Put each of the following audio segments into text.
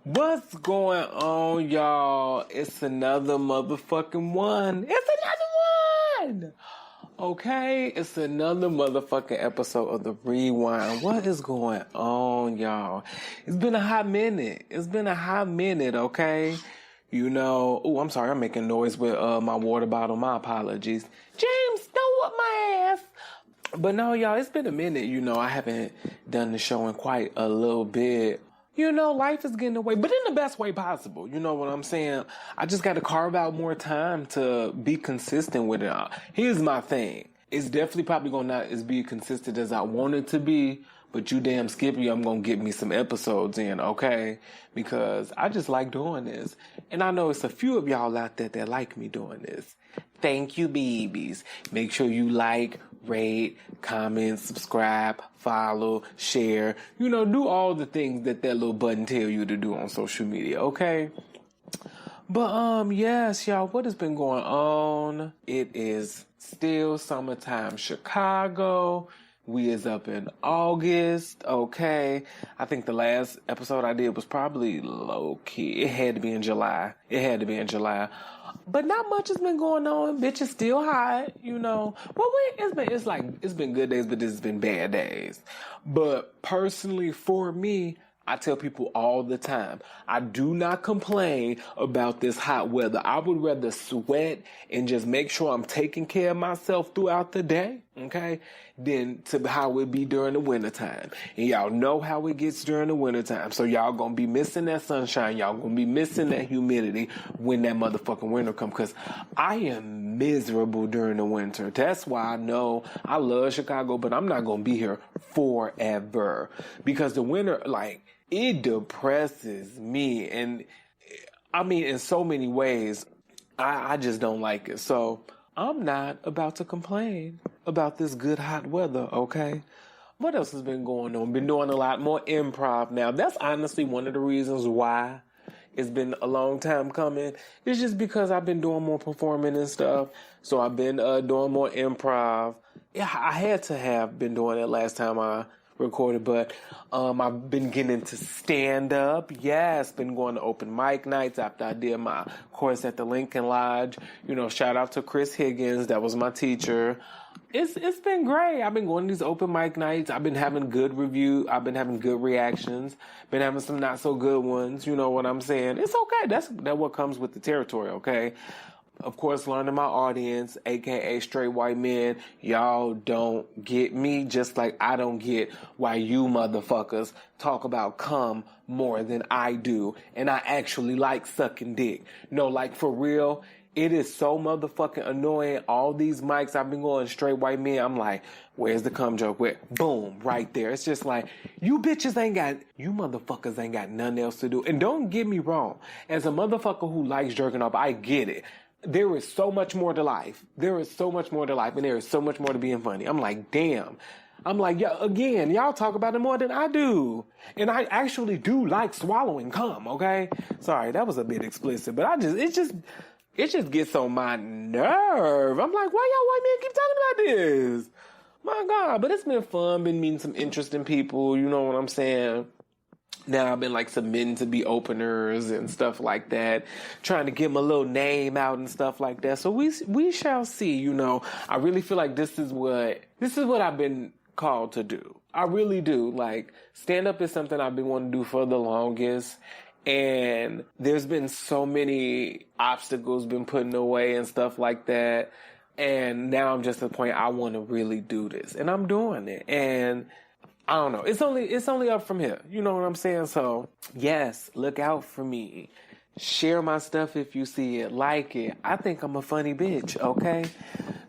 What's going on, y'all? It's another motherfucking one. It's another one! Okay, it's another motherfucking episode of the Rewine. What is going on, y'all? It's been a hot minute. Okay? You know, I'm sorry, I'm making noise with my water bottle. My apologies. James, don't whoop my ass. But no, y'all, it's been a minute. You know, I haven't done the show in quite a little bit. You know, life is getting away, but in the best way possible. You know what I'm saying? I just got to carve out more time to be consistent with it. Here's my thing. It's definitely probably going to not as be consistent as I want it to be, but you damn Skippy, I'm going to get me some episodes in, okay? Because I just like doing this. And I know it's a few of y'all out there that like me doing this. Thank you, babies. Make sure you like, rate, comment, subscribe, follow, share. You know, do all the things that little button tell you to do on social media, okay? But, yes, y'all, what has been going on? It is still summertime Chicago. We is up in August, okay? I think the last episode I did was probably low-key. It had to be in July. But not much has been going on. Bitch is still hot, you know. Well, it's been good days, but it's been bad days. But personally, for me, I tell people all the time, I do not complain about this hot weather. I would rather sweat and just make sure I'm taking care of myself throughout the day, okay, than to how it be during the wintertime. And y'all know how it gets during the wintertime. So y'all gonna be missing that sunshine. Y'all gonna be missing that humidity when that motherfucking winter come. Because I am miserable during the winter. That's why I know I love Chicago, but I'm not gonna be here forever. Because the winter, like, it depresses me. And I mean, in so many ways, I just don't like it. So I'm not about to complain about this good hot weather, okay? What else has been going on? Been doing a lot more improv now. That's honestly one of the reasons why it's been a long time coming. It's just because I've been doing more performing and stuff. So I've been doing more improv. Yeah, I had to have been doing it last time I recorded, but I've been getting into stand-up. Yes, been going to open mic nights after I did my course at the Lincoln Lodge. You know, shout out to Chris Higgins. That was my teacher. It's been great. I've been going to these open mic nights. I've been having good review. I've been having good reactions. Been having some not so good ones. You know what I'm saying? It's okay. That's what comes with the territory, okay? Of course, learning my audience, aka straight white men, y'all don't get me, just like I don't get why you motherfuckers talk about cum more than I do, and I actually like sucking dick. No, like for real, it is so motherfucking annoying. All these mics I've been going straight white men, I'm like, where's the cum joke? Where? Boom, right there. It's just like, you motherfuckers ain't got nothing else to do. And don't get me wrong, as a motherfucker who likes jerking off, I get it. There is so much more to life. And there is so much more to being funny. I'm like, damn. I'm like, yeah, again, y'all talk about it more than I do. And I actually do like swallowing cum, okay? Sorry, that was a bit explicit, but it just gets on my nerve. I'm like, why y'all white men keep talking about this? My God, but it's been fun, been meeting some interesting people, you know what I'm saying? Now I've been like submitting to be openers and stuff like that, trying to get my little name out and stuff like that. So we shall see, you know. I really feel like this is what I've been called to do. I really do. Like, stand up is something I've been wanting to do for the longest. And there's been so many obstacles been put in the way and stuff like that. And now I'm just at the point I want to really do this. And I'm doing it. And I don't know. It's only up from here. You know what I'm saying? So, yes, look out for me. Share my stuff if you see it. Like it. I think I'm a funny bitch, okay?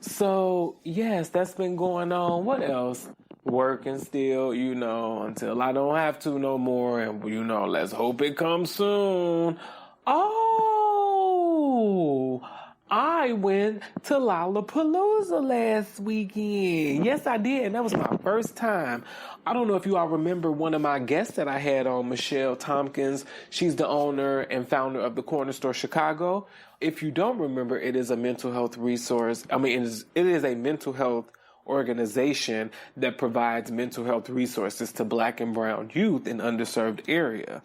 So, yes, that's been going on. What else? Working still, you know, until I don't have to no more. And, you know, let's hope it comes soon. Oh, I went to Lollapalooza last weekend. Yes, I did. And that was my first time. I don't know if you all remember one of my guests that I had on, Michelle Tompkins. She's the owner and founder of the Corner Store Chicago. If you don't remember, it is a mental health resource. I mean, it is a mental health organization that provides mental health resources to Black and brown youth in underserved area.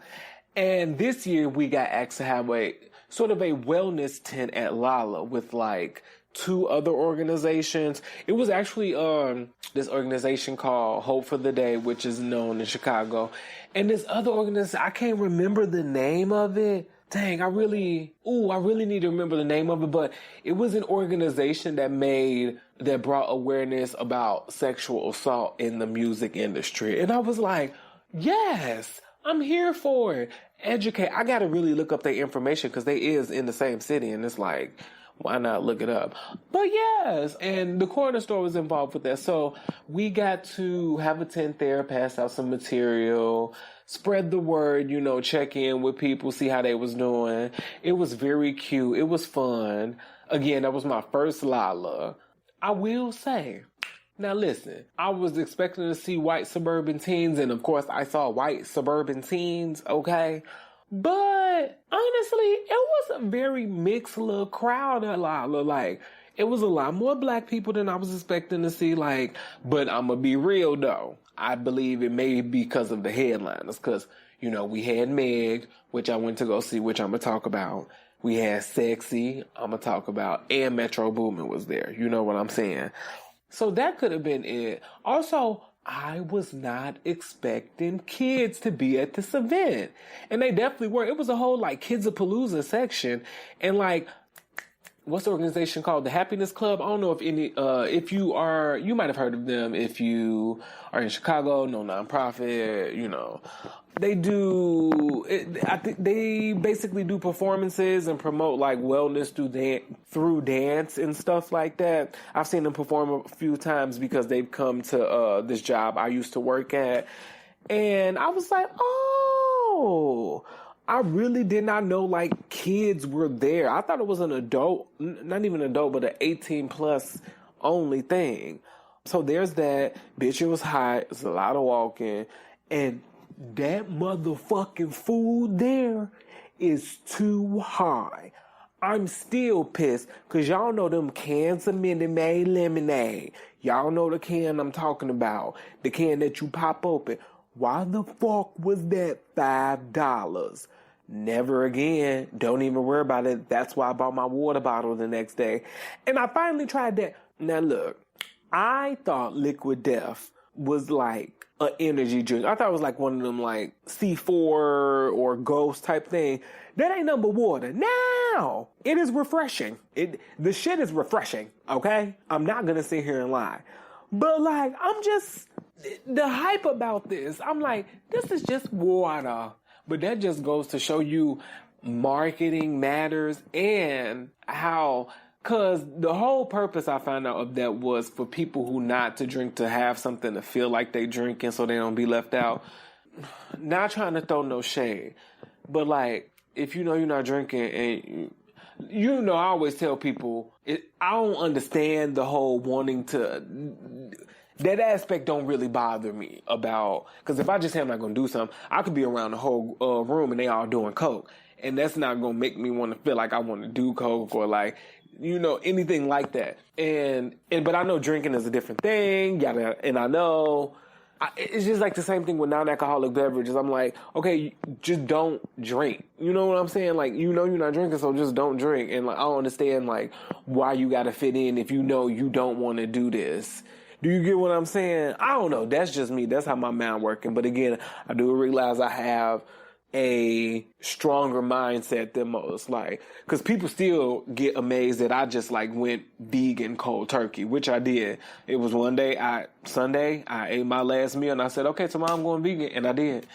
And this year we got asked to have a sort of a wellness tent at Lala with like 2 other organizations. It was actually this organization called Hope for the Day, which is known in Chicago. And this other organization, I can't remember the name of it. Dang, I really need to remember the name of it, but it was an organization that brought awareness about sexual assault in the music industry. And I was like, yes, I'm here for it. Educate. I got to really look up their information because they is in the same city, and it's like, why not look it up? But yes, and the corner store was involved with that. So we got to have a tent there, pass out some material, spread the word, check in with people, see how they was doing. It was very cute. It was fun. Again, that was my first Lala. I will say, now listen, I was expecting to see white suburban teens, and of course I saw white suburban teens, okay? But honestly, it was a very mixed little crowd at Lala. Like, it was a lot more Black people than I was expecting to see, but I'm gonna be real though. I believe it may be because of the headliners, because, we had Meg, which I went to go see, which I'm gonna talk about. We had Sexy, I'm gonna talk about, and Metro Boomin was there. You know what I'm saying? So that could have been it. Also, I was not expecting kids to be at this event. And they definitely were. It was a whole Kids-a-Palooza section. And what's the organization called? The Happiness Club? I don't know if you might have heard of them if you are in Chicago, no nonprofit, They they basically do performances and promote wellness through dance and stuff like that. I've seen them perform a few times because they've come to this job I used to work at. And I was like, oh, I really did not know kids were there. I thought it was an adult, not even adult, but an 18 plus only thing. So there's that. Bitch, it was hot. It's a lot of walking. And that motherfucking food there is too high. I'm still pissed because y'all know them cans of Minute Maid lemonade. Y'all know the can I'm talking about. The can that you pop open. Why the fuck was that $5? Never again. Don't even worry about it. That's why I bought my water bottle the next day. And I finally tried that. Now look, I thought Liquid Death was an energy drink. I thought it was one of them C4 or Ghost type thing. That ain't nothing but water. Now, it is refreshing. The shit is refreshing, okay? I'm not gonna sit here and lie. But I'm just, the hype about this, I'm this is just water. But that just goes to show you marketing matters and how, because the whole purpose I found out of that was for people who not to drink to have something to feel like they drinking so they don't be left out. Not trying to throw no shade, but if you're not drinking and I always tell people, I don't understand the whole wanting to, that aspect don't really bother me about, because if I just say I'm not going to do something, I could be around the whole room and they all doing coke. And that's not going to make me want to feel like I want to do coke or anything like that. But I know drinking is a different thing, yada, and I know it's just the same thing with non-alcoholic beverages. I'm okay, just don't drink. You know what I'm saying? You're not drinking, so just don't drink. And I don't understand why you got to fit in if you know you don't want to do this. Do you get what I'm saying? I don't know. That's just me. That's how my mind working. But again, I do realize I have a stronger mindset than most. Because people still get amazed that I just went vegan cold turkey, which I did. It was one day, Sunday, I ate my last meal and I said, okay, tomorrow I'm going vegan. And I did.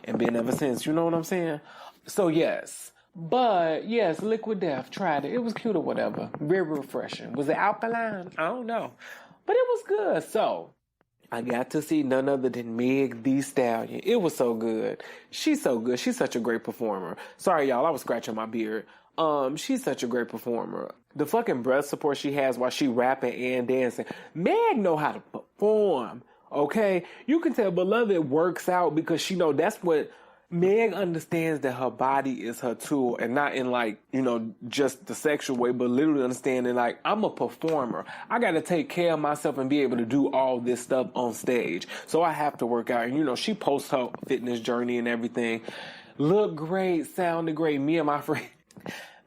And been ever since. You know what I'm saying? So yes. But yes, Liquid Death, tried it. It was cute or whatever. Very refreshing. Was it alkaline? I don't know. But it was good. So I got to see none other than Meg Thee Stallion. It was so good. She's so good. She's such a great performer. Sorry, y'all. I was scratching my beard. She's such a great performer. The fucking breath support she has while she rapping and dancing. Meg know how to perform. Okay? You can tell Beloved works out because she know that's what Meg understands that her body is her tool, and not in like, just the sexual way, but literally understanding like, I'm a performer. I got to take care of myself and be able to do all this stuff on stage. So I have to work out. And she posts her fitness journey and everything. Looked great, sounded great. Me and my friend,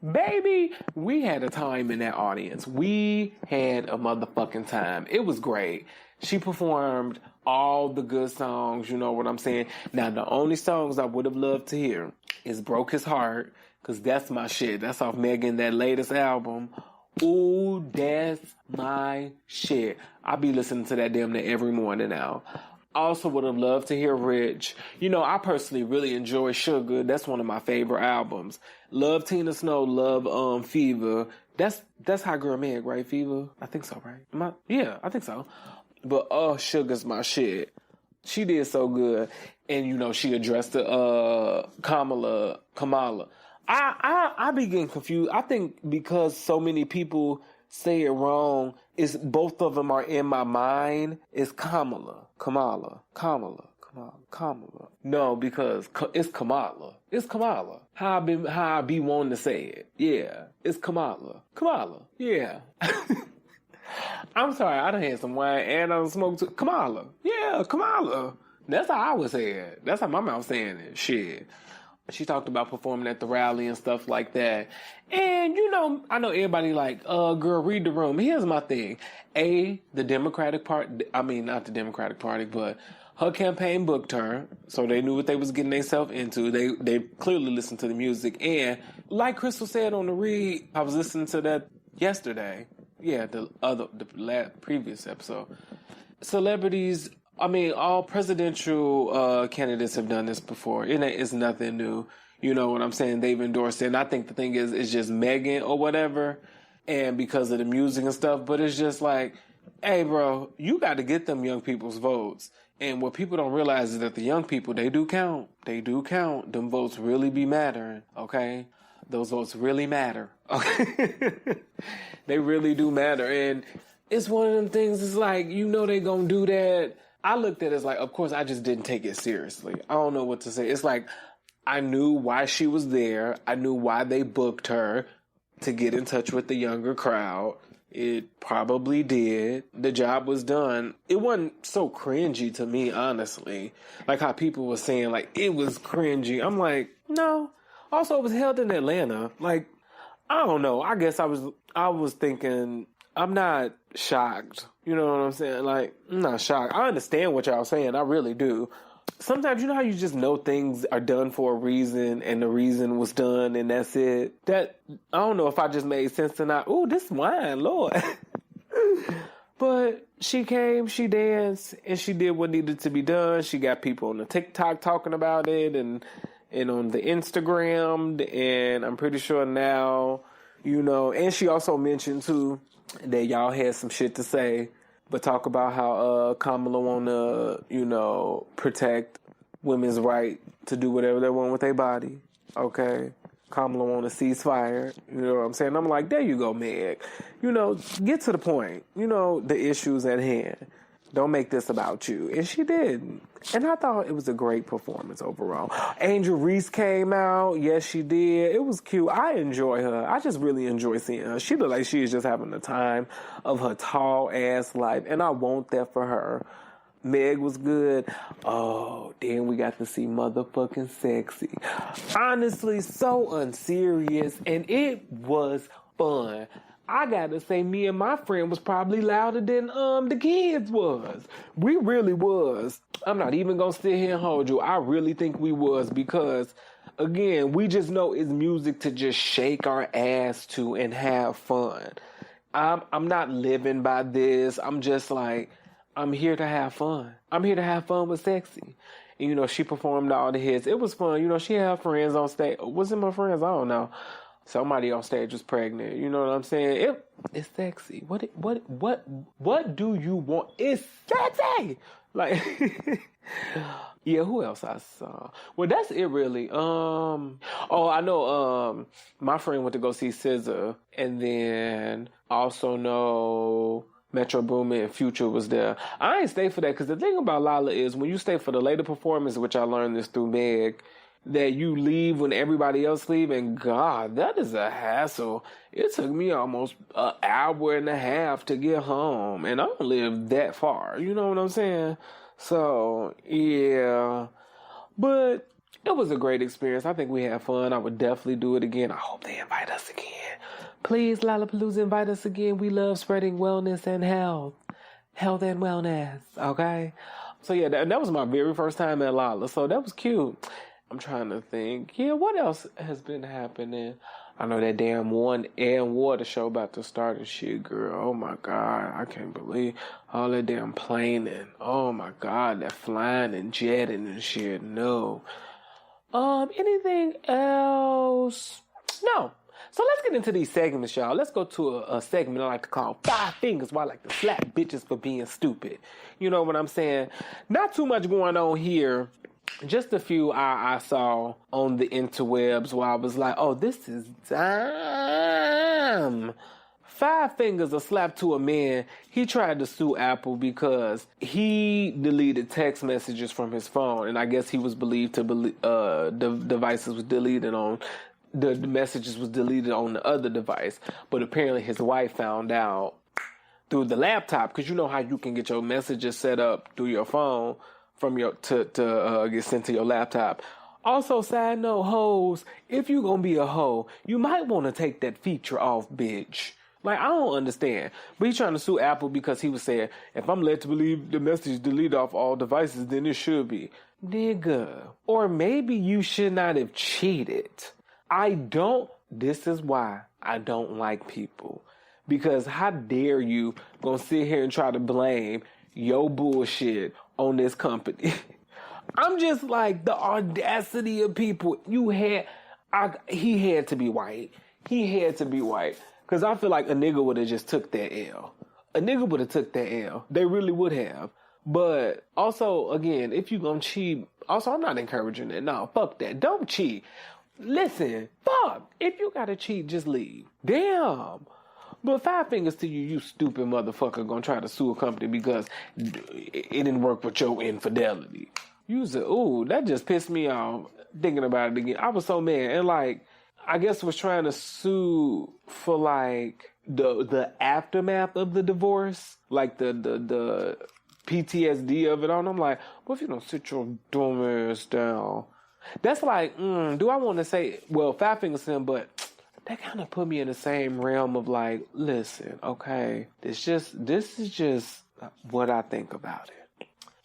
baby, we had a time in that audience. We had a motherfucking time. It was great. She performed all the good songs, you know what I'm saying? Now, the only songs I would have loved to hear is Broke His Heart, because that's my shit. That's off Megan, that latest album. Ooh, that's my shit. I be listening to that damn near every morning now. Also would have loved to hear Rich. I personally really enjoy Sugar. That's one of my favorite albums. Love Tina Snow, love Fever. That's Hot Girl Meg, right? Fever? I think so, right? Yeah, I think so. But Sugar's my shit. She did so good. And she addressed the Kamala. I be getting confused. I think because so many people say it wrong, is both of them are in my mind. It's Kamala. No, because it's Kamala. It's Kamala. How I be wanting to say it. Yeah, it's Kamala. Yeah. I'm sorry, I done had some wine and I done smoked too. Kamala. Yeah, Kamala. That's how I would say it. That's how my mouth saying it. Shit. She talked about performing at the rally and stuff like that. And, I know everybody like, girl, read the room. Here's my thing. The Democratic Party, not the Democratic Party, but her campaign booked her, so they knew what they was getting themselves into. They clearly listened to the music. And like Crystal said on the read, I was listening to that yesterday. Yeah, the previous episode. Celebrities, all presidential candidates have done this before. It's nothing new. You know what I'm saying? They've endorsed it. And I think the thing is, it's just Megan or whatever, and because of the music and stuff. But it's just like, hey, bro, you got to get them young people's votes. And what people don't realize is that the young people, they do count. They do count. Them votes really be mattering, okay? Those votes really matter. Okay? They really do matter. And it's one of them things, it's like, they gonna do that. I looked at it as like, of course, I just didn't take it seriously. I don't know what to say. It's like, I knew why she was there. I knew why they booked her to get in touch with the younger crowd. It probably did. The job was done. It wasn't so cringy to me, honestly. Like how people were saying, like, it was cringy. I'm like, no. Also, it was held in Atlanta. Like, I don't know. I guess I was thinking, I'm not shocked. You know what I'm saying? Like, I'm not shocked. I understand what y'all saying. I really do. Sometimes, how you just know things are done for a reason and the reason was done and that's it? I don't know if I just made sense or not. Ooh, this wine, Lord. But she came, she danced, and she did what needed to be done. She got people on the TikTok talking about it and on the Instagram, and I'm pretty sure now, and she also mentioned too that y'all had some shit to say, but talk about how Kamala wanna, protect women's right to do whatever they want with their body. Okay. Kamala wanna ceasefire. You know what I'm saying? I'm like, there you go, Meg. Get to the point. The issues at hand. Don't make this about you. And she did. And I thought it was a great performance overall. Angel Reese came out. Yes, she did. It was cute. I enjoy her. I just really enjoy seeing her. She looked like she is just having the time of her tall ass life. And I want that for her. Meg was good. Oh, then we got to see motherfucking Sexy. Honestly, so unserious. And it was fun. I gotta say, me and my friend was probably louder than the kids was. We really was. I'm not even gonna sit here and hold you. I really think we was because, again, we just know it's music to just shake our ass to and have fun. I'm not living by this. I'm just like, I'm here to have fun. I'm here to have fun with Sexy. And, she performed all the hits. It was fun. She had friends on stage. Was it my friends? I don't know. Somebody on stage was pregnant. You know what I'm saying? It's sexy. What do you want? It's sexy. Like, yeah. Who else I saw? Well, that's it really. I know. My friend went to go see SZA, and then also know Metro Boomin and Future was there. I ain't stay for that because the thing about Lala is when you stay for the later performance, which I learned this through Meg. that you leave when everybody else leave, and God, that is a hassle. It took me almost an hour and a half to get home, and I don't live that far. You know what I'm saying? So, yeah. But it was a great experience. I think we had fun. I would definitely do it again. I hope they invite us again. Please, Lollapalooza, invite us again. We love spreading wellness and health. Health and wellness, okay? So, yeah, that was my very first time at Lolla. So, that was cute. I'm trying to think. Yeah, what else has been happening? I know that damn One and Water show about to start and shit, girl. Oh, my God. I can't believe all that damn planing. Oh, my God. That flying and jetting and shit. No. Anything else? No. So let's get into these segments, y'all. Let's go to a segment I like to call 5 Fingers, where I like to slap bitches for being stupid. You know what I'm saying? Not too much going on here. Just a few I saw on the interwebs where I was like, oh, this is damn. 5 Fingers, a slap to a man. He tried to sue Apple because he deleted text messages from his phone, and I guess he was believed to the devices was deleted on the messages was deleted on the other device. But apparently his wife found out through the laptop, because you know how you can get your messages set up through your phone from your to get sent to your laptop. Also, side note, hoes, if you gonna be a hoe, you might want to take that feature off, bitch. Like, I don't understand. But he's trying to sue Apple because he was saying, if I'm led to believe the message deleted off all devices, then it should be. Nigga. Or maybe you should not have cheated. This is why I don't like people. Because how dare you gonna sit here and try to blame your bullshit on this company? I'm just like, the audacity of people. He had to be white. He had to be white. Because I feel like a nigga would have just took that L. A nigga would have took that L. They really would have. But also, again, if you gonna cheat, also, I'm not encouraging it. No, fuck that. Don't cheat. Listen, fuck. If you gotta cheat, just leave. Damn. But 5 fingers to you, you stupid motherfucker gonna try to sue a company because it didn't work with your infidelity. Ooh, that just pissed me off thinking about it again. I was so mad. And like, I guess was trying to sue for like the aftermath of the divorce, like the PTSD of it on. I'm like, what if you don't sit your dumb ass down? That's like, do I want to say, well, 5 fingers to him, but that kind of put me in the same realm of like, listen, okay, this is just what I think about it.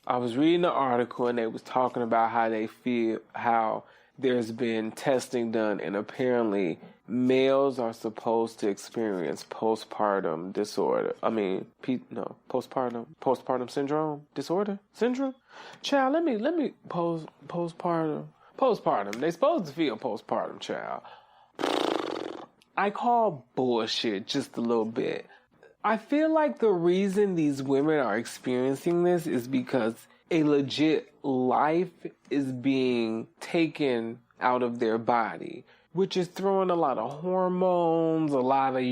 I was reading the article and they was talking about how they feel, how there's been testing done, and apparently males are supposed to experience postpartum disorder. Postpartum syndrome disorder syndrome. Child, let me postpartum. They supposed to feel postpartum, child. I call bullshit just a little bit. I feel like the reason these women are experiencing this is because a legit life is being taken out of their body, which is throwing a lot of hormones, a lot of,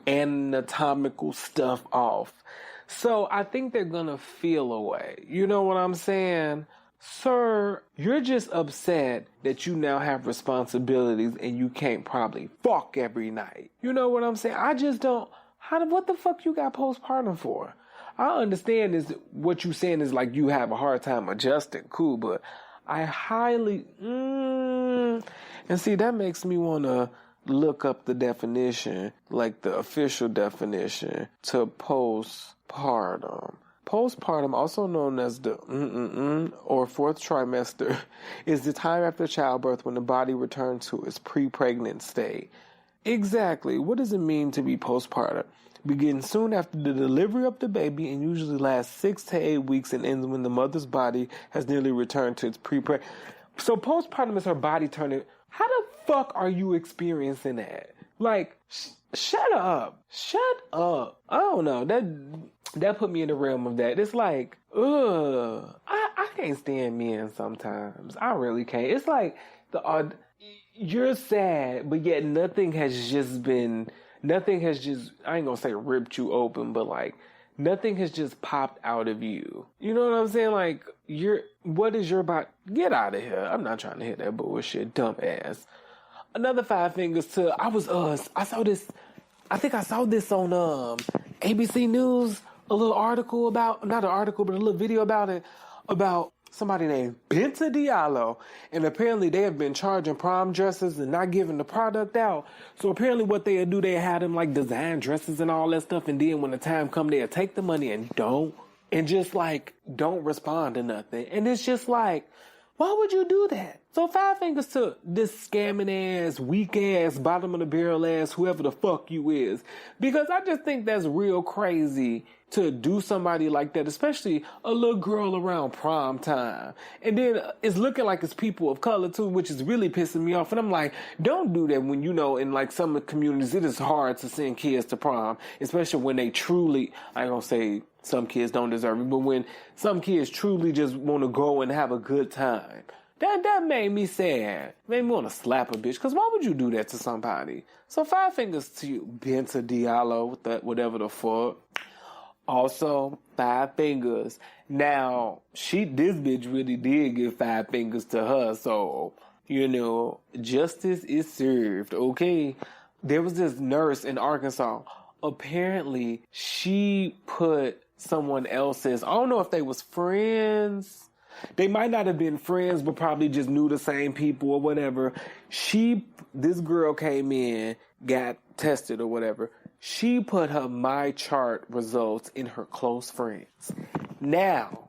anatomical stuff off. So I think they're gonna feel away. You know what I'm saying? Sir, you're just upset that you now have responsibilities and you can't probably fuck every night. You know what I'm saying? I just don't. What the fuck you got postpartum for? I understand is what you saying is like you have a hard time adjusting. Cool, but I highly... And see, that makes me want to look up the definition, like the official definition, to postpartum. Postpartum, also known as the or fourth trimester, is the time after childbirth when the body returns to its pre-pregnant state. Exactly. What does it mean to be postpartum? Begins soon after the delivery of the baby and usually lasts 6 to 8 weeks and ends when the mother's body has nearly returned to its pre-pregnant. So postpartum is her body turning. How the fuck are you experiencing that? Like, shut up. Shut up. I don't know. That put me in the realm of that. It's like, I can't stand men sometimes. I really can't. It's like you're sad, but yet nothing has just, I ain't gonna say ripped you open, but like Nothing has just popped out of you. You know what I'm saying? Like, what is your body? Get out of here. I'm not trying to hear that bullshit, dumbass. Another 5 fingers to, I saw this, I think I saw this on ABC News, a little article about, not an article, but a little video about it, about somebody named Benta Diallo. And apparently they have been charging prom dresses and not giving the product out. So apparently what they'll do, they had them like design dresses and all that stuff. And then when the time come, they'll take the money and don't respond to nothing. And it's just like, why would you do that? So 5 fingers to this scamming ass, weak ass, bottom of the barrel ass, whoever the fuck you is. Because I just think that's real crazy to do somebody like that, especially a little girl around prom time. And then it's looking like it's people of color too, which is really pissing me off. And I'm like, don't do that when, you know, in like some communities, it is hard to send kids to prom, especially when they truly, I ain't gonna say some kids don't deserve it, but when some kids truly just want to go and have a good time. That made me sad. Made me want to slap a bitch. Because why would you do that to somebody? So 5 fingers to you, Benta Diallo, with that, whatever the fuck. Also, 5 fingers. Now, this bitch really did give 5 fingers to her. So, you know, justice is served, okay? There was this nurse in Arkansas. Apparently, she put someone else's, I don't know if they was friends. They might not have been friends, but probably just knew the same people or whatever. This girl came in, got tested or whatever. She put her My Chart results in her close friends. Now,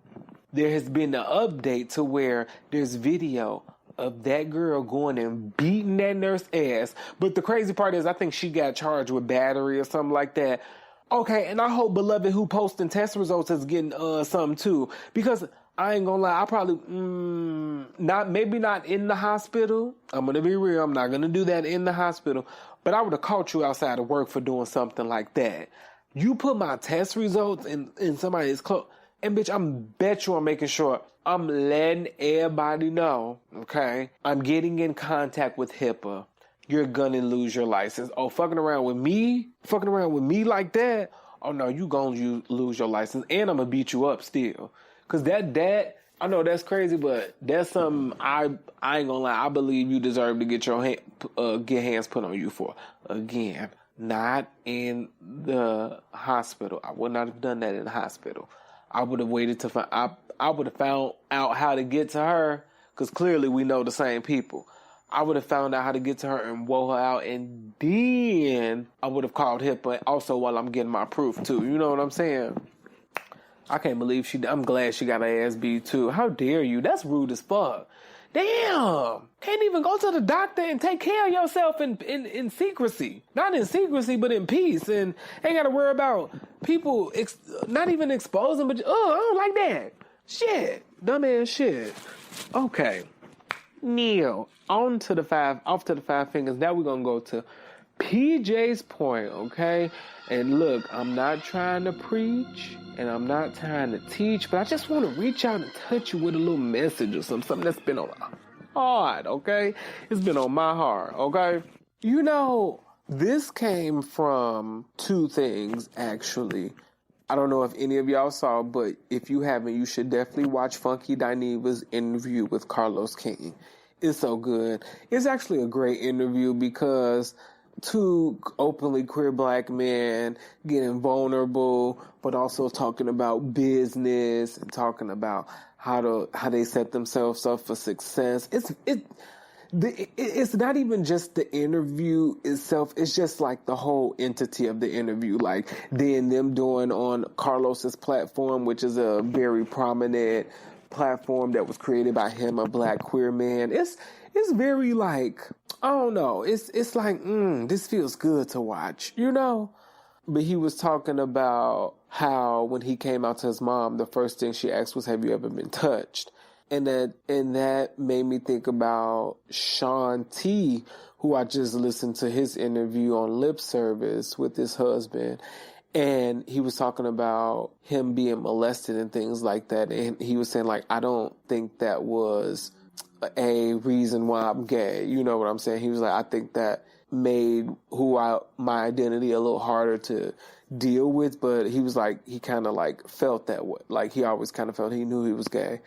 there has been an update to where there's video of that girl going and beating that nurse ass. But the crazy part is, I think she got charged with battery or something like that. Okay, and I hope Beloved, who posting test results, is getting something too. Because I ain't gonna lie, I probably, maybe not in the hospital. I'm gonna be real, I'm not gonna do that in the hospital. But I would have caught you outside of work for doing something like that. You put my test results in somebody's clothes, and bitch, I'm making sure I'm letting everybody know, okay? I'm getting in contact with HIPAA. You're gonna lose your license. Oh, fucking around with me like that? Oh no, you gonna lose your license, and I'm gonna beat you up still. Cause that I know that's crazy, but that's something I ain't gonna lie. I believe you deserve to get your get hands put on you for. Again, not in the hospital. I would not have done that in the hospital. I would have waited to find. I would have found out how to get to her, cause clearly we know the same people. I would have found out how to get to her and woe her out, and then I would have called HIPAA also while I'm getting my proof too. You know what I'm saying? I can't believe I'm glad she got her ass beat too. How dare you? That's rude as fuck. Damn. Can't even go to the doctor and take care of yourself in secrecy. Not in secrecy, but in peace. And ain't got to worry about people not even exposing, but, I don't like that. Shit. Dumbass shit. Okay. Neil. Off to the 5 fingers. Now we're going to go to PJ's point, okay? And look, I'm not trying to preach and I'm not trying to teach, but I just want to reach out and touch you with a little message or something that's been on my heart, okay? It's been on my heart, okay? You know, this came from 2 things, actually. I don't know if any of y'all saw, but if you haven't, you should definitely watch Funky Dineva's interview with Carlos King. It's so good. It's actually a great interview because 2 openly queer black men getting vulnerable, but also talking about business and talking about how they set themselves up for success. It's not even just the interview itself. It's just like the whole entity of the interview. Like then them doing on Carlos's platform, which is a very prominent platform that was created by him, a black queer man. It's very like, I don't know. It's like, this feels good to watch, you know? But he was talking about how when he came out to his mom, the first thing she asked was, have you ever been touched? And that made me think about Sean T, who I just listened to his interview on Lip Service with his husband. And he was talking about him being molested and things like that. And he was saying, like, I don't think that was a reason why I'm gay. You know what I'm saying? He was like, I think that made my identity a little harder to deal with, but he was like, he kind of like felt that way. Like he always kind of felt he knew he was gay.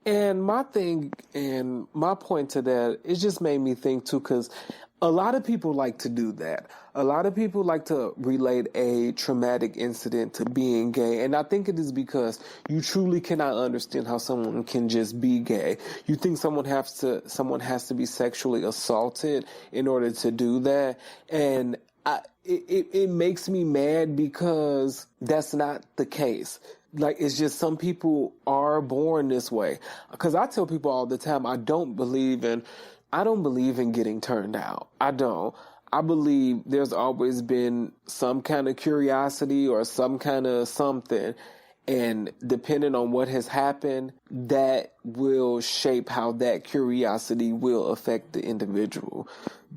And my thing and my point to that, it just made me think too, because a lot of people like to do that. A lot of people like to relate a traumatic incident to being gay. And I think it is because you truly cannot understand how someone can just be gay. You think someone has to be sexually assaulted in order to do that. And it makes me mad because that's not the case. Like, it's just some people are born this way. Because I tell people all the time, I don't believe in getting turned out. I don't. I believe there's always been some kind of curiosity or some kind of something. And depending on what has happened, that will shape how that curiosity will affect the individual.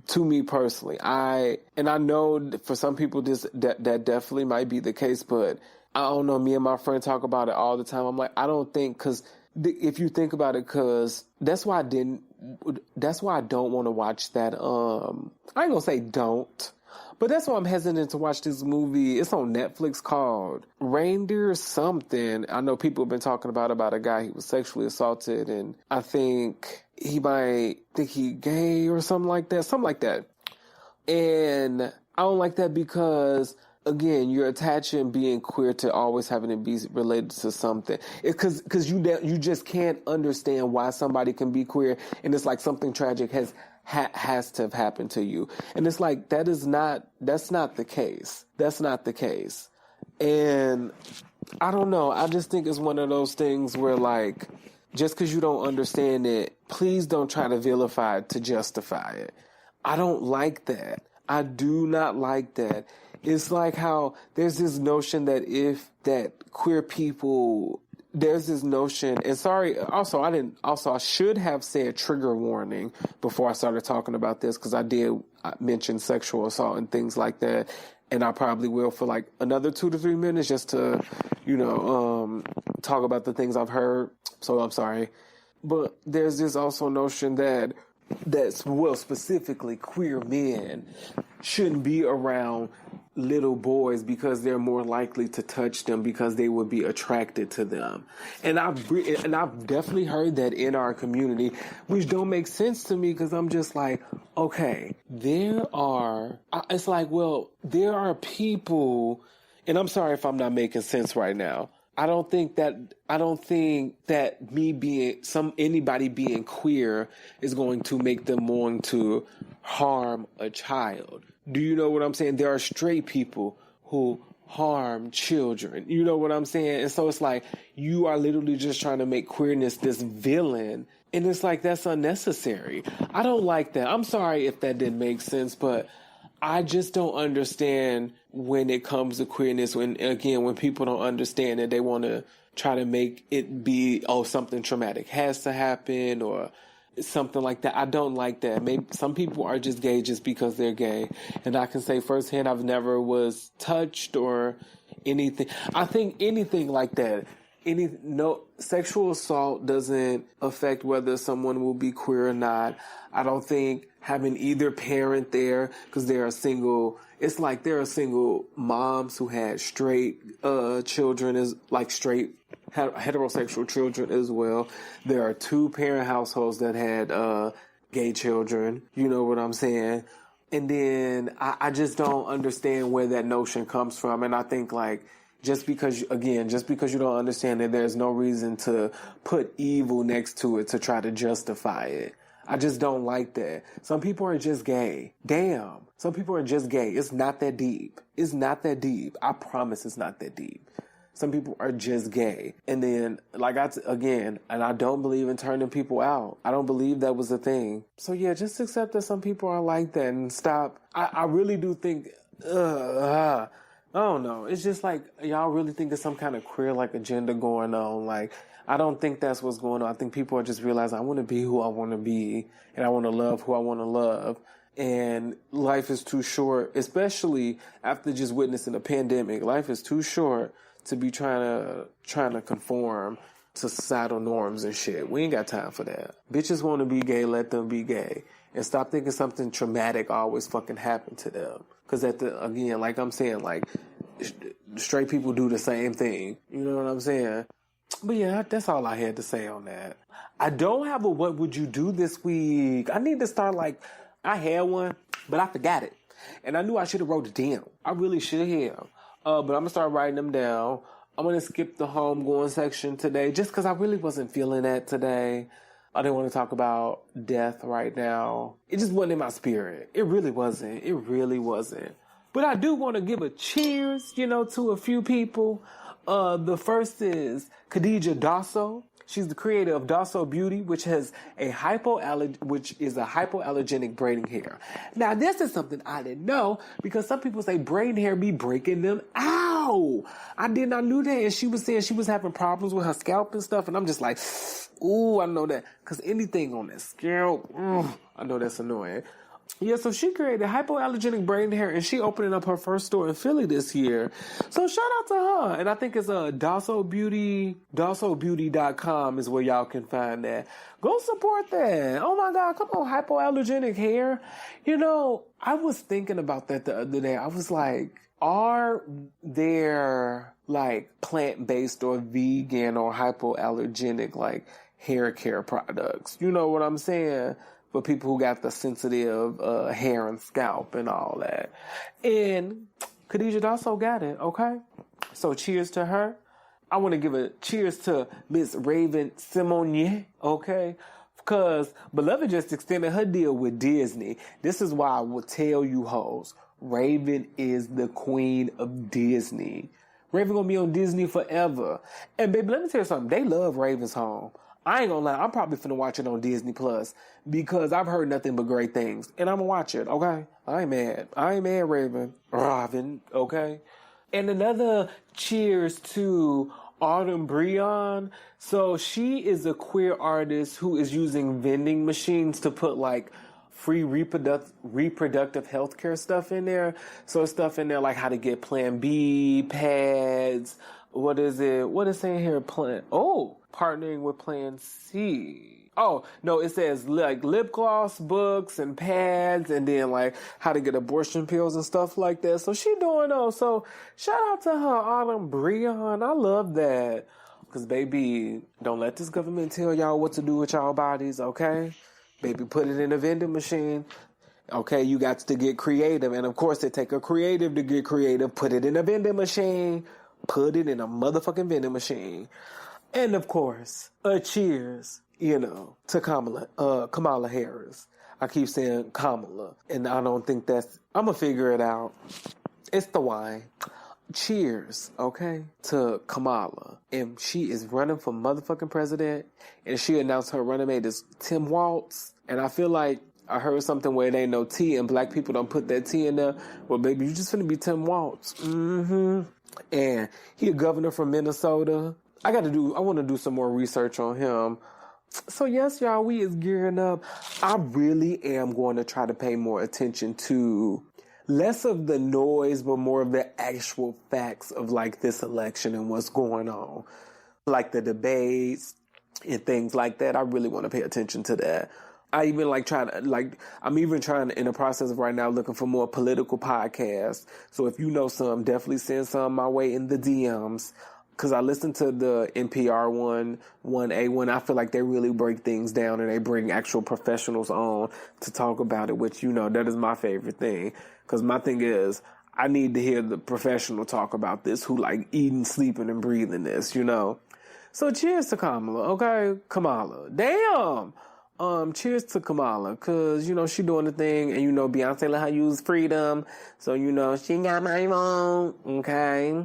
To me personally, I know for some people that definitely might be the case, but I don't know. Me and my friend talk about it all the time. I'm like, I don't think, because if you think about it, because that's why I don't want to watch that. I ain't gonna say don't, but that's why I'm hesitant to watch this movie. It's on Netflix called Reindeer something. I know people have been talking about a guy who was sexually assaulted, and I think he might think he gay or something like that. And I don't like that because, again, you're attaching being queer to always having to be related to something. It's because you just can't understand why somebody can be queer, and it's like something tragic has to have happened to you. And it's like, that's not the case. That's not the case. And I don't know. I just think it's one of those things where, like, just because you don't understand it, please don't try to vilify it to justify it. I don't like that. I do not like that. It's like how there's this notion that queer people, there's this notion, and I should have said trigger warning before I started talking about this, because I mention sexual assault and things like that. And I probably will for like another 2 to 3 minutes just to, talk about the things I've heard. So I'm sorry. But there's this also notion specifically queer men shouldn't be around little boys because they're more likely to touch them because they would be attracted to them. And I've definitely heard that in our community, which don't make sense to me, because I'm just like, okay, there are people, and I'm sorry if I'm not making sense right now. I don't think that anybody being queer is going to make them want to harm a child. Do you know what I'm saying? There are straight people who harm children. You know what I'm saying? And so it's like, you are literally just trying to make queerness this villain. And it's like, that's unnecessary. I don't like that. I'm sorry if that didn't make sense, but I just don't understand when it comes to queerness, when people don't understand it, they want to try to make it be, something traumatic has to happen or something like that. I don't like that. Maybe some people are just gay just because they're gay. And I can say firsthand, I've never was touched or anything. I think anything like that, sexual assault doesn't affect whether someone will be queer or not. I don't think having either parent there, because there are single moms who had straight children, is like straight heterosexual children as well. There are 2-parent households that had gay children. You know what I'm saying? And then I just don't understand where that notion comes from. And I think, like, just because you don't understand it, there's no reason to put evil next to it to try to justify it. I just don't like that. Some people are just gay. Damn. Some people are just gay. It's not that deep. It's not that deep. I promise it's not that deep. Some people are just gay. And then, and I don't believe in turning people out. I don't believe that was a thing. So yeah, just accept that some people are like that and stop. I really do think, I don't know. It's just like, y'all really think there's some kind of queer, agenda going on. Like, I don't think that's what's going on. I think people are just realizing, I want to be who I want to be, and I want to love who I want to love. And life is too short, especially after just witnessing a pandemic. Life is too short to be trying to conform to societal norms and shit. We ain't got time for that. Bitches want to be gay, let them be gay. And stop thinking something traumatic always fucking happened to them. Because like I'm saying, straight people do the same thing. You know what I'm saying? But yeah, that's all I had to say on that. I don't have a what would you do this week. I need to start I had one, but I forgot it. And I knew I should have wrote it down. I really should have. But I'm going to start writing them down. I'm going to skip the homegoing section today just because I really wasn't feeling that today. I didn't want to talk about death right now. It just wasn't in my spirit. It really wasn't. It really wasn't. But I do want to give a cheers, to a few people. The first is Khadijah Dasso. She's the creator of Dasso Beauty, which is a hypoallergenic braiding hair. Now, this is something I didn't know because some people say braiding hair be breaking them. Ow! I did not know that. And she was saying she was having problems with her scalp and stuff. And I'm just like, ooh, I know that. Because anything on that scalp, I know that's annoying. Yeah, so she created hypoallergenic braiding hair, and she opening up her first store in Philly this year. So shout out to her. And I think it's Dasso Beauty, DassoBeauty.com is where y'all can find that. Go support that. Oh my God, come on, hypoallergenic hair. I was thinking about that the other day. I was like, are there plant-based or vegan or hypoallergenic hair care products? You know what I'm saying? For people who got the sensitive hair and scalp and all that. And Khadijah Dasso got it, okay? So cheers to her. I want to give a cheers to Miss Raven Simonier, okay? Because Beloved just extended her deal with Disney. This is why I will tell you hoes, Raven is the queen of Disney. Raven gonna be on Disney forever. And baby, let me tell you something. They love Raven's home. I ain't gonna lie, I'm probably finna watch it on Disney Plus because I've heard nothing but great things. And I'm gonna watch it, okay? I ain't mad, Raven. Okay? And another cheers to Autumn Breon. So she is a queer artist who is using vending machines to put free reproductive healthcare stuff in there. So stuff in there like how to get Plan B, pads, what is it? What is it saying here? Partnering with Plan C. Oh, no, it says lip gloss books and pads and then how to get abortion pills and stuff like that. So she doing those. So shout out to her, Autumn Breon. I love that. Because baby, don't let this government tell y'all what to do with y'all bodies, okay? Baby, put it in a vending machine. Okay, you got to get creative. And of course, it take a creative to get creative. Put it in a vending machine. Put it in a motherfucking vending machine. And of course, a cheers, to Kamala Harris. I keep saying Kamala, and I don't think I'm going to figure it out. It's the wine. Cheers, okay, to Kamala. And she is running for motherfucking president, and she announced her running mate is Tim Walz. And I feel like I heard something where it ain't no T, and black people don't put that T in there. Well, baby, you just finna be Tim Walz. And he a governor from Minnesota. I want to do some more research on him. So yes, y'all, we is gearing up. I really am going to try to pay more attention to less of the noise, but more of the actual facts of this election and what's going on. The debates and things like that. I really want to pay attention to that. I even I'm even trying to, in the process of right now, looking for more political podcasts. So if you know some, definitely send some my way in the DMs. Because I listened to the NPR 1A1. I feel like they really break things down and they bring actual professionals on to talk about it, which, that is my favorite thing. Because my thing is, I need to hear the professional talk about this who eating, sleeping, and breathing this, So cheers to Kamala, okay? Kamala. Damn! Cheers to Kamala, cause, she doing the thing, and, Beyonce let her use freedom, so, she got my phone, okay?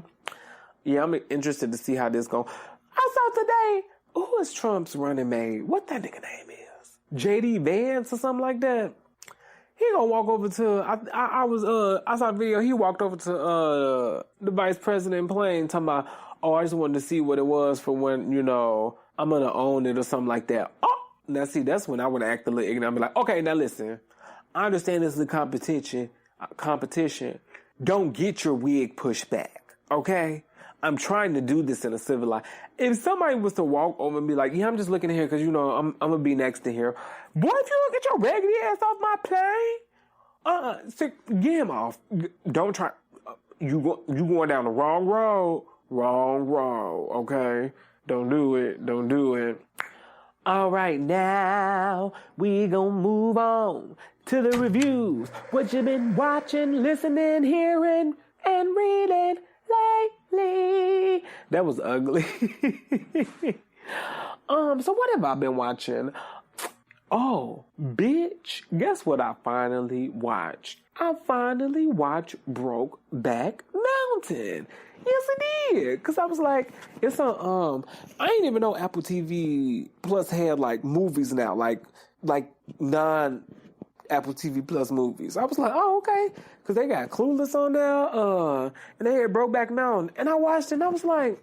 Yeah, I'm interested to see how this goes. I saw today, who is Trump's running mate? What that nigga name is? J.D. Vance or something like that? He gonna walk over to, I saw a video, he walked over to, the vice president plane, talking about, I just wanted to see what it was for when, I'm gonna own it or something like that. Oh! Now, see, that's when I would act a little ignorant. I'd be like, okay, now listen. I understand this is a competition. Don't get your wig pushed back, okay? I'm trying to do this in a civilized... If somebody was to walk over and be like, yeah, I'm just looking here because, I'm going to be next to here. Boy, if you don't get your raggedy ass off my plane, get him off. Don't try... you going down the wrong road. Wrong road, okay? Don't do it. Don't do it. All right, now we gonna move on to the reviews. What you been watching, listening, hearing, and reading lately? That was ugly. So what have I been watching? Oh, bitch, guess what I finally watched? I finally watched Brokeback Mountain. Yes, it did. Because I was like, it's on, I didn't even know Apple TV Plus had, like, movies now. Like non-Apple TV Plus movies. I was like, oh, okay. Because they got Clueless on there. And they had Brokeback Mountain. And I watched it and I was like,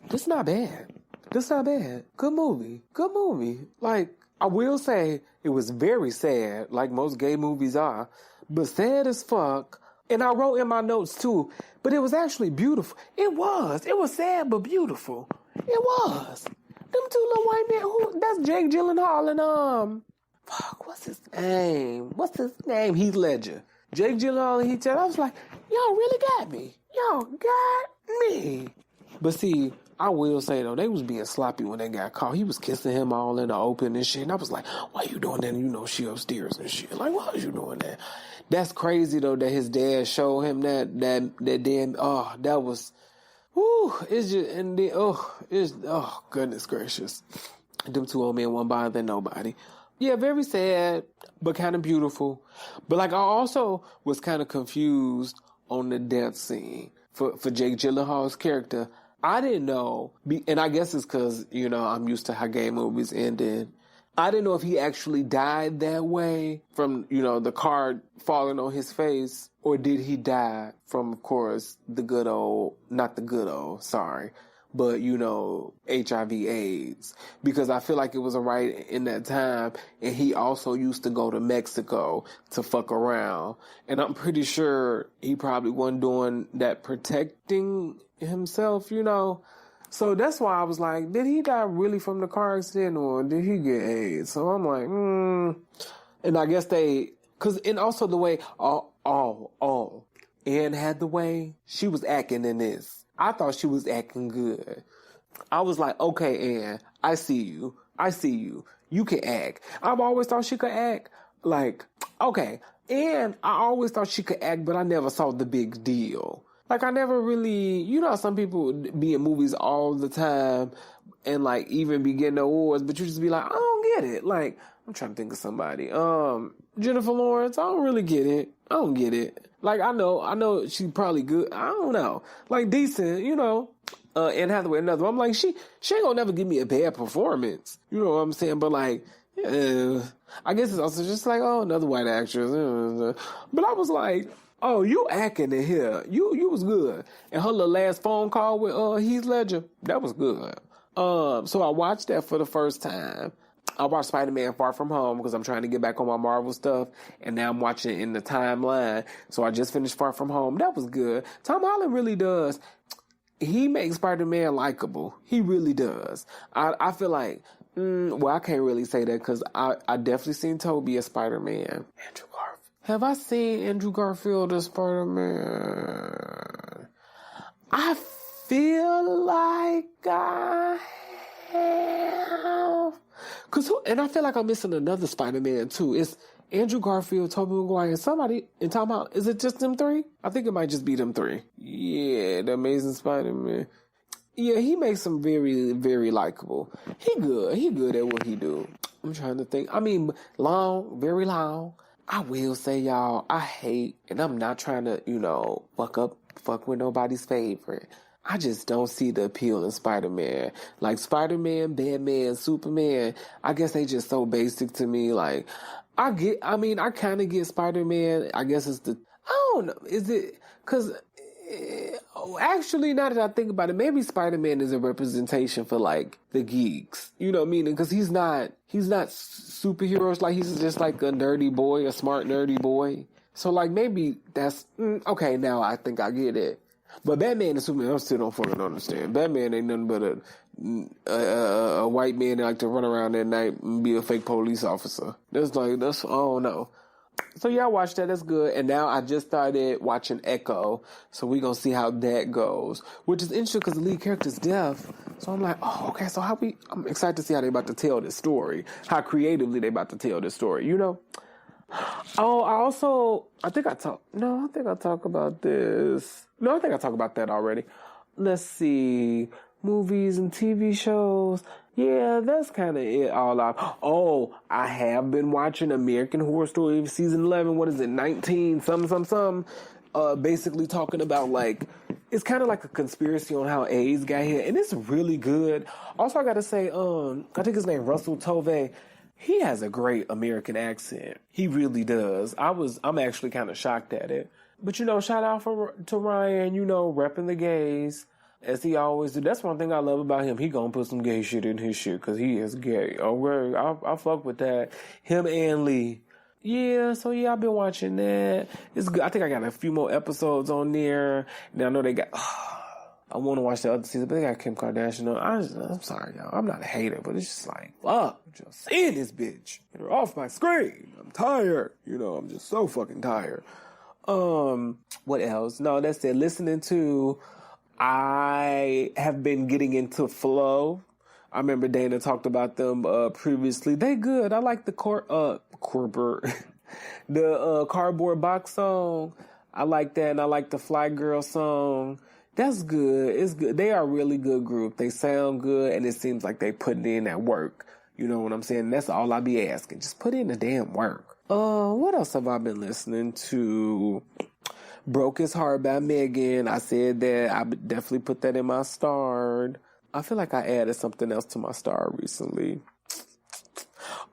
this not bad. This not bad. Good movie. Good movie. Like, I will say it was very sad, like most gay movies are. But sad as fuck. And I wrote in my notes too, but it was actually beautiful. It was. It was sad but beautiful. It was. Them two little white men, that's Jake Gyllenhaal and what's his name? Heath Ledger. Jake Gyllenhaal and Heath Ledger. I was like, y'all really got me. Y'all got me. But see, I will say though, they was being sloppy when they got caught. He was kissing him all in the open and shit. And I was like, why you doing that? And you know she upstairs and shit. Like, why was you doing that? That's crazy though that his dad showed him that then that was it's just and then goodness gracious. Them two old men one better than nobody. Yeah, very sad, but kind of beautiful. But like I also was kind of confused on the death scene for Jake Gyllenhaal's character. I didn't know, and I guess it's because, you know, I'm used to how gay movies ended. I didn't know if he actually died that way from, you know, the car falling on his face, or did he die from, of course, but, you know, HIV/AIDS. Because I feel like it was right in that time, and he also used to go to Mexico to fuck around. And I'm pretty sure he probably wasn't doing that protecting himself, you know. So that's why I was like, did he die really from the car accident or did he get AIDS? So I'm like, And I guess and also the way, Anne Hathaway, she was acting in this. I thought she was acting good. I was like, okay, Anne, I see you. You can act. I've always thought she could act. Like, okay. And I always thought she could act, but I never saw the big deal. Like, I never really, you know how some people be in movies all the time and, like, even be getting awards, but you just be like, I don't get it. Like, I'm trying to think of somebody. Jennifer Lawrence, I don't really get it. I don't get it. Like, I know she's probably good. I don't know. Like, decent, you know. Anne Hathaway, another one. I'm like, she ain't gonna never give me a bad performance. You know what I'm saying? But, like, I guess it's also just like, another white actress. But I was like, oh, you acting in here. You was good. And her little last phone call with Heath Ledger, that was good. So I watched that for the first time. I watched Spider-Man Far From Home because I'm trying to get back on my Marvel stuff. And now I'm watching it in the timeline. So I just finished Far From Home. That was good. Tom Holland really does. He makes Spider-Man likable. He really does. I feel like, I can't really say that because I definitely seen Tobey as Spider-Man. Andrew Garfield. Have I seen Andrew Garfield as Spider-Man? I feel like I have. And I feel like I'm missing another Spider-Man too. It's Andrew Garfield, Tobey Maguire, and somebody in Tom Holland. Is it just them three? I think it might just be them three. Yeah, the Amazing Spider-Man. Yeah, he makes them very, very likable. He good at what he do. I'm trying to think. I mean, very long. I will say, y'all, I hate, and I'm not trying to, you know, fuck with nobody's favorite. I just don't see the appeal in Spider-Man. Like, Spider-Man, Batman, Superman, I guess they just so basic to me. Like, I kind of get Spider-Man. I guess it's I don't know. Is it, because, actually, now that I think about it, maybe Spider-Man is a representation for, like, the geeks. You know what I mean? Because he's not superheroes. Like, he's just like a nerdy boy, a smart nerdy boy. So, like, maybe that's, okay, now I think I get it. But Batman and Superman, I still don't fucking understand. Batman ain't nothing but a white man that like to run around at night and be a fake police officer. I don't know. So yeah, I watched that. That's good. And now I just started watching Echo. So we gonna see how that goes. Which is interesting because the lead character is deaf. So I'm like, oh, okay. So I'm excited to see how they about to tell this story. How creatively they about to tell this story. You know. Oh, I think I talk about this. No, I think I talked about that already. Let's see. Movies and TV shows. Yeah, that's kind of it all out. Oh, I have been watching American Horror Story season 11. What is it? 19 something. Basically talking about like, it's kind of like a conspiracy on how AIDS got here. And it's really good. Also, I got to say, I think his name Russell Tovey. He has a great American accent. He really does. I'm actually kind of shocked at it. But, you know, shout out to Ryan, you know, repping the gays, as he always do. That's one thing I love about him. He gonna put some gay shit in his shit, because he is gay. Okay, I fuck with that. Him and Lee. Yeah, so yeah, I've been watching that. It's good. I think I got a few more episodes on there. Now I know they got... I want to watch the other season, but they got Kim Kardashian on. I'm sorry, y'all. I'm not a hater, but it's just like, fuck. I'm just seeing this bitch. Get her off my screen. I'm tired. You know, I'm just so fucking tired. What else? No, that's it. Listening to, I have been getting into Flow. I remember Dana talked about them previously. They good. I like the the Cardboard Box song. I like that, and I like the Fly Girl song. That's good. It's good. They are a really good group. They sound good, and it seems like they putting in that work. You know what I'm saying? That's all I be asking. Just put in the damn work. What else have I been listening to? Broke His Heart by Megan. I said that. I definitely put that in my starred. I feel like I added something else to my star recently.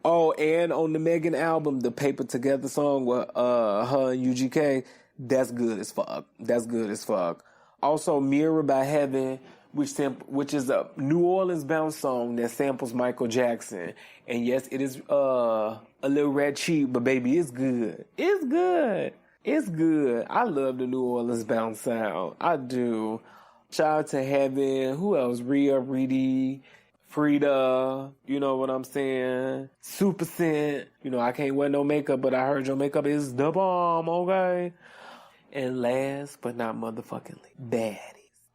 Oh, and on the Megan album, the Paper Together song with her and UGK, that's good as fuck. That's good as fuck. Also, Mirror by Heaven, which is a New Orleans bound song that samples Michael Jackson. And yes, it is a little red cheap, but baby, it's good. It's good. It's good. I love the New Orleans bound sound. I do. Shout out to Heaven. Who else? Rhea, Reedy, Frida. You know what I'm saying? Super Scent. You know, I can't wear no makeup, but I heard your makeup is the bomb, okay? And last but not motherfuckingly, baddies.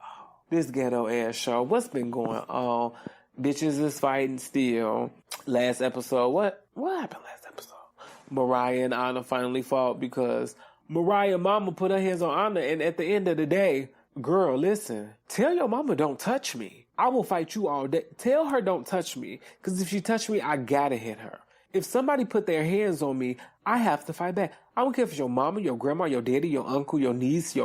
Oh, this ghetto ass show. What's been going on? Bitches is fighting still. Last episode, what happened last episode? Mariah and Anna finally fought because Mariah mama put her hands on Anna, and at the end of the day, girl, listen, tell your mama don't touch me. I will fight you all day. Tell her don't touch me, because if she touch me, I gotta hit her. If somebody put their hands on me, I have to fight back. I don't care if it's your mama, your grandma, your daddy, your uncle, your niece,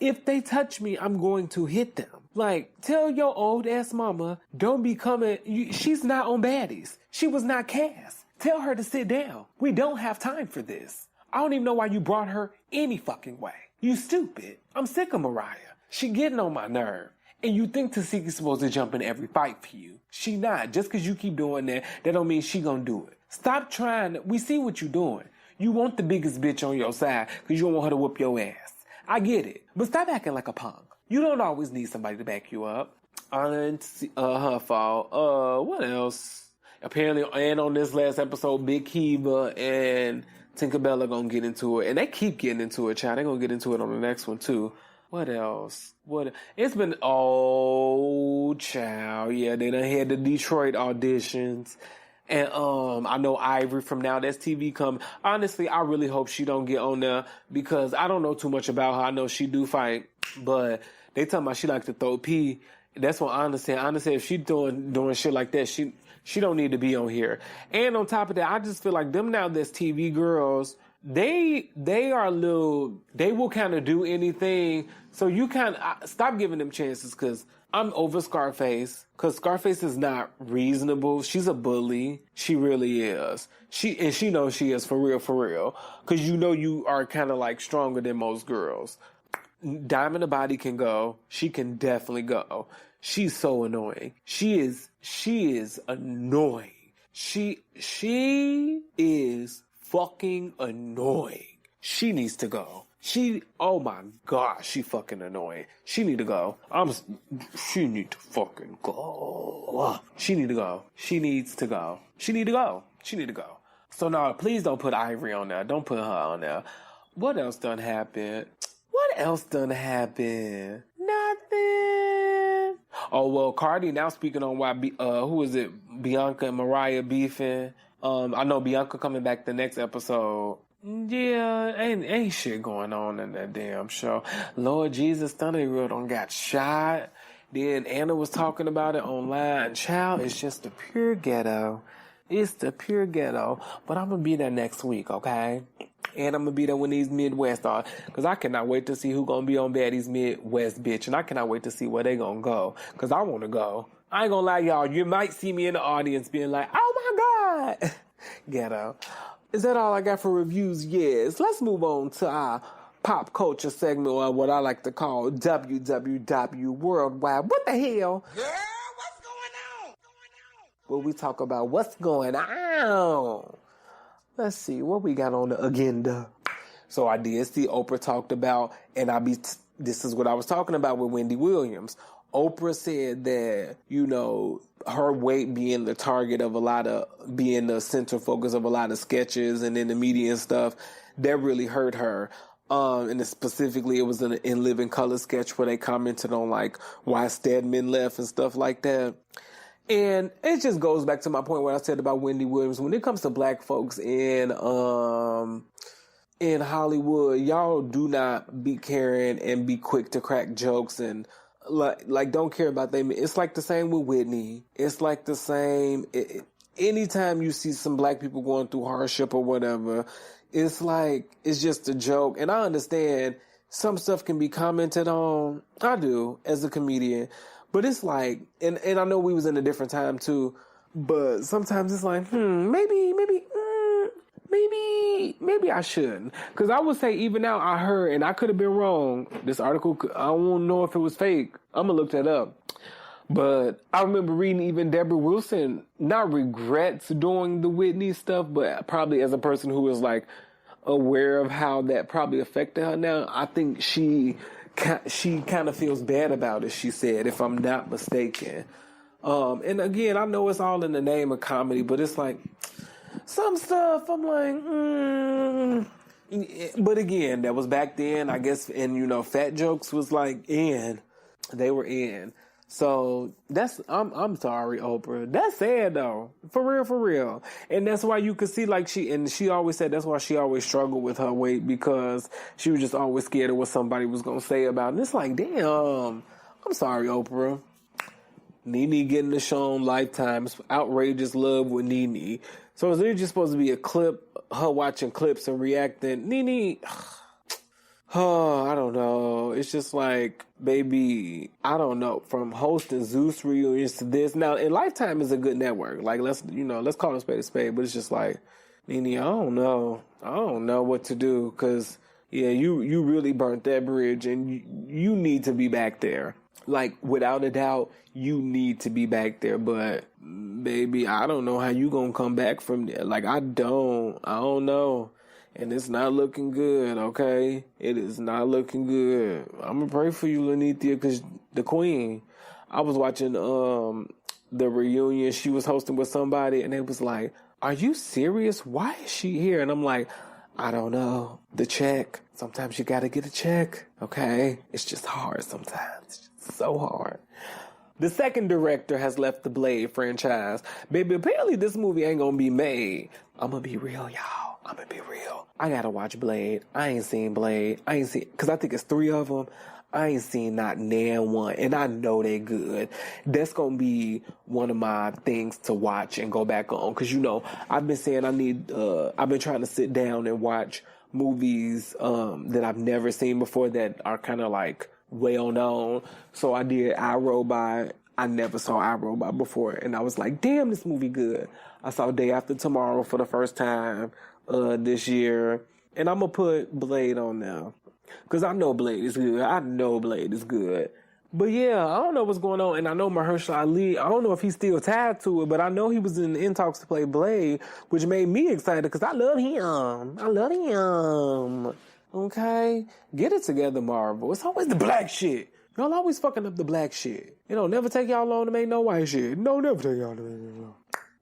if they touch me, I'm going to hit them. Like, tell your old ass mama, don't be coming. She's not on baddies. She was not cast. Tell her to sit down. We don't have time for this. I don't even know why you brought her any fucking way. You stupid. I'm sick of Mariah. She getting on my nerve. And you think Taseki's supposed to jump in every fight for you. She not. Just because you keep doing that don't mean she gonna do it. Stop trying. We see what you doing. You want the biggest bitch on your side because you don't want her to whoop your ass. I get it. But stop acting like a punk. You don't always need somebody to back you up. Her fault. What else? Apparently, and on this last episode, Big Kiva and Tinkerbella gonna get into it. And they keep getting into it, child. They gonna get into it on the next one, too. What else? It's been, child. Yeah, they done had the Detroit auditions. And I know Ivory from Now That's TV come. Honestly, I really hope she don't get on there because I don't know too much about her. I know she do fight, but they talking about she like to throw pee. That's what Anna said. Anna said if she doing shit like that, she don't need to be on here. And on top of that, I just feel like them Now That's TV girls, they are they will kind of do anything. So you kind of stop giving them chances because I'm over Scarface because Scarface is not reasonable. She's a bully. She really is. She knows she is for real. Because you know you are kind of like stronger than most girls. Diamond the Body can go. She can definitely go. She's so annoying. She is annoying. She is fucking annoying. She needs to go. Oh my God, she fucking annoying. She need to go. She need to fucking go. She need to go. She needs to go. She need to go. She need to go. So no, please don't put Ivory on there. Don't put her on there. What else done happened? What else done happened? Nothing. Oh, well, Cardi now speaking on why, who is it? Bianca and Mariah beefing. I know Bianca coming back the next episode. Yeah, ain't shit going on in that damn show. Lord Jesus, Thunder Real done got shot. Then Anna was talking about it online. Child, it's just the pure ghetto. It's the pure ghetto. But I'm gonna be there next week, okay? And I'm gonna be there when these Midwest are. Cause I cannot wait to see who gonna be on Baddies Midwest, bitch. And I cannot wait to see where they gonna go. Cause I wanna go. I ain't gonna lie, y'all. You might see me in the audience being like, oh my God. Ghetto. Is that all I got for reviews? Yes. Let's move on to our pop culture segment, or what I like to call WWW Worldwide. What the hell? Girl, what's going on? Where we talk about what's going on. Let's see what we got on the agenda. So I did see Oprah talked about, and this is what I was talking about with Wendy Williams. Oprah said that, you know, her weight being the target of being the center focus of a lot of sketches and in the media and stuff, that really hurt her. And specifically, it was in Living Color sketch where they commented on like why Stedman left and stuff like that. And it just goes back to my point where I said about Wendy Williams. When it comes to black folks in Hollywood, y'all do not be caring and be quick to crack jokes and like don't care about them. It's like the same with Whitney. It's like the same. Anytime you see some black people going through hardship or whatever, it's like, it's just a joke. And I understand some stuff can be commented on. I do, as a comedian. But it's like, and I know we was in a different time too, but sometimes it's like, maybe I shouldn't. Because I would say even now I heard, and I could have been wrong, this article, I don't know if it was fake. I'm going to look that up. But I remember reading even Deborah Wilson, not regrets doing the Whitney stuff, but probably as a person who was like aware of how that probably affected her now, I think she kind of feels bad about it, she said, if I'm not mistaken. And again, I know it's all in the name of comedy, but it's like some stuff I'm like, But again, that was back then, I guess, and you know, fat jokes was like they were in. So I'm sorry, Oprah. That's sad though. For real. And that's why you could see like she always said that's why she always struggled with her weight, because she was just always scared of what somebody was going to say about it. And it's like, damn, I'm sorry, Oprah. Nene getting the show on Lifetime. Outrageous Love with Nene. So is there just supposed to be a clip, her watching clips and reacting? Nene, oh, I don't know. It's just like, baby, I don't know. From hosting Zeus reunions to this. Now, and Lifetime is a good network. Like, let's call it a spade. But it's just like, Nene, I don't know. I don't know what to do. Because, yeah, you really burnt that bridge. And you need to be back there. Like, without a doubt, you need to be back there. But, baby, I don't know how you going to come back from there. Like, I don't know. And it's not looking good, okay? It is not looking good. I'm going to pray for you, Lanithia, because the queen. I was watching the reunion she was hosting with somebody, and it was like, are you serious? Why is she here? And I'm like, I don't know. The check. Sometimes you got to get a check, okay? It's just hard sometimes. It's just so hard. The second director has left the Blade franchise. Baby, apparently this movie ain't going to be made. I'm going to be real, y'all. I'm going to be real. I got to watch Blade. I ain't seen Blade. Because I think it's 3 of them. I ain't seen not nan one. And I know they good. That's going to be one of my things to watch and go back on. Because, you know, I've been saying I've been trying to sit down and watch movies that I've never seen before that are kind of like well known. So I did iRobot. I never saw iRobot before, and I was like, damn, this movie good. I saw Day After Tomorrow for the first time this year, and I'm gonna put Blade on now because I know Blade is good. But yeah, I don't know what's going on, and I know Mahershala Ali, I don't know if he's still tied to it, but I know he was in talks to play Blade, which made me excited because I love him. Okay? Get it together, Marvel. It's always the black shit. Y'all always fucking up the black shit. You know, never take y'all long to make no white shit. No, never take y'all to make no.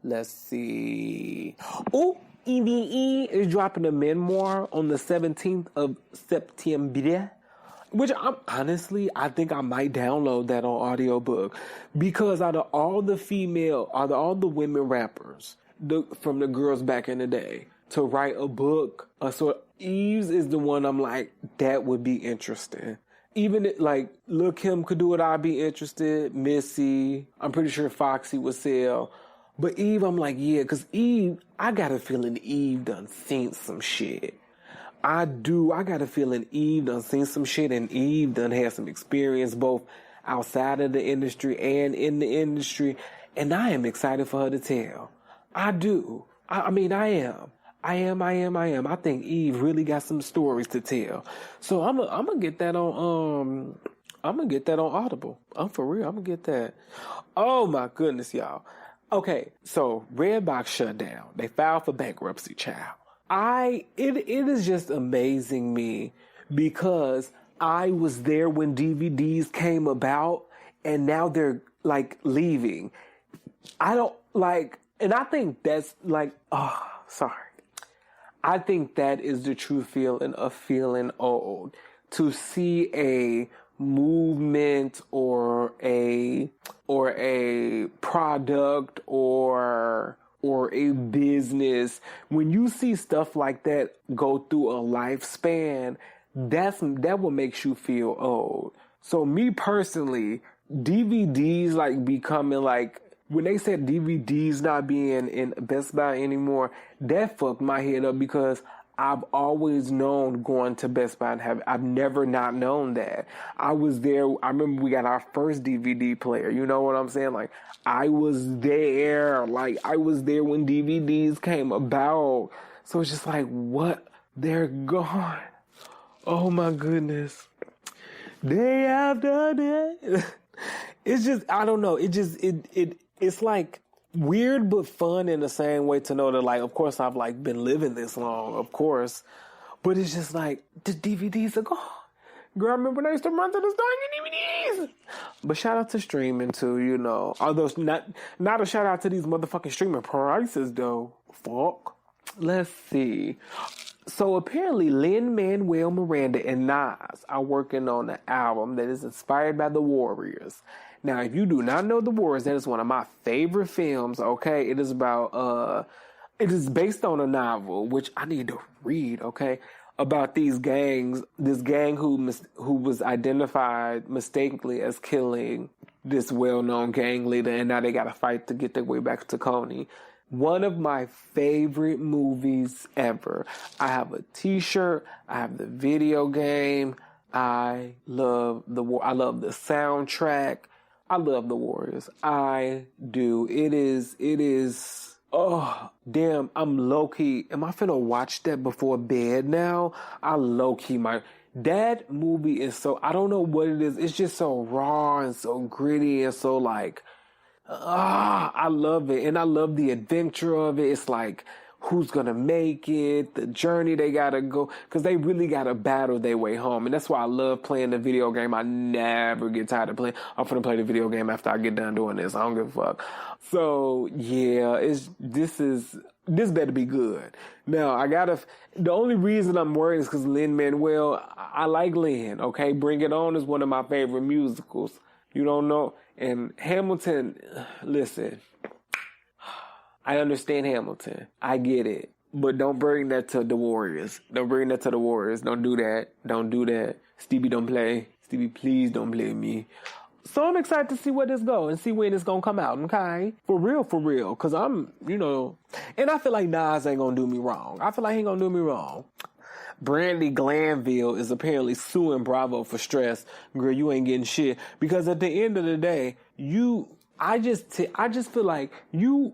Let's see. Oh, EVE is dropping a memoir on the 17th of September, which I think I might download that on audiobook, because out of all the women rappers, from the girls back in the day, to write a book, so Eve's is the one I'm like, that would be interesting. Even like Lil' Kim could do it, I'd be interested. Missy, I'm pretty sure Foxy would sell. But Eve, I'm like, yeah, because Eve, I got a feeling Eve done seen some shit. I do. I got a feeling Eve done seen some shit, and Eve done had some experience both outside of the industry and in the industry. And I am excited for her to tell. I do. I mean, I am. I think Eve really got some stories to tell. So I'm gonna get that on Audible. I'm for real. I'm gonna get that. Oh my goodness, y'all. Okay, so Redbox shut down. They filed for bankruptcy, child. It is just amazing me, because I was there when DVDs came about, and now they're like leaving. I don't like, and I think that's like, I think that is the true feeling of feeling old. To see a movement or a product or a business, when you see stuff like that go through a lifespan, that what makes you feel old. So me personally, DVDs like becoming like, when they said DVDs not being in Best Buy anymore, that fucked my head up, because I've always known going to Best Buy, and I've never not known that. I was there. I remember we got our first DVD player. You know what I'm saying? Like, I was there. Like, I was there when DVDs came about. So it's just like, what? They're gone. Oh my goodness. Day after day. It's just, I don't know. It's like weird but fun in the same way, to know that, like, of course I've like been living this long, of course, but it's just like the DVDs are gone. Girl, I remember when I used to run to the store and get DVDs. But shout out to streaming too, you know. Although not a shout out to these motherfucking streaming prices though. Fuck. Let's see. So apparently Lin-Manuel Miranda and Nas are working on an album that is inspired by the Warriors. Now, if you do not know the Warriors, that is one of my favorite films, okay? It is about, it is based on a novel, which I need to read, okay? About these gangs, this gang who was identified mistakenly as killing this well-known gang leader, and now they gotta fight to get their way back to Coney. One of my favorite movies ever. I have a t-shirt, I have the video game, I love the soundtrack. I love the Warriors. I do. It is, oh, damn, I'm low-key. Am I finna watch that before bed now? I low-key that movie is so, I don't know what it is. It's just so raw and so gritty and so like, I love it. And I love the adventure of it. It's like, who's gonna make it, the journey they gotta go, because they really gotta battle their way home. And that's why I love playing the video game. I never get tired of playing. I'm gonna play the video game after I get done doing this. I don't give a fuck. So yeah, this better be good. Now the only reason I'm worried is because Lin-Manuel, I like Lin, okay? Bring It On is one of my favorite musicals. You don't know? And Hamilton, listen, I understand Hamilton. I get it. But don't bring that to the Warriors. Don't bring that to the Warriors. Don't do that. Don't do that. Stevie, don't play. Stevie, please don't play me. So I'm excited to see where this goes and see when it's going to come out, okay? For real. Because I'm, and I feel like Nas ain't going to do me wrong. I feel like he ain't going to do me wrong. Brandy Glanville is apparently suing Bravo for stress. Girl, you ain't getting shit. Because at the end of the day, I just feel like you,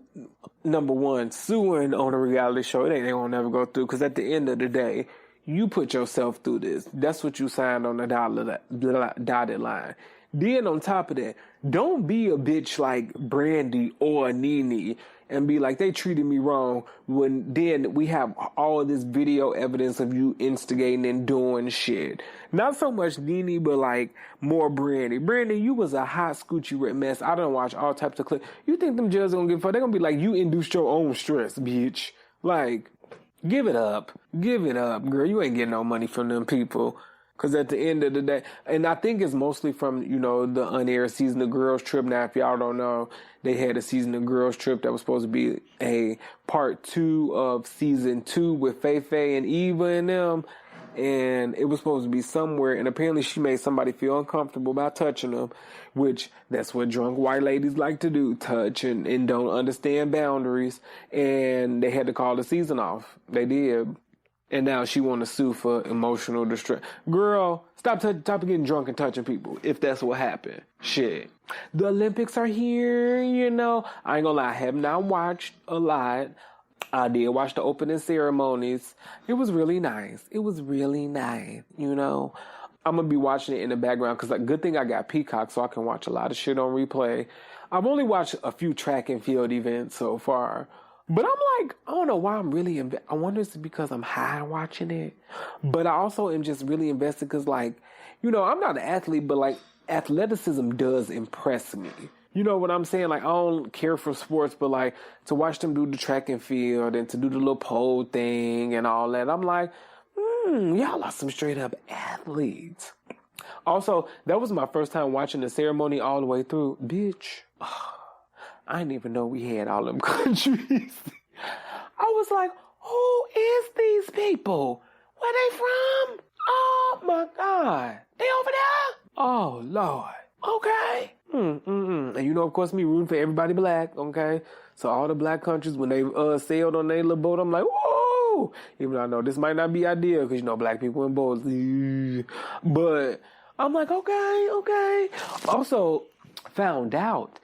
number one, suing on a reality show, it ain't gonna never go through, because at the end of the day, you put yourself through this. That's what you signed on the dotted line. Then on top of that, don't be a bitch like Brandy or Nene and be like, they treated me wrong, when then we have all of this video evidence of you instigating and doing shit. Not so much Nene, but like more Brandy. Brandy, you was a hot scoochie red mess. I done watch all types of clips. You think them judges gonna give a fuck? They gonna be like, you induced your own stress, bitch. Like, Give it up. Give it up, girl. You ain't getting no money from them people. Because at the end of the day, and I think it's mostly from, the unaired season of Girls Trip. Now, if y'all don't know, they had a season of Girls Trip that was supposed to be a part 2 of season 2 with Faye and Eva and them. And it was supposed to be somewhere. And apparently she made somebody feel uncomfortable by touching them, which that's what drunk white ladies like to do, touch and don't understand boundaries. And they had to call the season off. They did. And now she want to sue for emotional distress. Girl, stop getting drunk and touching people if that's what happened. Shit. The Olympics are here, I ain't gonna lie, I have not watched a lot. I did watch the opening ceremonies. It was really nice. I'm going to be watching it in the background because good thing I got Peacock so I can watch a lot of shit on replay. I've only watched a few track and field events so far. But I'm like, I don't know why I'm really I wonder if it's because I'm high watching it. But I also am just really invested because, I'm not an athlete, but, athleticism does impress me. You know what I'm saying? I don't care for sports, but, to watch them do the track and field and to do the little pole thing and all that, I'm like, y'all are some straight-up athletes. Also, that was my first time watching the ceremony all the way through. Bitch. I didn't even know we had all them countries. I was like, who is these people? Where they from? Oh my God. They over there? Oh Lord. Okay. And of course, me rooting for everybody black, okay? So all the black countries, when they sailed on their little boat, I'm like, whoa! Even though I know this might not be ideal, because, black people in boats. But I'm like, okay. Also, found out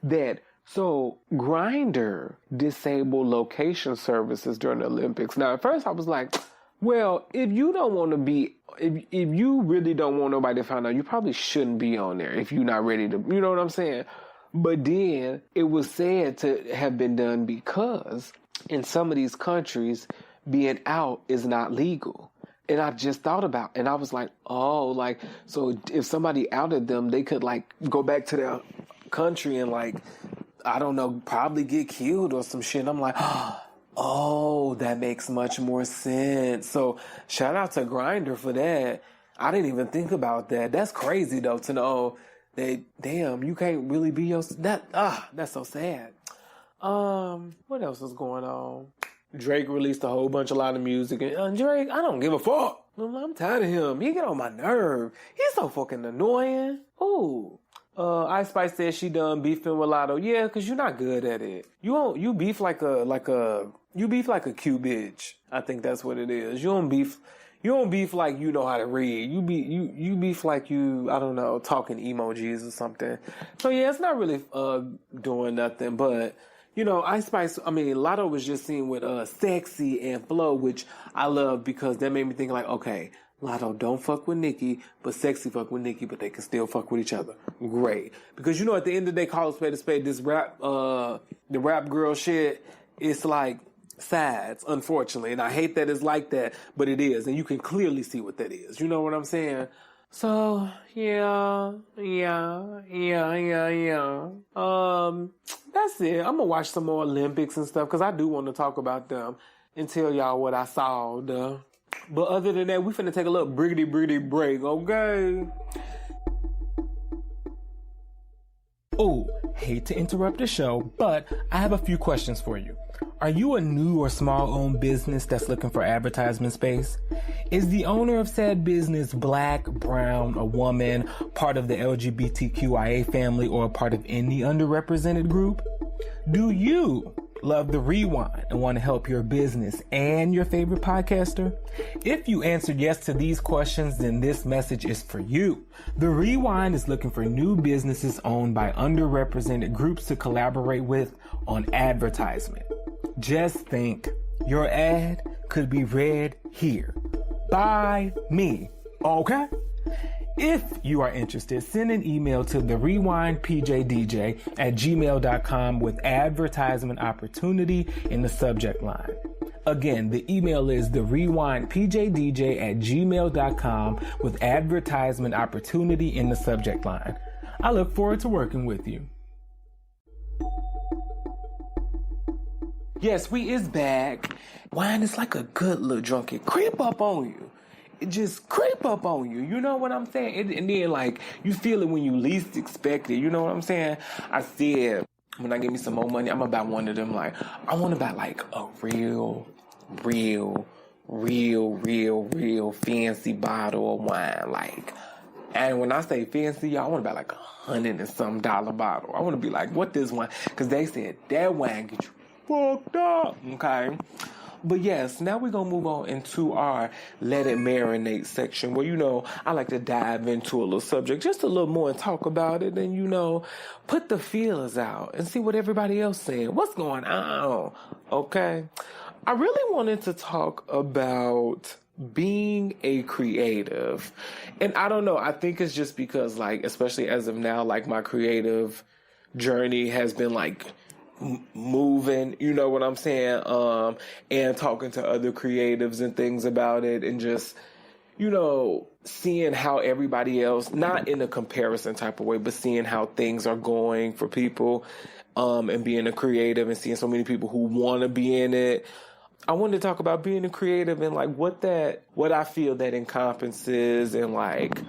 that Grindr disabled location services during the Olympics. Now, at first I was like, well, if you don't want to be, if you really don't want nobody to find out, you probably shouldn't be on there if you're not ready to, you know what I'm saying? But then it was said to have been done because in some of these countries, being out is not legal. And I just thought about, and I was like, so if somebody outed them, they could go back to their country and I don't know, probably get killed or some shit. And I'm like, oh, that makes much more sense. So shout out to Grindr for that. I didn't even think about that. That's crazy though to know that, damn, you can't really be that's so sad. What else is going on? Drake released a whole lot of music and Drake, I don't give a fuck. I'm tired of him. He get on my nerve. He's so fucking annoying. Ooh. Ice Spice said she done beefing with Lotto. Yeah, cause you're not good at it. You beef like a cute bitch. I think that's what it is. You don't beef like you know how to read. You beef like you, I don't know, talking emojis or something. So yeah, it's not really doing nothing, but Ice Spice, Lotto was just seen with Sexy and Flo, which I love because that made me think okay, Lotto don't fuck with Nicki, but Sexy fuck with Nicki, but they can still fuck with each other. Great. Because at the end of the day, call a spade a spade, this the rap girl shit, it's sides, unfortunately. And I hate that it's like that, but it is. And you can clearly see what that is. You know what I'm saying? So, yeah. That's it. I'm gonna watch some more Olympics and stuff, because I do want to talk about them and tell y'all what I saw, though. But other than that, we finna take a little briggity break, okay? Oh, hate to interrupt the show, but I have a few questions for you. Are you a new or small-owned business that's looking for advertisement space? Is the owner of said business black, brown, a woman, part of the LGBTQIA family, or a part of any underrepresented group? Do you love the Rewind and want to help your business and your favorite podcaster? If you answered yes to these questions, then this message is for you. The Rewind is looking for new businesses owned by underrepresented groups to collaborate with on advertisement. Just think, your ad could be read here by me, okay? If you are interested, send an email to therewindpjdj@gmail.com with advertisement opportunity in the subject line. Again, the email is therewindpjdj@gmail.com with advertisement opportunity in the subject line. I look forward to working with you. Yes, we is back. Wine is like a good little drunk. It creep up on you. It just creep up on you. You know what I'm saying? And then, like, you feel it when you least expect it. You know what I'm saying? I said, when I get me some more money, I'm going to buy one of them. Like, I want to buy, like, a real fancy bottle of wine. Like, and when I say fancy, y'all, I want to buy, like, $100 and some bottle. I want to be like, what this wine? Because they said that wine get you fucked up. Okay? But yes, now we're going to move on into our Let It Marinate section where, you know, I like to dive into a little subject just a little more and talk about it and, you know, put the feelers out and see what everybody else saying. What's going on? Okay. I really wanted to talk about being a creative. And I don't know, I think it's just because, like, especially as of now, like, my creative journey has been, like, moving, you know what I'm saying, and talking to other creatives and things about it, and just, you know, seeing how everybody else, not in a comparison type of way, but seeing how things are going for people, and being a creative and seeing so many people who want to be in it. I wanted to talk about being a creative and like what I feel that encompasses, and like,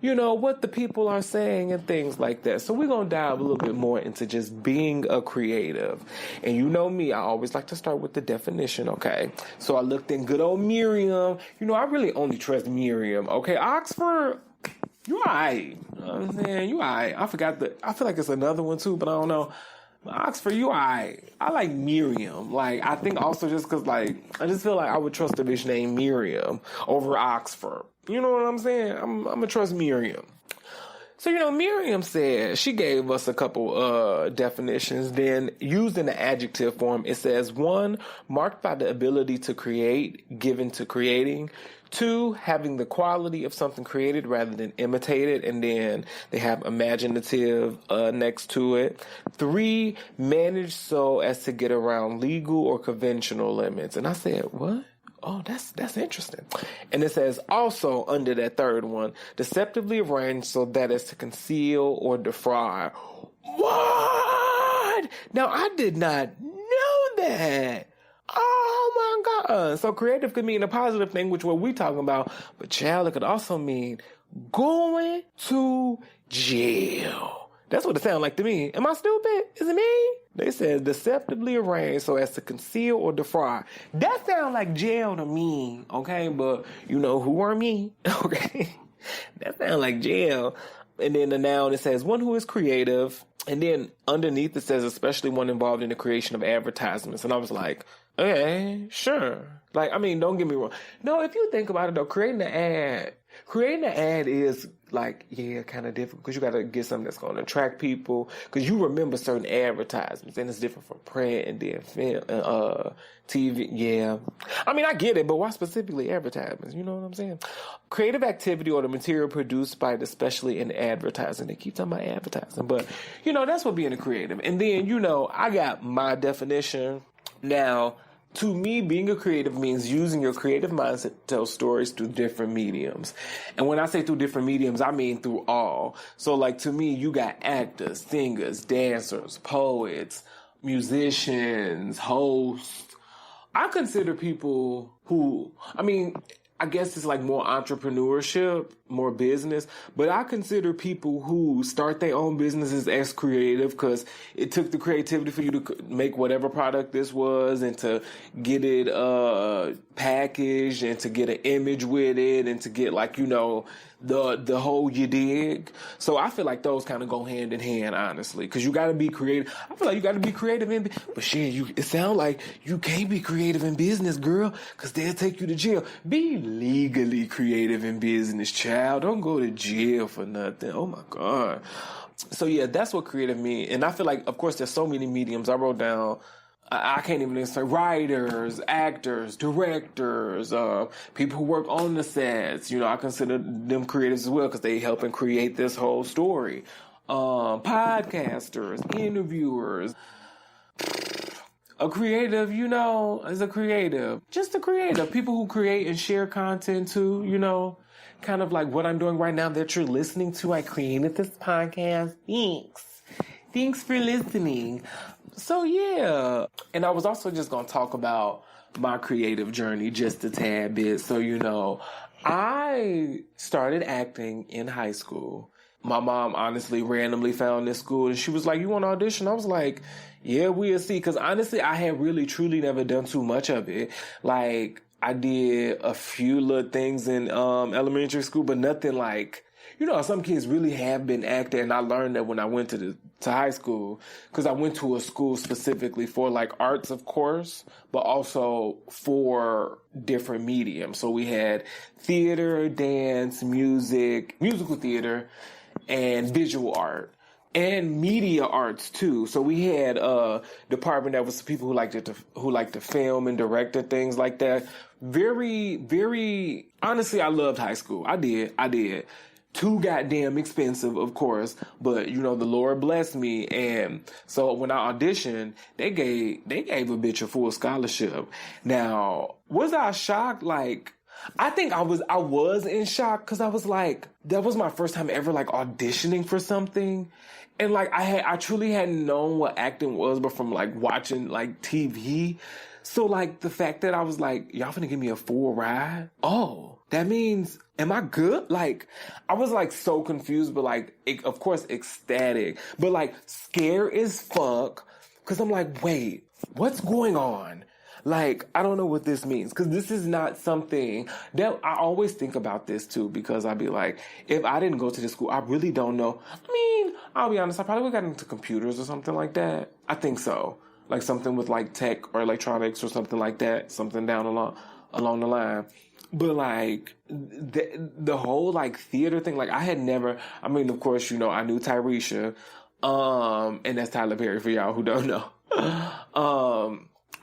you know, what the people are saying and things like that. So we're going to dive a little bit more into just being a creative. And you know me, I always like to start with the definition, okay? So I looked in good old Merriam. You know, I really only trust Merriam, okay? Oxford, you all right. You know what I'm saying? You all right. I feel like it's another one too, but I don't know. Oxford, you all right. I like Merriam. Like, I think also just because, like, I just feel like I would trust a bitch named Merriam over Oxford. You know what I'm saying? I'm going to trust Merriam. So, you know, Merriam said, she gave us a couple definitions. Then, used in the adjective form, it says, 1, marked by the ability to create, given to creating. 2, having the quality of something created rather than imitated. And then they have imaginative next to it. 3, managed so as to get around legal or conventional limits. And I said, what? Oh, that's interesting. And it says also under that third one, deceptively arranged so that as to conceal or defraud. What? Now, I did not know that. Oh my God. So creative could mean a positive thing, which what we talking about, but child, it could also mean going to jail. That's what it sounds like to me. Am I stupid? Is it me? They said deceptively arranged so as to conceal or defraud. That sounds like jail to me, okay? But you know, who are me? Okay? That sounds like jail. And then the noun, it says one who is creative. And then underneath it says especially one involved in the creation of advertisements. And I was like, okay, sure. Like, I mean, don't get me wrong. No, if you think about it though, creating an ad is like, yeah, kind of difficult because you got to get something that's going to attract people because you remember certain advertisements and it's different from print and then film, TV. Yeah. I mean, I get it, but why specifically advertisements? You know what I'm saying? Creative activity or the material produced by it, especially in advertising. They keep talking about advertising, but you know, that's what being a creative. And then, you know, I got my definition. Now, to me, being a creative means using your creative minds to tell stories through different mediums. And when I say through different mediums, I mean through all. So, like, to me, you got actors, singers, dancers, poets, musicians, hosts. I consider people who, I mean, I guess it's like more entrepreneurship, more business, but I consider people who start their own businesses as creative because it took the creativity for you to make whatever product this was and to get it packaged and to get an image with it and to get, like, you know, the whole, you dig? So I feel like those kind of go hand in hand, honestly, because you got to be creative. I feel like you got to be creative but shit, it sounds like you can't be creative in business, girl, because they'll take you to jail. Be legally creative in business, child. Don't go to jail for nothing. Oh my God. So yeah, that's what creative means. And I feel like, of course, there's so many mediums. I wrote down, I can't even say writers, actors, directors, people who work on the sets. You know, I consider them creatives as well because they help and create this whole story. Podcasters, interviewers. A creative, you know, is a creative. Just a creative. People who create and share content too, you know, kind of like what I'm doing right now that you're listening to. I created this podcast. Thanks for listening. So yeah, and I was also just gonna talk about my creative journey just a tad bit. So I started acting in high school. My mom honestly randomly found this school and she was like, "You want to audition?" I was like, "Yeah, we'll see." Because honestly, I had really truly never done too much of it. Like I did a few little things in elementary school, but nothing like, some kids really have been acting, and I learned that when I went to high school, because I went to a school specifically for like arts, of course, but also for different mediums. So we had theater, dance, musical theater, and visual art. And media arts too. So we had a department that was people who liked to film and direct and things like that. Very, very honestly, I loved high school. I did. Too goddamn expensive, of course, but the Lord blessed me, and so when I auditioned, they gave a bitch a full scholarship. Now, was I shocked? Like, I think I was in shock because I was like, that was my first time ever like auditioning for something. And like I truly hadn't known what acting was, but from like watching like TV. So like the fact that I was like, y'all finna give me a full ride? Oh, that means, am I good? Like, I was like so confused, but like, of course, ecstatic, but like scared as fuck. Cause I'm like, wait, what's going on? Like, I don't know what this means, because this is not something that I always think about this too, because I'd be like, if I didn't go to this school, I really don't know. I mean, I'll be honest, I probably would have gotten into computers or something like that. I think so. Like something with like tech or electronics or something like that, something down along the line. But like the whole like theater thing, like I had never, I mean, of course, I knew Tyresha, and that's Tyler Perry for y'all who don't know.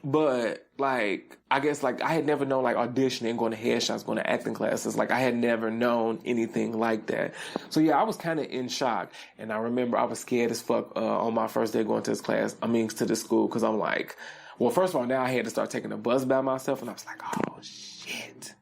But like, I guess like I had never known like auditioning, going to headshots, going to acting classes. Like I had never known anything like that. So yeah, I was kind of in shock. And I remember I was scared as fuck on my first day going to to this school. Cause I'm like, well, first of all, now I had to start taking the bus by myself. And I was like, oh shit.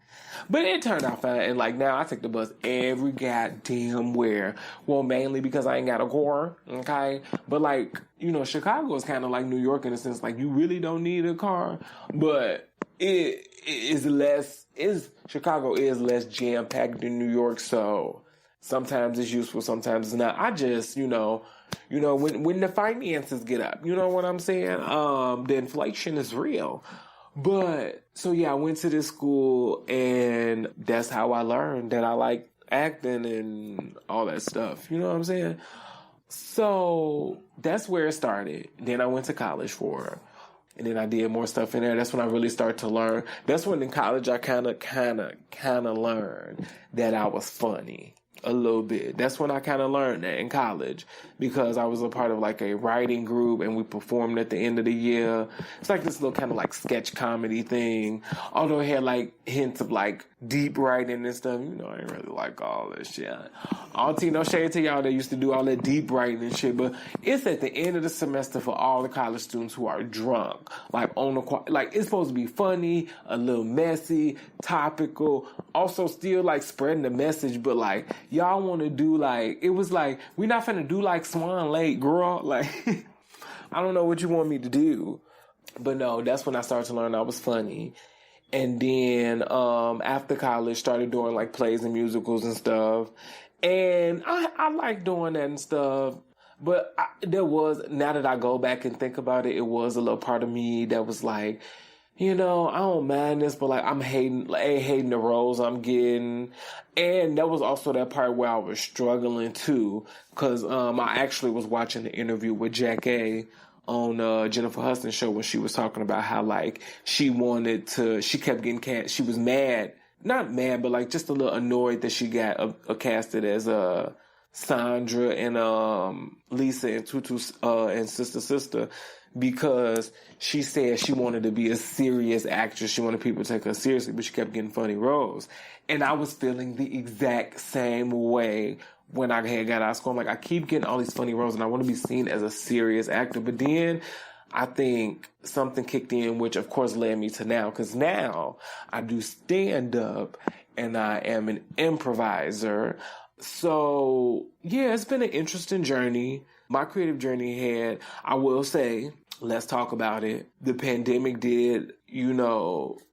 But it turned out fine. And like now I take the bus every goddamn where. Well, mainly because I ain't got a car. Okay. But like, Chicago is kind of like New York in a sense. Like you really don't need a car. But Chicago is less jam packed than New York. So sometimes it's useful. Sometimes it's not. I just, when the finances get up, you know what I'm saying? The inflation is real. But, so yeah, I went to this school and that's how I learned that I like acting and all that stuff. You know what I'm saying? So that's where it started. Then I went to college for it. And then I did more stuff in there. That's when I really started to learn. That's when in college I kind of learned that I was funny. A little bit. That's when I kind of learned that in college, because I was a part of like a writing group and we performed at the end of the year. It's like this little kind of like sketch comedy thing. Although it had like hints of like deep writing and stuff. I ain't really like all this shit. No shade to y'all that used to do all that deep writing and shit, but it's at the end of the semester for all the college students who are drunk. Like it's supposed to be funny, a little messy, topical, also still like spreading the message, but like y'all want to do like, it was like, we're not finna do like Swan Lake, girl. Like, I don't know what you want me to do. But no, that's when I started to learn I was funny. And then after college, started doing like plays and musicals and stuff. And I like doing that and stuff. But now that I go back and think about it, it was a little part of me that was like, I don't mind this, but like I'm hating the roles I'm getting. And that was also that part where I was struggling too, because I actually was watching the interview with Jack A on Jennifer Hudson show when she was talking about how like she kept getting cast. She was mad, not mad, but like just a little annoyed that she got casted as Sandra and Lisa and Tutu's and Sister, because she said she wanted to be a serious actress. She wanted people to take her seriously, but she kept getting funny roles. And I was feeling the exact same way when I had got out of school. I'm like, I keep getting all these funny roles and I want to be seen as a serious actor. But then I think something kicked in, which of course led me to now, because now I do stand up and I am an improviser. So yeah, it's been an interesting journey. My creative journey I will say, let's talk about it. The pandemic did,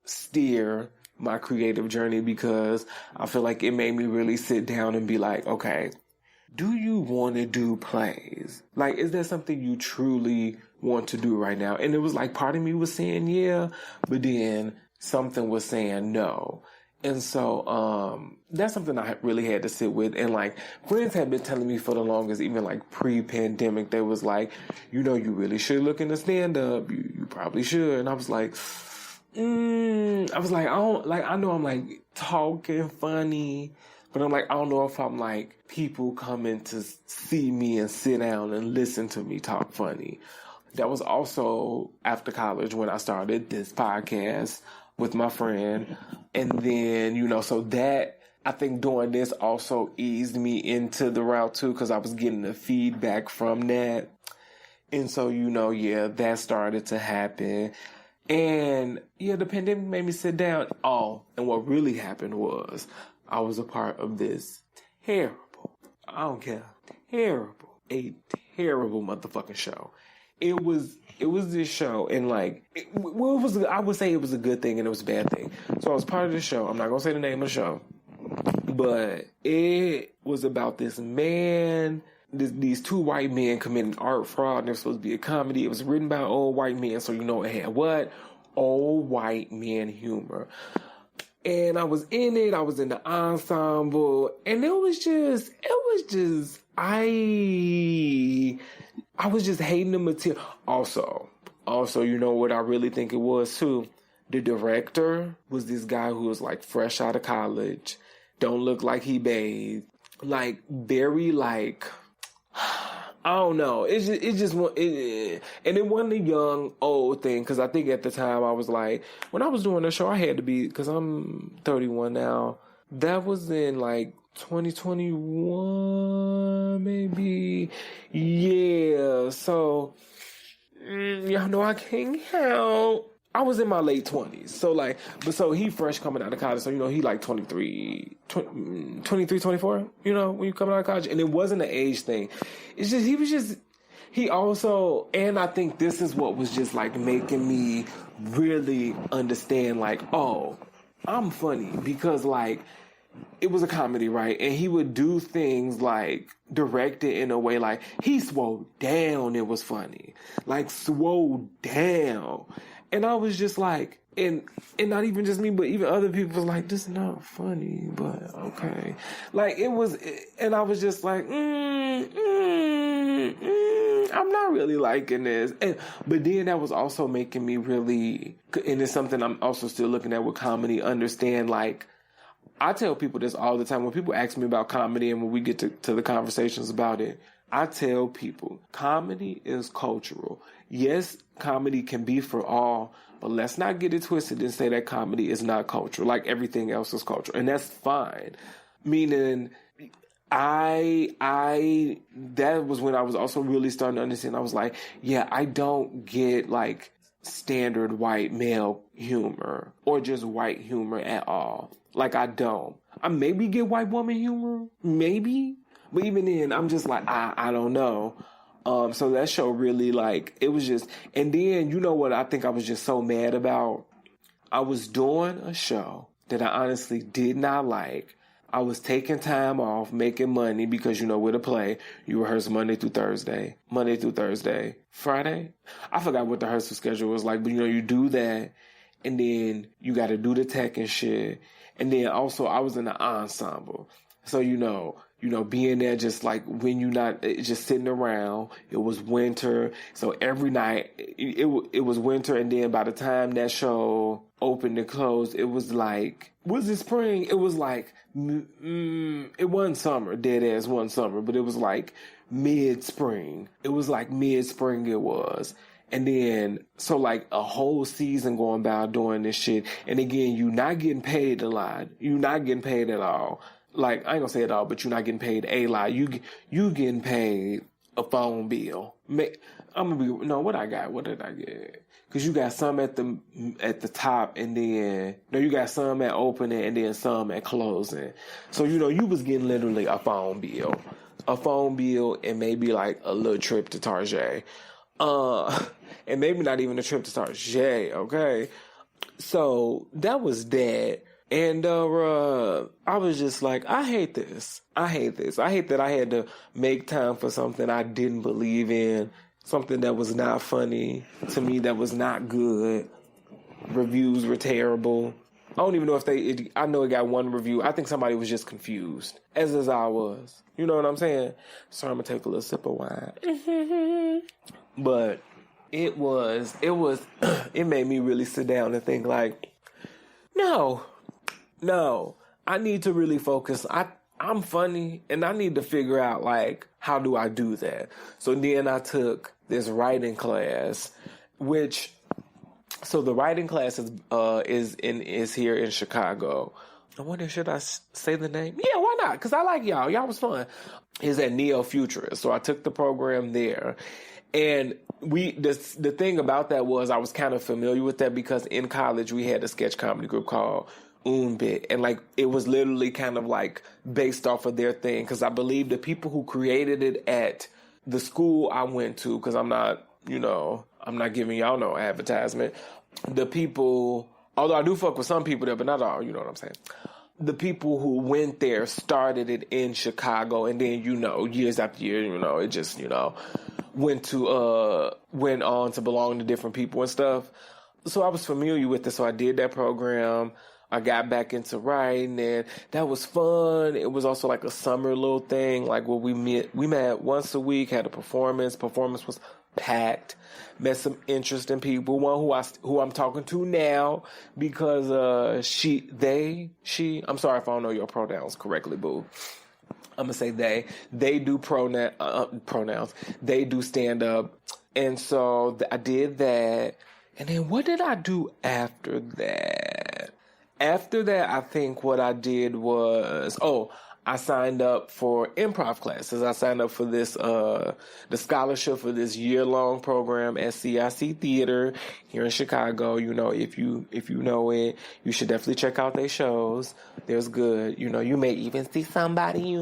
steer my creative journey because I feel like it made me really sit down and be like, okay, do you want to do plays? Like, is that something you truly want to do right now? And it was like, part of me was saying yeah, but then something was saying no. And so, that's something I really had to sit with. And like, friends had been telling me for the longest, even like pre-pandemic, they was like, you really should look into stand up. You probably should. And I was like, I know I'm like talking funny, but I'm like, I don't know if I'm like people coming to see me and sit down and listen to me talk funny. That was also after college when I started this podcast with my friend. And then, so that, I think doing this also eased me into the route too, because I was getting the feedback from that. And so, that started to happen. And the pandemic made me sit down. Oh, and what really happened was I was a part of this a terrible motherfucking show. It was this show, and like, I would say it was a good thing and it was a bad thing. So I was part of the show. I'm not gonna say the name of the show, but it was about this man. These two white men committing art fraud, and it was supposed to be a comedy. It was written by old white men, so it had what? Old white man humor. And I was in it, I was in the ensemble, and I was just hating the material. Also, what I really think it was too? The director was this guy who was like fresh out of college, don't look like he bathed, like very like, I don't know. And it wasn't a young, old thing. Cause I think at the time I was like, when I was doing the show, I had to be, cause I'm 31 now. That was in like 2021, maybe. Yeah. So, y'all know I can't help. I was in my late 20s. So he fresh coming out of college. So, he like 23, 24, when you coming out of college. And it wasn't an age thing. It's just, he also, and I think this is what was just like making me really understand like, oh, I'm funny because like, it was a comedy, right? And he would do things like direct it in a way like he swole down. It was funny, like swole down. And I was just like, and not even just me, but even other people was like, this is not funny, but okay. Like it was, and I was just like, I'm not really liking this. But then that was also making me really, and it's something I'm also still looking at with comedy, understand like, I tell people this all the time. When people ask me about comedy and when we get to the conversations about it, I tell people, comedy is cultural. Yes, comedy can be for all, but let's not get it twisted and say that comedy is not cultural, like everything else is cultural. And that's fine. Meaning, that was when I was also really starting to understand. I was like, yeah, I don't get like standard white male humor or just white humor at all. Like I don't. I maybe get white woman humor, maybe. But even then, I'm just like, I don't know. So that show really like, it was just, and then you know what I think I was just so mad about? I was doing a show that I honestly did not like. I was taking time off, making money because, with a play, you rehearse Monday through Thursday. Friday? I forgot what the rehearsal schedule was like, but you do that, and then you got to do the tech and shit. And then also I was in the ensemble. So, being there just like when you're not just sitting around, it was winter. So every night it was winter. And then by the time that show opened and closed, it was like, was it spring? It was like, it wasn't summer, dead ass wasn't summer, but it was like mid-spring. It was. And then, so like a whole season going by doing this shit. And again, you're not getting paid a lot. You're not getting paid at all. Like, I ain't gonna say it all, but you're not getting paid a lot. You getting paid a phone bill. What did I get? Cause you got some at the top and then, you got some at opening and then some at closing. So, you was getting literally a phone bill and maybe like a little trip to Target. And maybe not even a trip to start J, okay? So that was that. And I was just like, I hate this. I hate that I had to make time for something I didn't believe in, something that was not funny to me, that was not good. Reviews were terrible. I don't even know if I know it got one review. I think somebody was just confused, as I was. You know what I'm saying? So I'm going to take a little sip of wine. But it made me really sit down and think like, no, I need to really focus. I'm funny and I need to figure out like, how do I do that? So then I took this writing class, so the writing class is here in Chicago. I wonder, should I say the name? Yeah, why not? Because I like y'all. Y'all was fun. It's at Neo Futurist. So I took the program there. And the thing about that was I was kind of familiar with that because in college we had a sketch comedy group called Bit, and like it was literally kind of like based off of their thing, because I believe the people who created it at the school I went to, because I'm not giving y'all no advertisement. The people, although I do fuck with some people there, but not all, you know what I'm saying? The people who went there started it in Chicago, and then, years after years, it just, went on to belong to different people and stuff. So I was familiar with it, so I did that program. I got back into writing, and that was fun. It was also like a summer little thing, like where we met once a week, had a performance. Performance was packed. Met some interesting people. One who I'm talking to now, because I'm sorry if I don't know your pronouns correctly, boo. I'm gonna say they. They do pronouns. They do stand up, and so I did that. And then what did I do after that? After that, I think what I did was, I signed up for improv classes. I signed up for this, the scholarship for this year-long program at CIC Theater here in Chicago. If you know it, you should definitely check out their shows. There's good. You may even see somebody,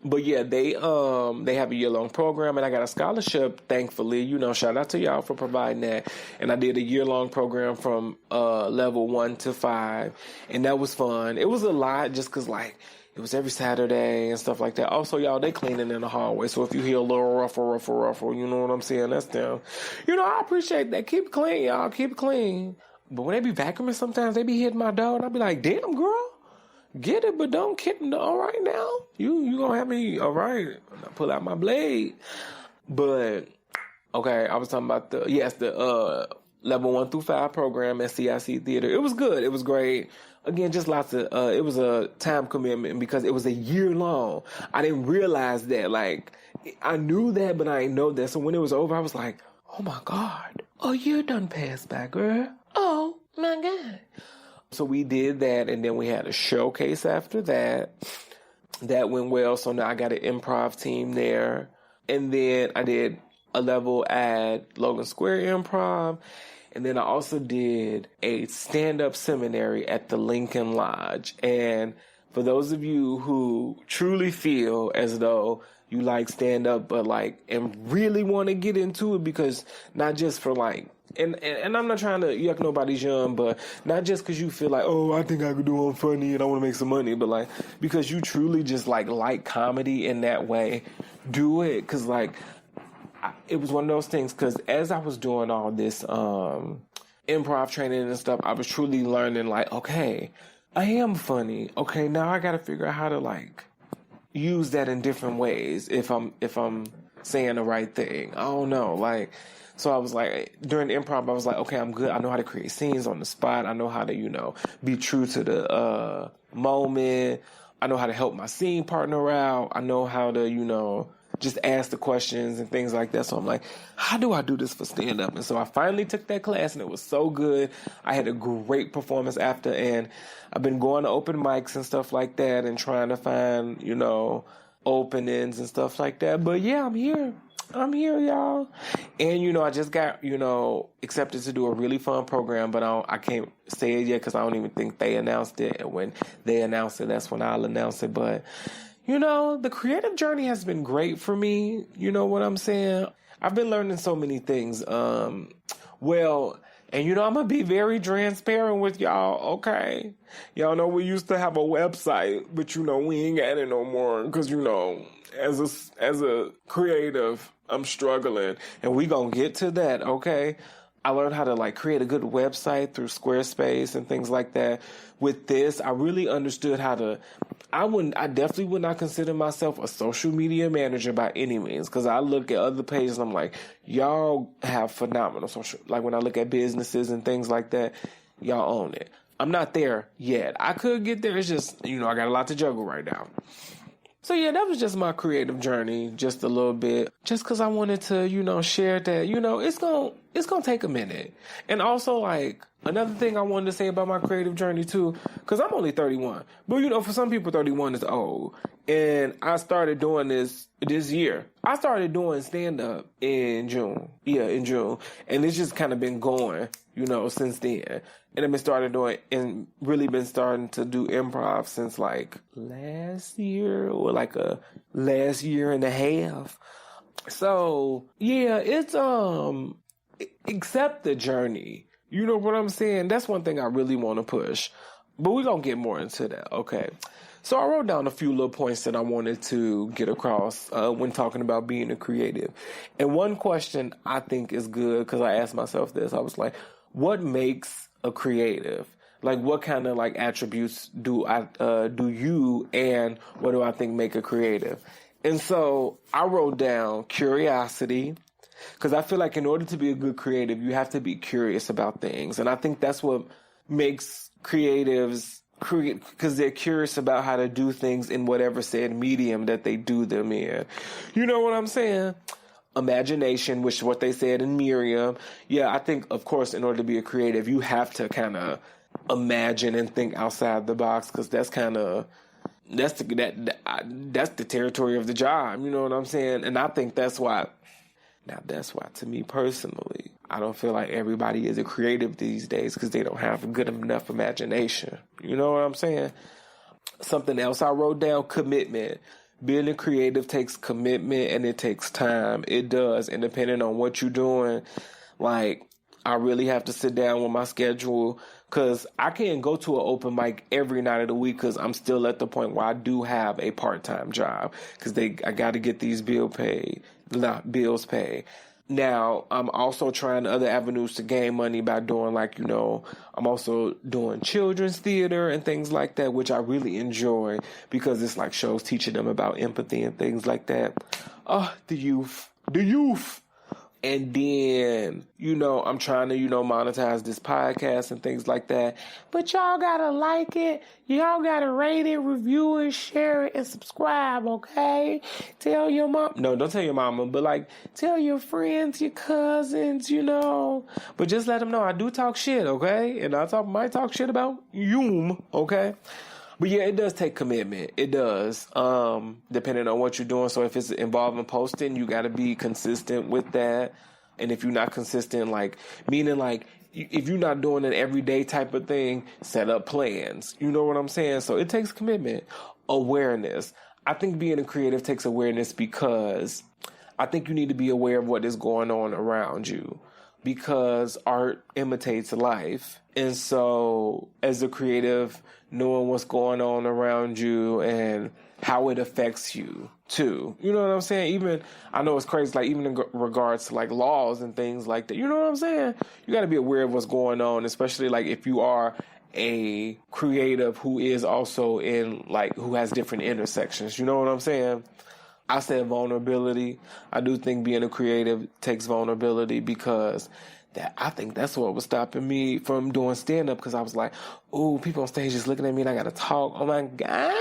But yeah, they have a year-long program, and I got a scholarship, thankfully. Shout out to y'all for providing that. And I did a year-long program from level 1 to 5, and that was fun. It was a lot just because, like, it was every Saturday and stuff like that. Also, y'all, they cleaning in the hallway, so if you hear a little ruffle, you know what I'm saying? That's them. I appreciate that. Keep it clean, y'all. Keep it clean. But when they be vacuuming sometimes, they be hitting my door, and I be like, damn, girl. Get it, but don't kick me. All right now. You gonna have me, all right. Pull out my blade. But, okay, I was talking about the level 1 through 5 program at CIC Theater. It was good. It was great. Again, just lots of, it was a time commitment because it was a year long. I didn't realize that. Like, I knew that, but I didn't know that. So when it was over, I was like, oh my God. A year done passed by, girl. Oh my God. So we did that, and then we had a showcase after that. That went well, so now I got an improv team there. And then I did a level at Logan Square Improv. And then I also did a stand-up seminary at the Lincoln Lodge. And for those of you who truly feel as though you like stand-up, but like, and really want to get into it, because not just for like, and I'm not trying to yuck nobody's yum, but not just because you feel like, I think I could do it funny and I want to make some money, but like, because you truly just like comedy in that way, do it. Because like, it was one of those things, because as I was doing all this improv training and stuff, I was truly learning like, okay, I am funny. Okay, now I got to figure out how to like use that in different ways if I'm saying the right thing. I don't know, like. So I was like, during the improv, I was like, okay, I'm good. I know how to create scenes on the spot. I know how to, be true to the moment. I know how to help my scene partner out. I know how to, just ask the questions and things like that. So I'm like, how do I do this for stand-up? And so I finally took that class, and it was so good. I had a great performance after, and I've been going to open mics and stuff like that and trying to find, openings and stuff like that. But yeah, I'm here. Y'all. And, I just got, accepted to do a really fun program, but I can't say it yet because I don't even think they announced it. And when they announce it, that's when I'll announce it. But, the creative journey has been great for me. You know what I'm saying? I've been learning so many things. Well, and you know, I'm going to be very transparent with y'all, okay? Y'all know we used to have a website, but you know, we ain't got it no more because, you know, as a creative, I'm struggling, and we going to get to that, okay? I learned how to like create a good website through Squarespace and things like that. With this, I really understood how to. I definitely would not consider myself a social media manager by any means, because I look at other pages and I'm like, y'all have phenomenal social. Like when I look at businesses and things like that, y'all own it. I'm not there yet. I could get there. It's just, you know, I got a lot to juggle right now. So yeah, that was just my creative journey, just a little bit, just because I wanted to, you know, share that, you know, it's gonna take a minute. And also, like, another thing I wanted to say about my creative journey too, because I'm only 31, but you know, for some people 31 is old. And I started doing this year. I started doing stand-up in June. Yeah, in June. And it's just kind of been going, you know, since then. And I've been starting to do improv since like last year or like a last year and a half. So yeah, it's, accept the journey. You know what I'm saying? That's one thing I really want to push, but we're going to get more into that. Okay. So I wrote down a few little points that I wanted to get across when talking about being a creative. And one question I think is good, because I asked myself this. I was like, what makes a creative? Like, what kind of like attributes do you and what do I think make a creative? And so I wrote down curiosity, because I feel like in order to be a good creative, you have to be curious about things. And I think that's what makes creatives because they're curious about how to do things in whatever said medium that they do them in. You know what I'm saying? Imagination, which is what they said in Miriam. Yeah, I think, of course, in order to be a creative, you have to kind of imagine and think outside the box, because that's the territory of the job. You know what I'm saying? And I think that's why, to me personally, I don't feel like everybody is a creative these days because they don't have a good enough imagination. You know what I'm saying? Something else I wrote down, commitment. Being a creative takes commitment and it takes time. It does. And depending on what you're doing, like, I really have to sit down with my schedule, because I can't go to an open mic every night of the week, because I'm still at the point where I do have a part-time job, because I got to get these bills paid. Now, I'm also trying other avenues to gain money by doing, like, you know, I'm also doing children's theater and things like that, which I really enjoy, because it's like shows teaching them about empathy and things like that. The youth. And then, you know, I'm trying to, you know, monetize this podcast and things like that. But y'all gotta like it. Y'all gotta rate it, review it, share it, and subscribe, okay? Tell your mom. No, don't tell your mama, but like, tell your friends, your cousins, you know. But just let them know I do talk shit, okay? And I might talk shit about you, okay? But yeah, it does take commitment. It does, depending on what you're doing. So if it's involving posting, you got to be consistent with that. And if you're not consistent, like, meaning like, if you're not doing an everyday type of thing, set up plans. You know what I'm saying? So it takes commitment. Awareness. I think being a creative takes awareness, because I think you need to be aware of what is going on around you, because art imitates life. And so as a creative, knowing what's going on around you and how it affects you too. You know what I'm saying? Even, I know it's crazy, like even in regards to like laws and things like that. You know what I'm saying? You got to be aware of what's going on, especially like if you are a creative who is also in like, who has different intersections. You know what I'm saying? I said vulnerability. I do think being a creative takes vulnerability, because I think that's what was stopping me from doing stand-up, because I was like, oh, people on stage just looking at me and I got to talk. Oh, my God.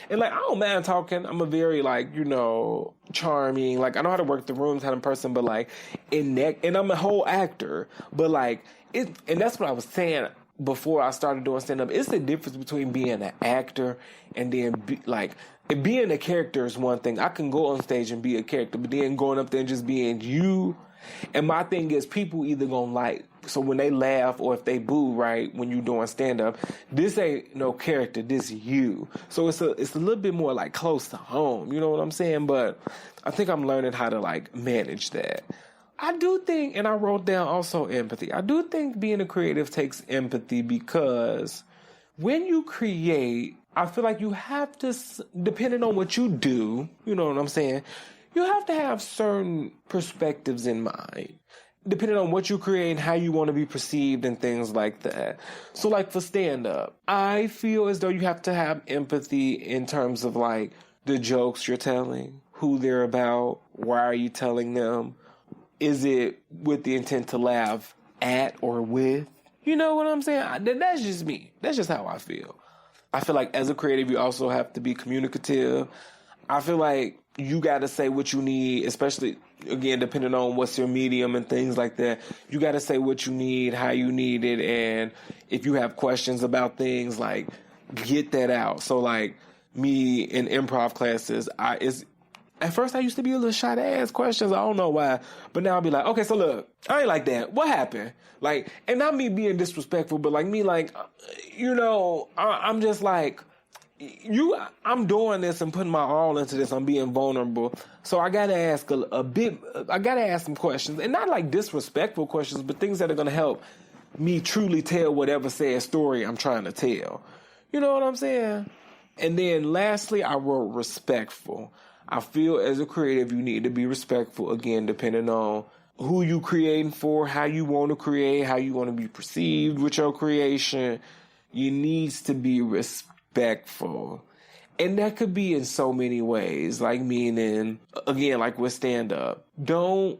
And, like, I don't mind talking. I'm a very, like, you know, charming. Like, I know how to work the room kind of person, but, like, and I'm a whole actor. But, like, and that's what I was saying before I started doing stand-up. It's the difference between being an actor and then, being a character is one thing. I can go on stage and be a character, but then going up there and just being you, And my thing is, people either gonna like, so when they laugh or if they boo, right, when you doing stand-up, this ain't no character, this you. So it's a little bit more like close to home, you know what I'm saying? But I think I'm learning how to like manage that. I do think, and I wrote down also empathy, I do think being a creative takes empathy, because when you create, I feel like you have to, depending on what you do, you know what I'm saying, you have to have certain perspectives in mind, depending on what you create and how you want to be perceived and things like that. So like for stand-up, I feel as though you have to have empathy in terms of like the jokes you're telling, who they're about, why are you telling them, is it with the intent to laugh at or with? You know what I'm saying? That's just me. That's just how I feel. I feel like as a creative, you also have to be communicative. I feel like you got to say what you need, especially, again, depending on what's your medium and things like that. You got to say what you need, how you need it, and if you have questions about things, like, get that out. So, like, me in improv classes, at first I used to be a little shy to ask questions. I don't know why. But now I'll be like, okay, so look, I ain't like that. What happened? Like, and not me being disrespectful, but like me, like, you know, I'm just like, I'm doing this and putting my all into this. I'm being vulnerable. So I got to ask I got to ask some questions, and not like disrespectful questions, but things that are going to help me truly tell whatever sad story I'm trying to tell. You know what I'm saying? And then lastly, I wrote respectful. I feel as a creative, you need to be respectful, again, depending on who you creating for, how you want to create, how you want to be perceived with your creation. You needs to be respectful. And that could be in so many ways, like meaning, again, like with stand-up. This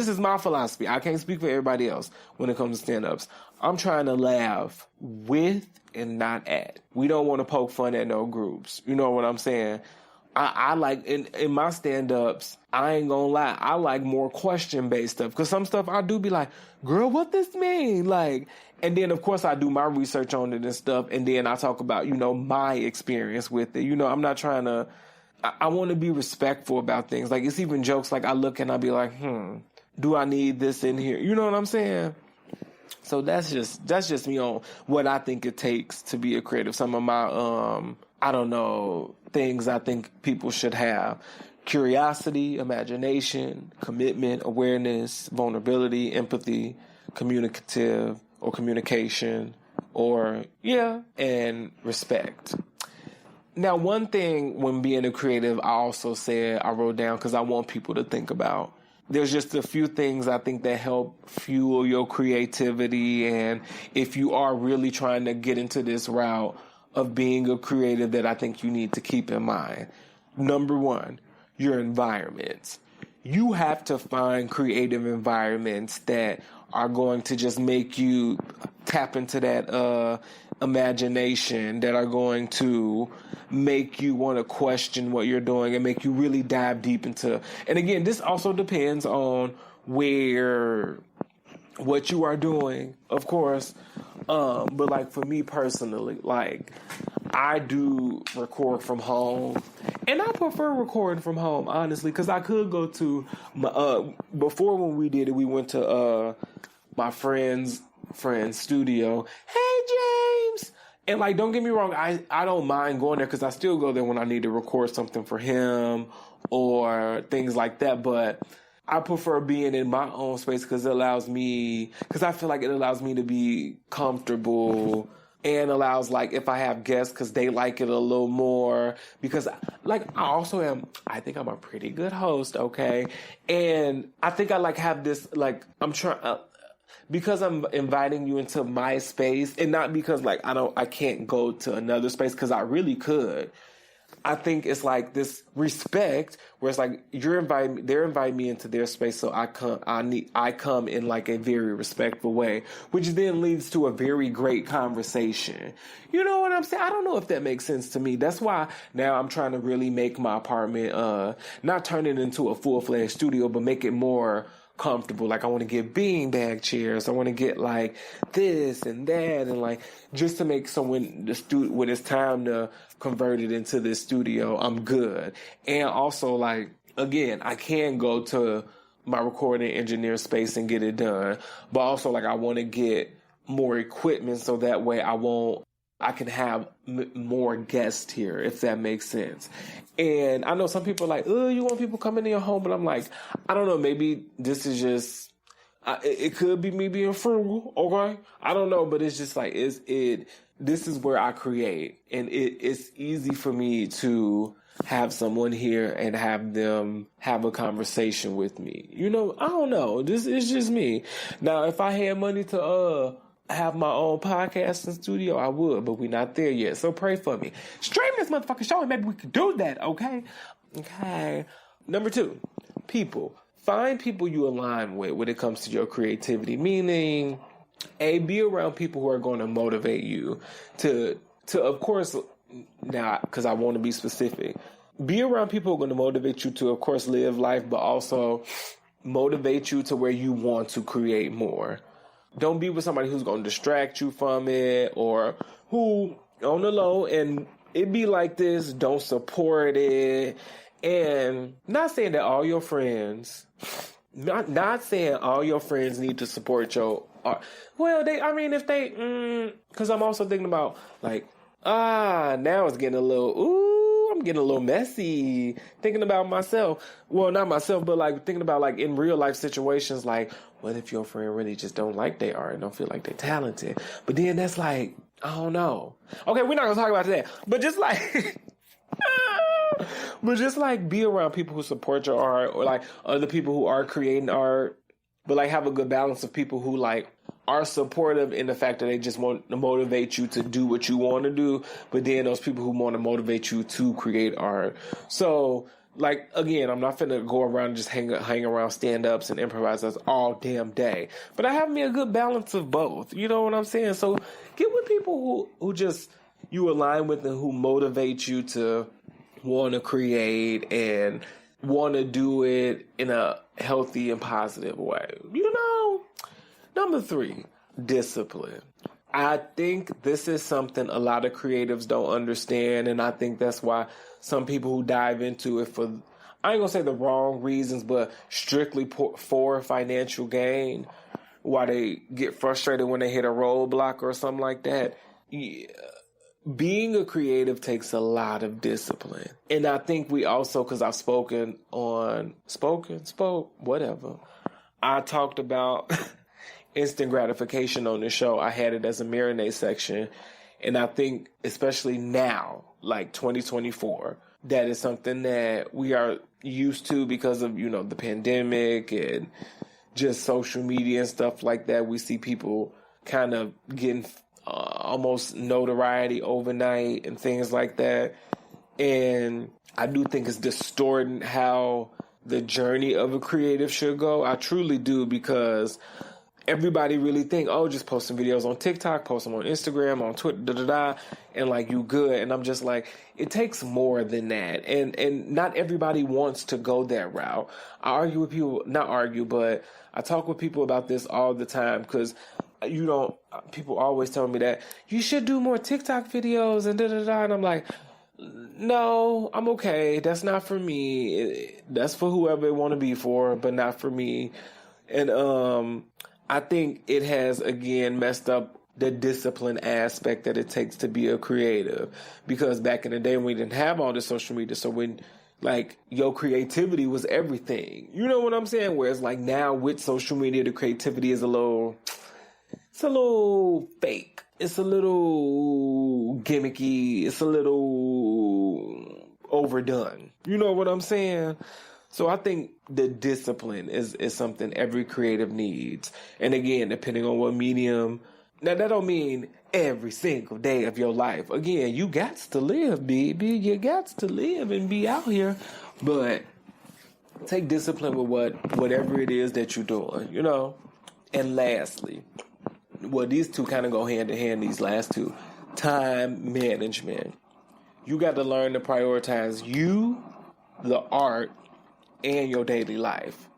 is my philosophy. I can't speak for everybody else when it comes to stand-ups. I'm trying to laugh with and not at. We don't want to poke fun at no groups. You know what I'm saying? I like, in my stand-ups, I ain't gonna lie, I like more question-based stuff. Because some stuff I do be like, girl, what this mean? Like, and then, of course, I do my research on it and stuff. And then I talk about, you know, my experience with it. You know, I'm not trying to, I want to be respectful about things. Like, it's even jokes, like, I look and I be like, do I need this in here? You know what I'm saying? So that's just me on what I think it takes to be a creative. Some of my, I don't know, things I think people should have: curiosity, imagination, commitment, awareness, vulnerability, empathy, communicative or communication, and respect. Now, one thing when being a creative, I wrote down, because I want people to think about, there's just a few things I think that help fuel your creativity. And if you are really trying to get into this route of being a creative, that I think you need to keep in mind. Number one, your environments. You have to find creative environments that are going to just make you tap into that imagination, that are going to make you want to question what you're doing and make you really dive deep into. And again, this also depends on what you are doing, of course. But like for me personally, like I do record from home, and I prefer recording from home, honestly, because I could go to my, before when we did it, we went to my friend's studio. Hey, James! And like, don't get me wrong, I don't mind going there, because I still go there when I need to record something for him or things like that. But I prefer being in my own space, because I feel like it allows me to be comfortable, and allows, like, if I have guests, because they like it a little more, because like I think I'm a pretty good host, okay? And I think I like have this, like, I'm trying, because I'm inviting you into my space, and not because like I can't go to another space, because I really could. I think it's like this respect where it's like they're inviting me into their space, so I come in like a very respectful way, which then leads to a very great conversation. You know what I'm saying? I don't know if that makes sense to me. That's why now I'm trying to really make my apartment, not turn it into a full-fledged studio, but make it more comfortable. Like, I want to get beanbag chairs. I want to get like this and that, and like just to make when it's time to convert it into this studio, I'm good. And also, like, again, I can go to my recording engineer space and get it done. But also, like, I want to get more equipment so that way I can have more guests here, if that makes sense. And I know some people are like, oh, you want people coming in your home? But I'm like, I don't know, maybe this is just, it could be me being frugal, okay? I don't know, but it's just like, this is where I create. And it's easy for me to have someone here and have them have a conversation with me. You know, I don't know. This is just me. Now, if I had money to have my own podcasting studio, I would, but we're not there yet. So pray for me. Stream this motherfucking show and maybe we could do that, okay? Okay. Number 2, people. Find people you align with when it comes to your creativity. Meaning, be around people who are going to motivate you to of course, now, because I want to be specific, be around people who are going to motivate you to, of course, live life, but also motivate you to where you want to create more. Don't be with somebody who's going to distract you from it, or who, on the low, and it be like this, don't support it. And not saying that all your friends, not saying all your friends need to support your art. Well, if they, because I'm also thinking about, like, now it's getting I'm getting a little messy thinking about myself. Well, not myself, but like thinking about like in real life situations, like what if your friend really just don't like their art and don't feel like they're talented? But then that's like, I don't know. Okay, we're not gonna talk about that. But just like, be around people who support your art, or like other people who are creating art, but like have a good balance of people who like are supportive in the fact that they just want to motivate you to do what you want to do, but then those people who want to motivate you to create art. So, like, again, I'm not finna go around and just hang around stand-ups and improvisers all damn day. But I have me a good balance of both. You know what I'm saying? So get with people who just you align with and who motivate you to want to create and want to do it in a healthy and positive way. You know? Number 3, discipline. I think this is something a lot of creatives don't understand, and I think that's why some people who dive into it for, I ain't gonna say the wrong reasons, but strictly for financial gain, why they get frustrated when they hit a roadblock or something like that. Yeah. Being a creative takes a lot of discipline. And I think we also, because I've whatever. I talked about instant gratification on the show. I had it as a marinade section. And I think, especially now, like 2024, that is something that we are used to because of, the pandemic and just social media and stuff like that. We see people kind of getting almost notoriety overnight and things like that. And I do think it's distorting how the journey of a creative should go. I truly do, because everybody really think, just post some videos on TikTok, post them on Instagram, on Twitter, and like you good. And I'm just like, it takes more than that. And not everybody wants to go that route. I argue with people, not argue, but I talk with people about this all the time, because people always tell me that you should do more TikTok videos and and I'm like, no, I'm okay. That's not for me. That's for whoever it want to be for, but not for me. And I think it has, again, messed up the discipline aspect that it takes to be a creative. Because back in the day, we didn't have all the social media, so when like your creativity was everything. You know what I'm saying? Whereas like now with social media, the creativity is a little fake. It's a little gimmicky. It's a little overdone. You know what I'm saying? So I think the discipline is something every creative needs. And again, depending on what medium. Now, that don't mean every single day of your life. Again, you got to live, baby. You got to live and be out here. But take discipline with whatever it is that you're doing, And lastly, these two kind of go hand in hand, these last two. Time management. You got to learn to prioritize you, the art, and your daily life.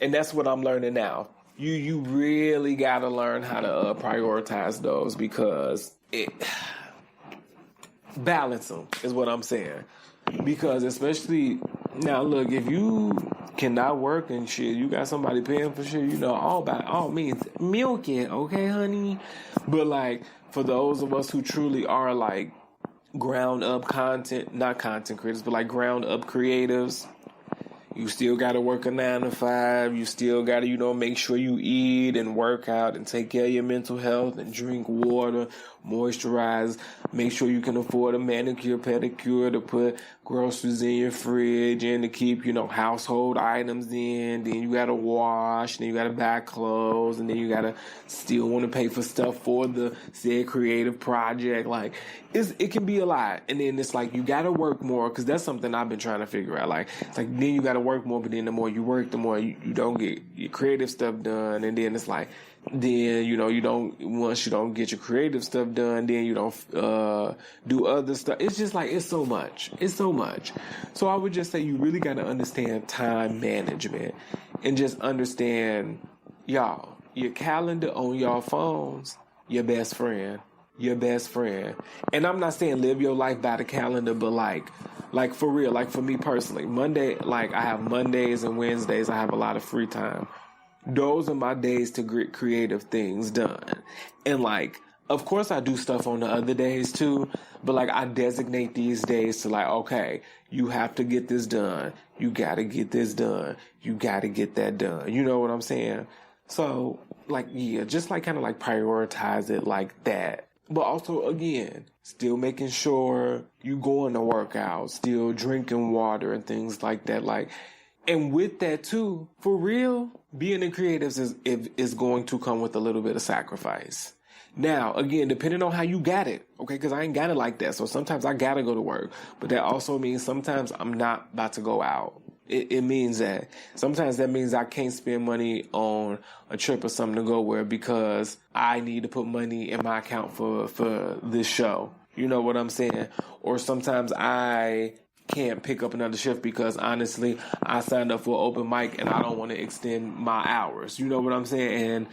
And that's what I'm learning now. You really got to learn how to prioritize those, because balance them is what I'm saying. Because especially Now, look, if you cannot work and shit, you got somebody paying for shit, you know, by all means, milk it, okay, honey? But, like, for those of us who truly are, like, ground up not content creators, but, like, ground up creatives, you still got to work a 9 to 5. You still got to, you know, make sure you eat and work out and take care of your mental health and drink water, moisturize. Make sure you can afford a manicure, pedicure, to put groceries in your fridge and to keep, you know, household items in. Then you got to wash, then you got to buy clothes, and then you got to still want to pay for stuff for the said creative project. Like, it can be a lot. And then it's like, you got to work more, because that's something I've been trying to figure out. Like, it's like, then you got to work more, but then the more you work, the more you don't get your creative stuff done. And then it's like, then, you know, once you don't get your creative stuff done, then you don't do other stuff. It's just like, it's so much. So I would just say you really got to understand time management and just understand, y'all, your calendar on your phones, your best friend. And I'm not saying live your life by the calendar, but like for real, like for me personally, Monday, like I have Mondays and Wednesdays, I have a lot of free time. Those are my days to get creative things done. And like, of course I do stuff on the other days too, but like I designate these days to like, okay, you have to get this done. You got to get this done. You got to get that done. You know what I'm saying? So like, yeah, just like kind of like prioritize it like that. But also, again, still making sure you going to work out, still drinking water and things like that. Like, and with that too, for real, being in creatives is going to come with a little bit of sacrifice. Now, again, depending on how you got it, okay, because I ain't got it like that. So sometimes I got to go to work. But that also means sometimes I'm not about to go out. It means that. Sometimes that means I can't spend money on a trip or something to go where because I need to put money in my account for this show. You know what I'm saying? Or sometimes I can't pick up another shift because honestly, I signed up for an open mic and I don't want to extend my hours. You know what I'm saying? And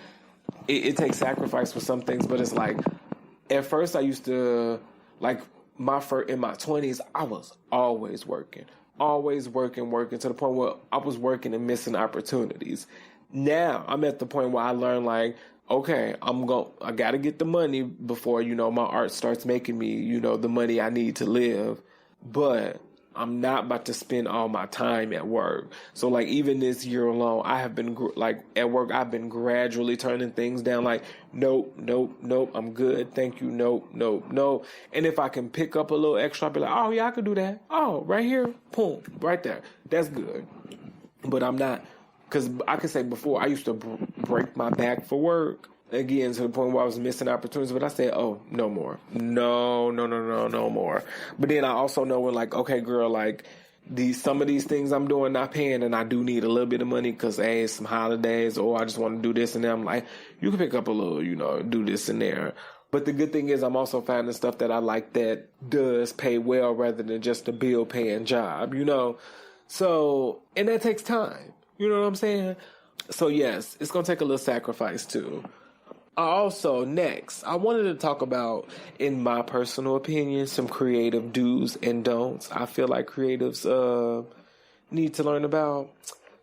it takes sacrifice for some things, but it's like, at first I used to, like, in my 20s, I was always working to the point where I was working and missing opportunities. Now I'm at the point where I learned, like, okay, I got to get the money before, you know, my art starts making me, you know, the money I need to live. But I'm not about to spend all my time at work. So, like, even this year alone, I have been, like, at work, I've been gradually turning things down. Like, nope, I'm good. Thank you. Nope. And if I can pick up a little extra, I'll be like, oh, yeah, I could do that. Oh, right here. Boom. Right there. That's good. But I'm not, because I could say before, I used to break my back for work. Again, to the point where I was missing opportunities, but I said, oh, no more. No more. But then I also know when, like, okay, girl, like, some of these things I'm doing not paying, and I do need a little bit of money because, hey, some holidays, or I just want to do this and that. I'm like, you can pick up a little, you know, do this and there. But the good thing is I'm also finding stuff that I like that does pay well rather than just a bill-paying job, you know? So, and that takes time. You know what I'm saying? So, yes, it's going to take a little sacrifice, too. Also, next, I wanted to talk about, in my personal opinion, some creative do's and don'ts I feel like creatives need to learn about.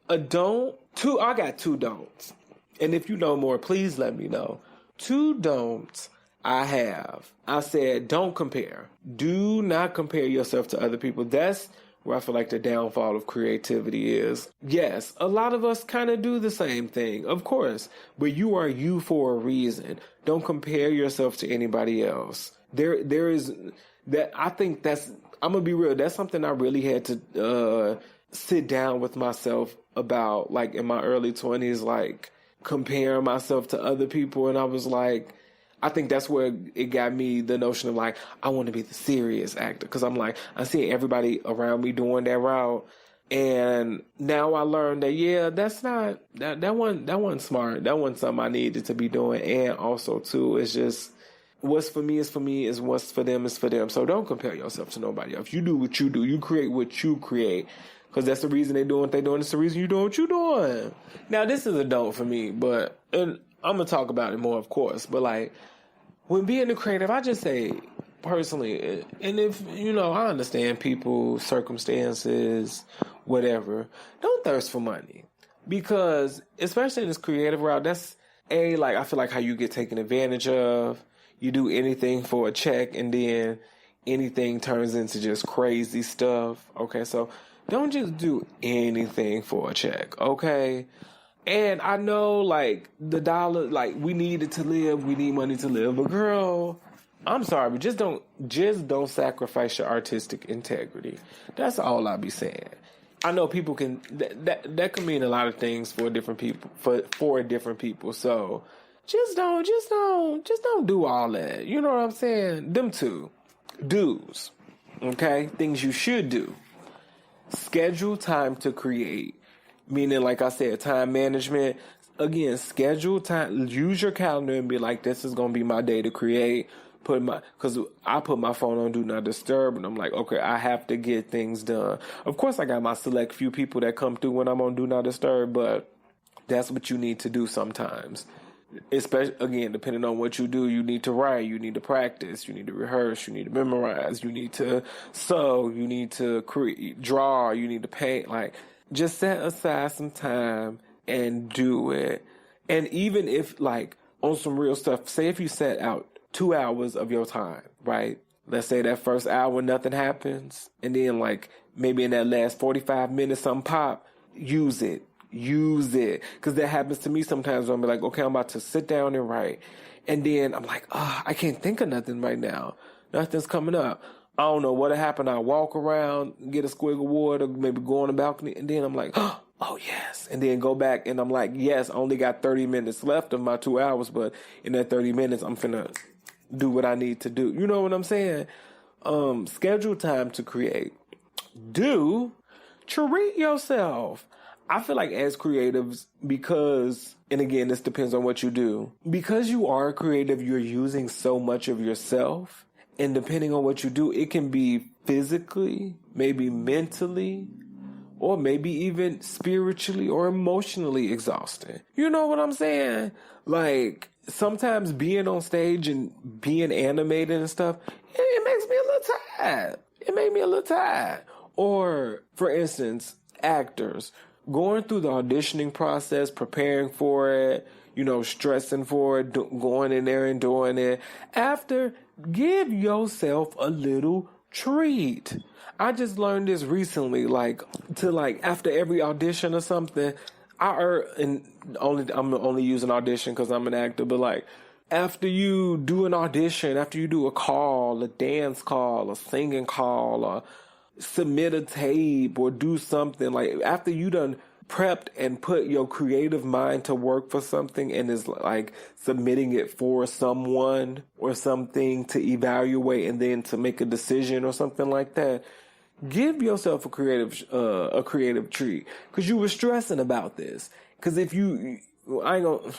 I got 2 don'ts. And if you know more, please let me know. 2 don'ts I have. I said, don't compare. Do not compare yourself to other people. That's where I feel like the downfall of creativity is. Yes, a lot of us kind of do the same thing, of course, but you are you for a reason. Don't compare yourself to anybody else. There is that. I think that's, I'm gonna be real, that's something I really had to sit down with myself about, like, in my early 20s, like, comparing myself to other people. And I was like, I think that's where it got me the notion of, like, I want to be the serious actor. Because I'm like, I see everybody around me doing that route. And now I learned that, yeah, that's not, that wasn't smart. That wasn't something I needed to be doing. And also, too, it's just, what's for me is for me, is what's for them is for them. So don't compare yourself to nobody else. You do what you do. You create what you create. Because that's the reason they're doing what they're doing. It's the reason you're doing what you're doing. Now, this is a don't for me, but, and I'm going to talk about it more, of course. But, like, when being a creative, I just say, personally, and if, I understand people's circumstances, whatever, don't thirst for money. Because, especially in this creative route, that's, I feel like how you get taken advantage of. You do anything for a check, and then anything turns into just crazy stuff. Okay, so don't just do anything for a check, okay? And I know, the dollar, we need it to live, we need money to live, but girl, I'm sorry, but just don't sacrifice your artistic integrity. That's all I be saying. I know people can, that can mean a lot of things for different people, for different people, so just don't do all that. You know what I'm saying? Them two. Do's. Okay? Things you should do. Schedule time to create. Meaning, like I said, time management. Again, schedule time. Use your calendar and be like, this is going to be my day to create. Because I put my phone on Do Not Disturb, and I'm like, okay, I have to get things done. Of course, I got my select few people that come through when I'm on Do Not Disturb, but that's what you need to do sometimes. Especially, again, depending on what you do, you need to write, you need to practice, you need to rehearse, you need to memorize, you need to sew, you need to draw, you need to paint. Just set aside some time and do it. And even if, on some real stuff, say if you set out 2 hours of your time, right? Let's say that first hour, nothing happens. And then, maybe in that last 45 minutes, something pop, use it. Because that happens to me sometimes. I'll be like, okay, I'm about to sit down and write. And then I'm like, I can't think of nothing right now. Nothing's coming up. I don't know what'll happen. I walk around, get a swig of water, maybe go on the balcony. And then I'm like, oh, yes. And then go back and I'm like, yes, I only got 30 minutes left of my 2 hours. But in that 30 minutes, I'm finna do what I need to do. You know what I'm saying? Schedule time to create. Treat yourself. I feel like as creatives, because, and again, this depends on what you do, because you are creative, you're using so much of yourself, and depending on what you do, it can be physically, maybe mentally, or maybe even spiritually or emotionally exhausting. You know what I'm saying? Sometimes being on stage and being animated and stuff, it makes me a little tired. It made me a little tired. Or, for instance, actors going through the auditioning process, preparing for it, stressing for it, going in there and doing it. After, give yourself a little treat. I just learned this recently, after every audition or something, I'm only using audition because I'm an actor, but after you do an audition, after you do a call, a dance call, a singing call, or submit a tape or do something, after you done prepped and put your creative mind to work for something and is submitting it for someone or something to evaluate and then to make a decision or something like that, give yourself a creative treat, because you were stressing about this. Because if you, I ain't gonna,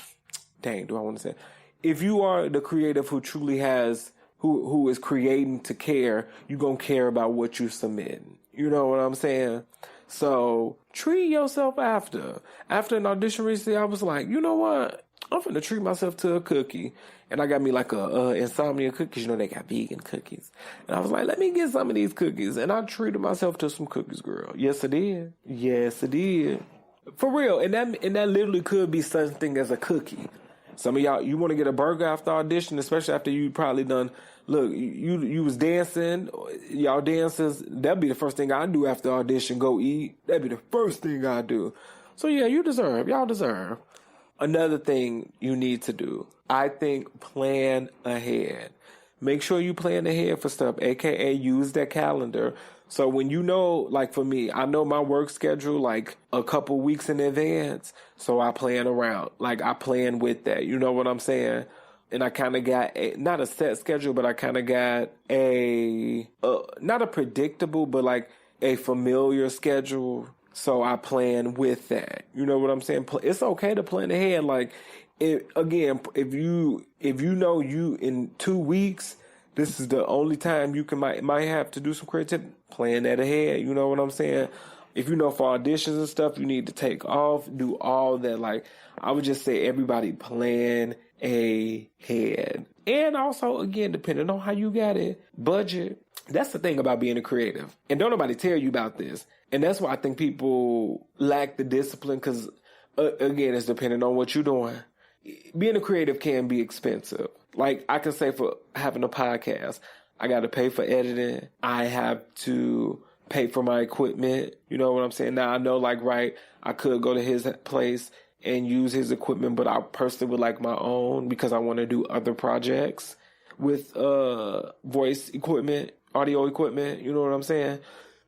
dang, do I want to say, if you are the creative who truly has, who is creating to care, you're going to care about what you submit. You know what I'm saying? So treat yourself after. After an audition recently, I was like, you know what? I'm finna treat myself to a cookie. And I got me a insomnia cookies. They got vegan cookies. And I was like, let me get some of these cookies. And I treated myself to some cookies, girl. Yes, I did. Yes, I did. For real. And that literally could be something as a cookie. Some of y'all, you want to get a burger after audition, especially after you probably done, look, you was dancing, y'all dancers, that'd be the first thing I do after audition, go eat. That'd be the first thing I do. So yeah, y'all deserve. Another thing you need to do, I think, plan ahead. Make sure you plan ahead for stuff, aka use that calendar. So when for me, I know my work schedule a couple weeks in advance. So I plan around. I plan with that. You know what I'm saying? And I kind of got not a set schedule, but I kind of got not a predictable, but a familiar schedule. So I plan with that. You know what I'm saying? It's okay to plan ahead. If you know you in 2 weeks, this is the only time you might have to do some creativity, plan that ahead. You know what I'm saying? if you know for auditions and stuff, you need to take off, do all that. Like, I would just say everybody plan ahead. And also, again, depending on how you got it, budget. That's the thing about being a creative. And don't nobody tell you about this. And that's why I think people lack the discipline because, again, it's depending on what you're doing. Being a creative can be expensive. Like, I can say for having a podcast, I got to pay for editing. I have to pay for my equipment. You know what I'm saying? Now, I know, like, right, I could go to his place and use his equipment, but I personally would like my own because I want to do other projects with voice equipment, audio equipment. You know what I'm saying?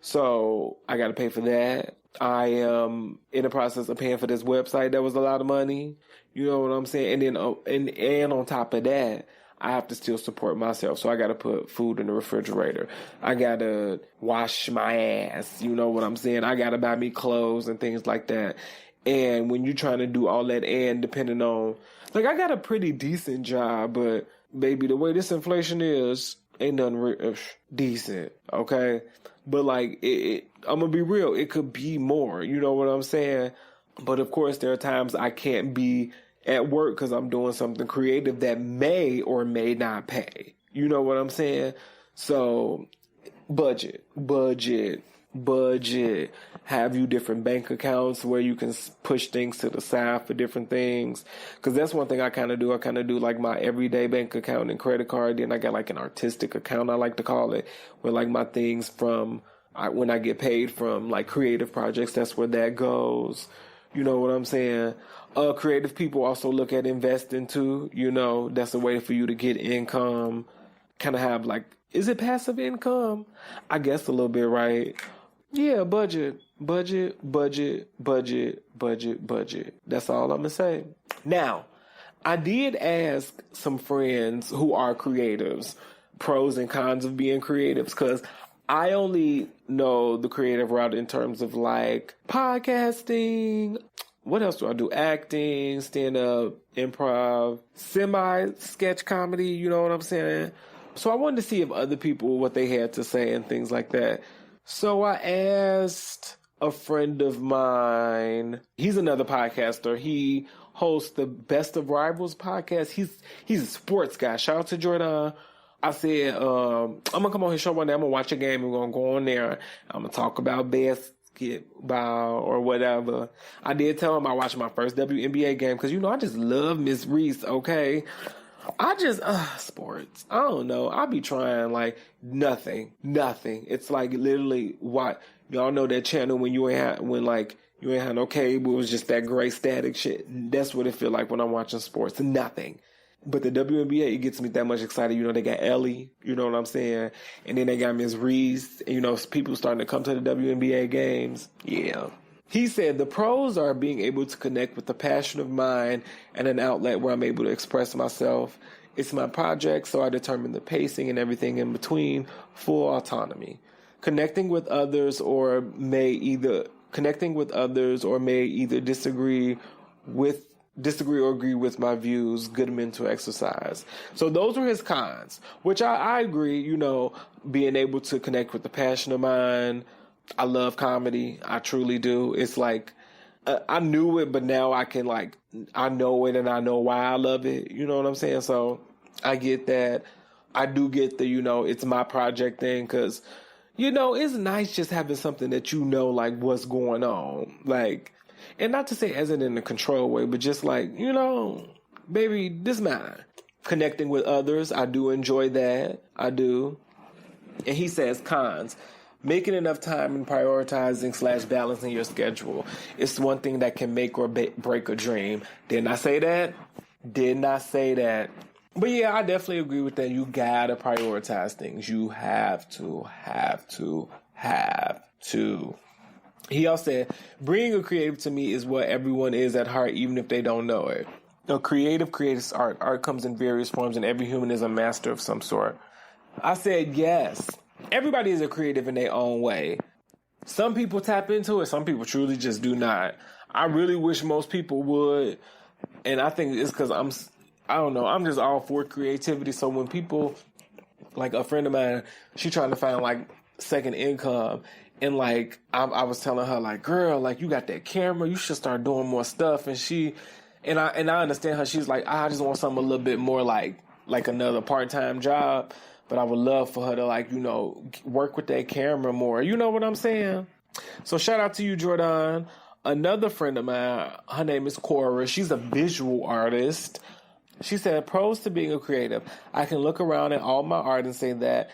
So I got to pay for that. I am in the process of paying for this website. That was a lot of money. You know what I'm saying? And then, and on top of that, I have to still support myself. So I got to put food in the refrigerator. I got to wash my ass. You know what I'm saying? I got to buy me clothes and things like that. And when you're trying to do all that, and depending on, like, I got a pretty decent job, but baby, the way this inflation is, ain't nothing decent. Okay. But like, I'm going to be real. It could be more. You know what I'm saying? But of course, there are times I can't be at work because I'm doing something creative that may or may not pay. You know what I'm saying? So budget. Have you different bank accounts where you can push things to the side for different things. Because that's one thing I kind of do. I kind of do like my everyday bank account and credit card. Then I got like an artistic account, I like to call it, where like my things from when I get paid from like creative projects, that's where that goes. You know what I'm saying? Creative people also look at investing too. You know, that's a way for you to get income. Kind of have like, is it passive income? I guess a little bit, right? Yeah, budget. That's all I'm going to say. Now, I did ask some friends who are creatives, pros and cons of being creatives, because I only know the creative route in terms of like podcasting. What else do I do? Acting, stand-up, improv, semi-sketch comedy, you know what I'm saying? So I wanted to see if other people, what they had to say and things like that. So I asked a friend of mine. He's another podcaster. He hosts the Best of Rivals podcast. He's a sports guy. Shout out to Jordan. I said, I'm going to come on his show one day. I'm going to watch a game. We're going to go on there. I'm going to talk about basketball or whatever. I did tell him I watched my first WNBA game because, you know, I just love Miss Reese, okay? I just, sports. I don't know. I be trying like nothing. It's like literally what, y'all know that channel when you ain't had no cable, it was just that gray static shit. That's what it feel like when I'm watching sports. Nothing. But the WNBA, it gets me that much excited. You know, they got Ellie, you know what I'm saying? And then they got Miss Reese, and, you know, people starting to come to the WNBA games. Yeah. He said, the pros are being able to connect with a passion of mine and an outlet where I'm able to express myself. It's my project, so I determine the pacing and everything in between, full autonomy. Connecting with others or may either disagree or agree with my views, good mental exercise. So those were his cons, which I agree, you know, being able to connect with the passion of mine. I love comedy. I truly do. It's like, I knew it, but now I can like, I know it and I know why I love it. You know what I'm saying? So I get that. I do get the, you know, it's my project thing because, you know, it's nice just having something that you know, like what's going on. Like, and not to say as in a control way, but just like, you know, baby, this mine. Connecting with others, I do enjoy that. I do. And he says cons. Making enough time and prioritizing / balancing your schedule. It's one thing that can make or break a dream. Didn't I say that? But yeah, I definitely agree with that. You gotta prioritize things. You have to. He also said, being a creative to me is what everyone is at heart, even if they don't know it. A creative creates art. Art comes in various forms, and every human is a master of some sort. I said, yes. Everybody is a creative in their own way. Some people tap into it. Some people truly just do not. I really wish most people would. And I think it's because I'm just all for creativity. So when people, like a friend of mine, she trying to find like second income, And like, I was telling her like, girl, like you got that camera, you should start doing more stuff. And I understand her. She's like, I just want something a little bit more like another part-time job. But I would love for her to like, you know, work with that camera more. You know what I'm saying? So shout out to you, Jordan. Another friend of mine, her name is Cora. She's a visual artist. She said, pros to being a creative. I can look around at all my art and say that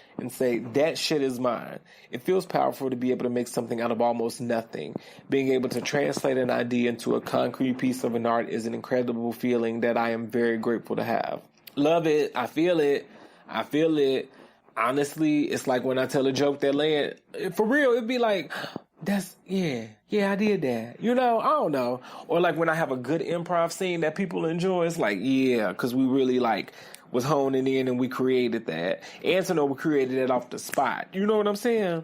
shit is mine. It feels powerful to be able to make something out of almost nothing. Being able to translate an idea into a concrete piece of an art is an incredible feeling that I am very grateful to have. Love it. I feel it. Honestly, it's like when I tell a joke that land, for real, it'd be like, yeah, I did that. You know, I don't know. Or like when I have a good improv scene that people enjoy, it's like, yeah, because we really like was honing in and we created that. And to know we created it off the spot. You know what I'm saying?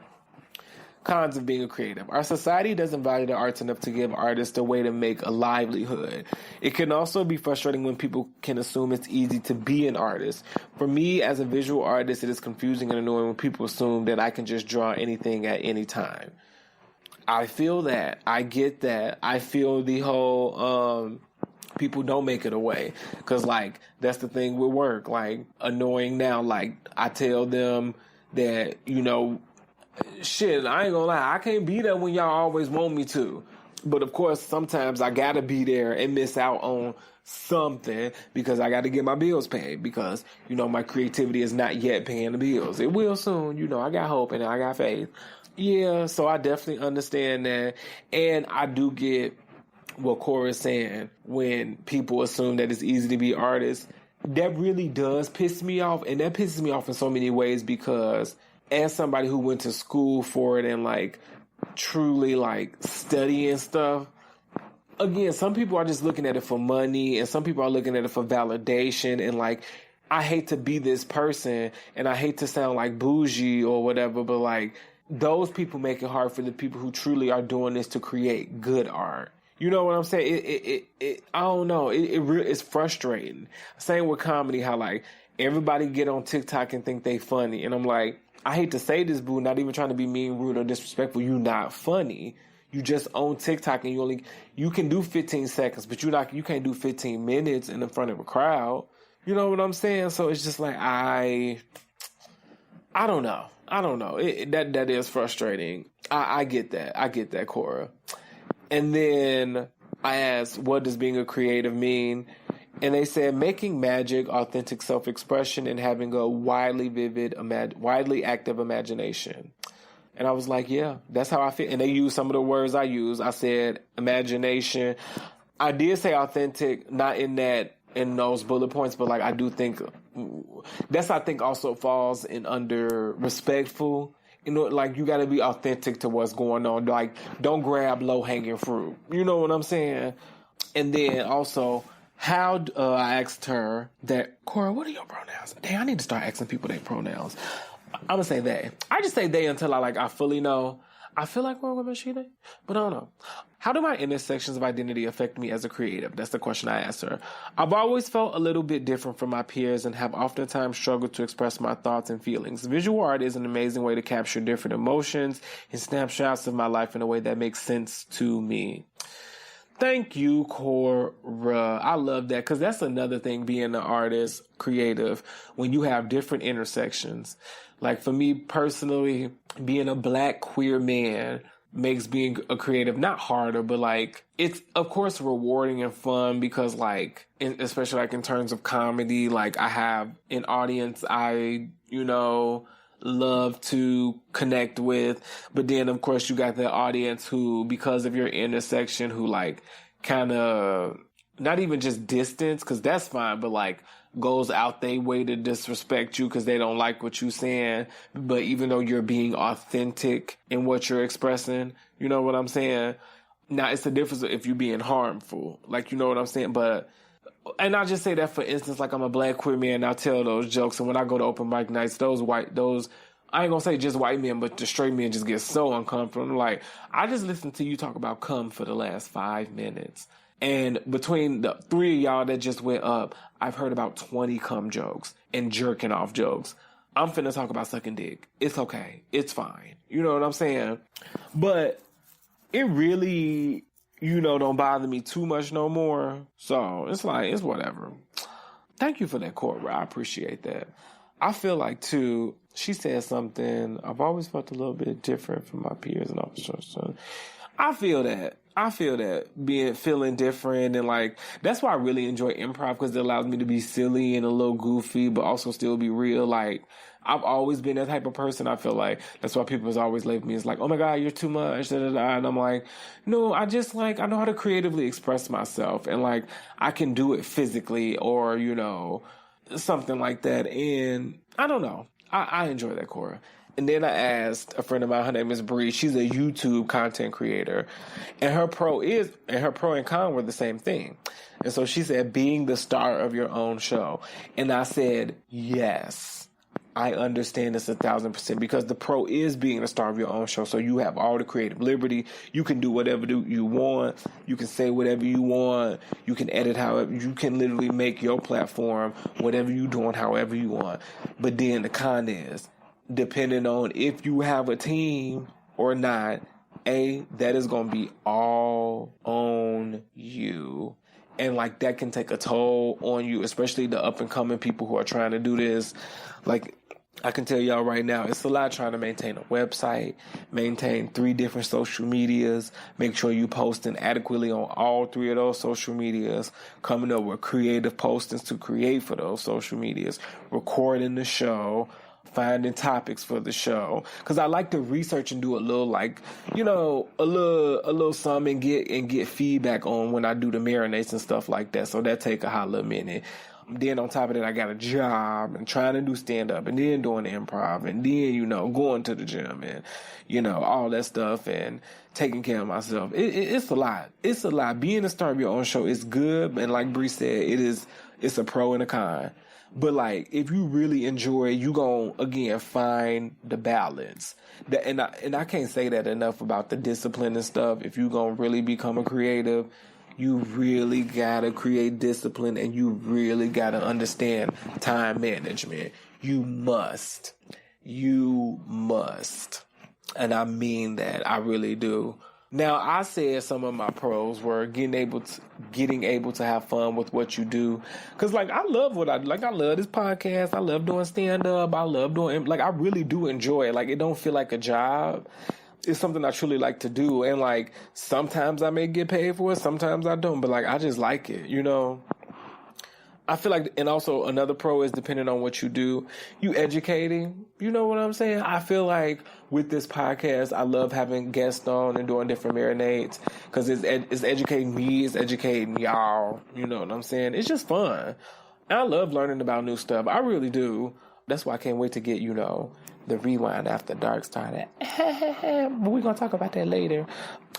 Cons of being a creative. Our society doesn't value the arts enough to give artists a way to make a livelihood. It can also be frustrating when people can assume it's easy to be an artist. For me, as a visual artist, it is confusing and annoying when people assume that I can just draw anything at any time. I feel that. I get that. I feel the whole people don't make it away. Because, like, that's the thing with work. Like, annoying now. Like, I tell them that, you know, shit, I ain't gonna lie, I can't be there when y'all always want me to. But of course, sometimes I gotta be there and miss out on something because I gotta get my bills paid because, you know, my creativity is not yet paying the bills. It will soon, you know, I got hope and I got faith. Yeah, so I definitely understand that. And I do get what Cora's saying when people assume that it's easy to be artists. That really does piss me off. And that pisses me off in so many ways because as somebody who went to school for it and like truly like studying stuff, again, some people are just looking at it for money and some people are looking at it for validation. And like, I hate to be this person and I hate to sound like bougie or whatever, but like those people make it hard for the people who truly are doing this to create good art. You know what I'm saying? I don't know. It's frustrating. Same with comedy, how like everybody get on TikTok and think they funny. And I'm like, I hate to say this, boo, not even trying to be mean, rude, or disrespectful. You not funny. You just own TikTok and you can do 15 seconds, but you can't do 15 minutes in front of a crowd. You know what I'm saying? So it's just like, I don't know. That is frustrating. I get that, Cora. And then I asked, what does being a creative mean? And they said making magic, authentic self-expression, and having a widely active imagination. And I was like, yeah, that's how I feel. And they used some of the words I used. I said imagination. I did say authentic, not in those bullet points, but like I do think I think also falls in under respectful. You know, like you got to be authentic to what's going on. Like, don't grab low-hanging fruit. You know what I'm saying? And then also, I asked her that, Cora, what are your pronouns? Damn, I need to start asking people their pronouns. I'm going to say they. I just say they until I fully know. I feel like we're women, she, they, but I don't know. How do my intersections of identity affect me as a creative? That's the question I asked her. I've always felt a little bit different from my peers and have oftentimes struggled to express my thoughts and feelings. Visual art is an amazing way to capture different emotions and snapshots of my life in a way that makes sense to me. Thank you, Cora. I love that because that's another thing being an artist, creative, when you have different intersections. Like for me personally, being a Black queer man makes being a creative not harder, but like it's of course rewarding and fun because like, especially like in terms of comedy, like I have an audience I, love to connect with, but then of course you got the audience who, because of your intersection, who like kind of not even just distance, because that's fine, but like goes out their way to disrespect you because they don't like what you're saying. But even though you're being authentic in what you're expressing, you know what I'm saying? Now, it's the difference if you're being harmful. Like, you know what I'm saying? And I just say that for instance, like I'm a Black queer man and I tell those jokes. And when I go to open mic nights, I ain't gonna say just white men, but the straight men just get so uncomfortable. I'm like, I just listened to you talk about cum for the last 5 minutes. And between the 3 of y'all that just went up, I've heard about 20 cum jokes and jerking off jokes. I'm finna talk about sucking dick. It's okay. It's fine. You know what I'm saying? But it really, don't bother me too much no more. So it's like, it's whatever. Thank you for that, Cora. I appreciate that. I feel like, too, she said something. I've always felt a little bit different from my peers and officers. So I feel that. Feeling different, and like that's why I really enjoy improv, because it allows me to be silly and a little goofy, but also still be real. Like I've always been that type of person. I feel like that's why people always label me as like, oh my God, you're too much, da, da, da. And I'm like, no, I just like, I know how to creatively express myself, and like I can do it physically or, something like that. And I don't know. I enjoy that, Cora. And then I asked a friend of mine, her name is Bree. She's a YouTube content creator. And her pro and con were the same thing. And so she said, being the star of your own show. And I said, yes, I understand this 1,000%, because the pro is being the star of your own show. So you have all the creative liberty. You can do whatever you want. You can say whatever you want. You can edit however. You can literally make your platform whatever you doing, however you want. But then the con is, depending on if you have a team or not, that is going to be all on you. And like that can take a toll on you, especially the up and coming people who are trying to do this. Like I can tell y'all right now, it's a lot trying to maintain a website, maintain 3 different social medias, make sure you posting adequately on all 3 of those social medias, coming up with creative postings to create for those social medias, recording the show, finding topics for the show, because I like to research and do a little, like, a little something and get feedback on when I do the marinates and stuff like that. So that take a hot little minute. Then on top of that, I got a job and trying to do stand up, and then doing improv, and then going to the gym and all that stuff, and taking care of myself. It's a lot. It's a lot. Being a star of your own show is good, and like Bree said, it's a pro and a con. But like, if you really enjoy it, you gon' again find the balance. And I can't say that enough about the discipline and stuff. If you gon' really become a creative, you really gotta create discipline, and you really gotta understand time management. You must. And I mean that. I really do. Now, I said some of my pros were getting able to have fun with what you do. Because, like, I love what I do. Like, I love this podcast. I love doing stand-up. I love doing, like, I really do enjoy it. Like, it don't feel like a job. It's something I truly like to do. And, like, sometimes I may get paid for it. Sometimes I don't. But, like, I just like it, I feel like, and also another pro is depending on what you do, you educating. You know what I'm saying? I feel like with this podcast, I love having guests on and doing different marinades, because it's educating me, it's educating y'all. You know what I'm saying? It's just fun. And I love learning about new stuff. I really do. That's why I can't wait to get, the Rewind After Dark started. But we're going to talk about that later.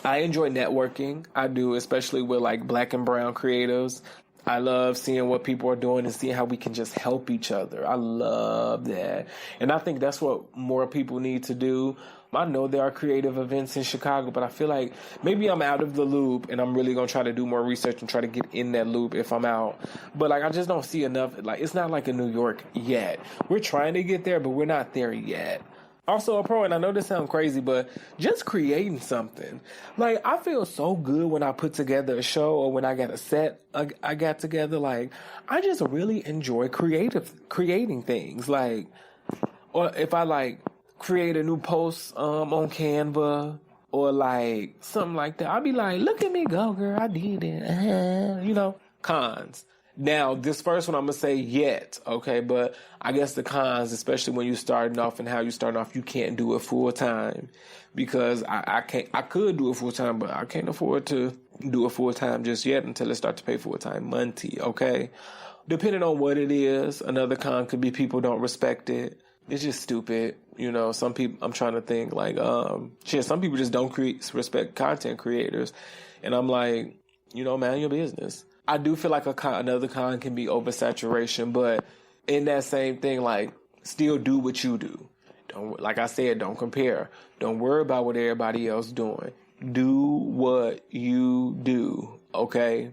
I enjoy networking. I do, especially with like Black and brown creatives. I love seeing what people are doing and seeing how we can just help each other. I love that. And I think that's what more people need to do. I know there are creative events in Chicago, but I feel like maybe I'm out of the loop, and I'm really going to try to do more research and try to get in that loop if I'm out. But like, I just don't see enough. Like, it's not like in New York yet. We're trying to get there, but we're not there yet. Also a pro, and I know this sounds crazy, but just creating something. Like, I feel so good when I put together a show or when I got a set I got together. Like, I just really enjoy creating things. Like, or if I like create a new post on Canva or like something like that, I'll be like, look at me go, girl, I did it. Cons. Now, this first one I'm going to say yet, okay? But I guess the cons, especially when you're starting off and how you're starting off, you can't do it full time, because I could do it full time, but I can't afford to do it full time just yet until it starts to pay full time money, okay? Depending on what it is, another con could be people don't respect it. It's just stupid. Some people, I'm trying to think like, some people just don't respect content creators. And I'm like, man, your business. I do feel like another con can be oversaturation, but in that same thing, like, still do what you do. Like I said, don't compare. Don't worry about what everybody else doing. Do what you do, okay?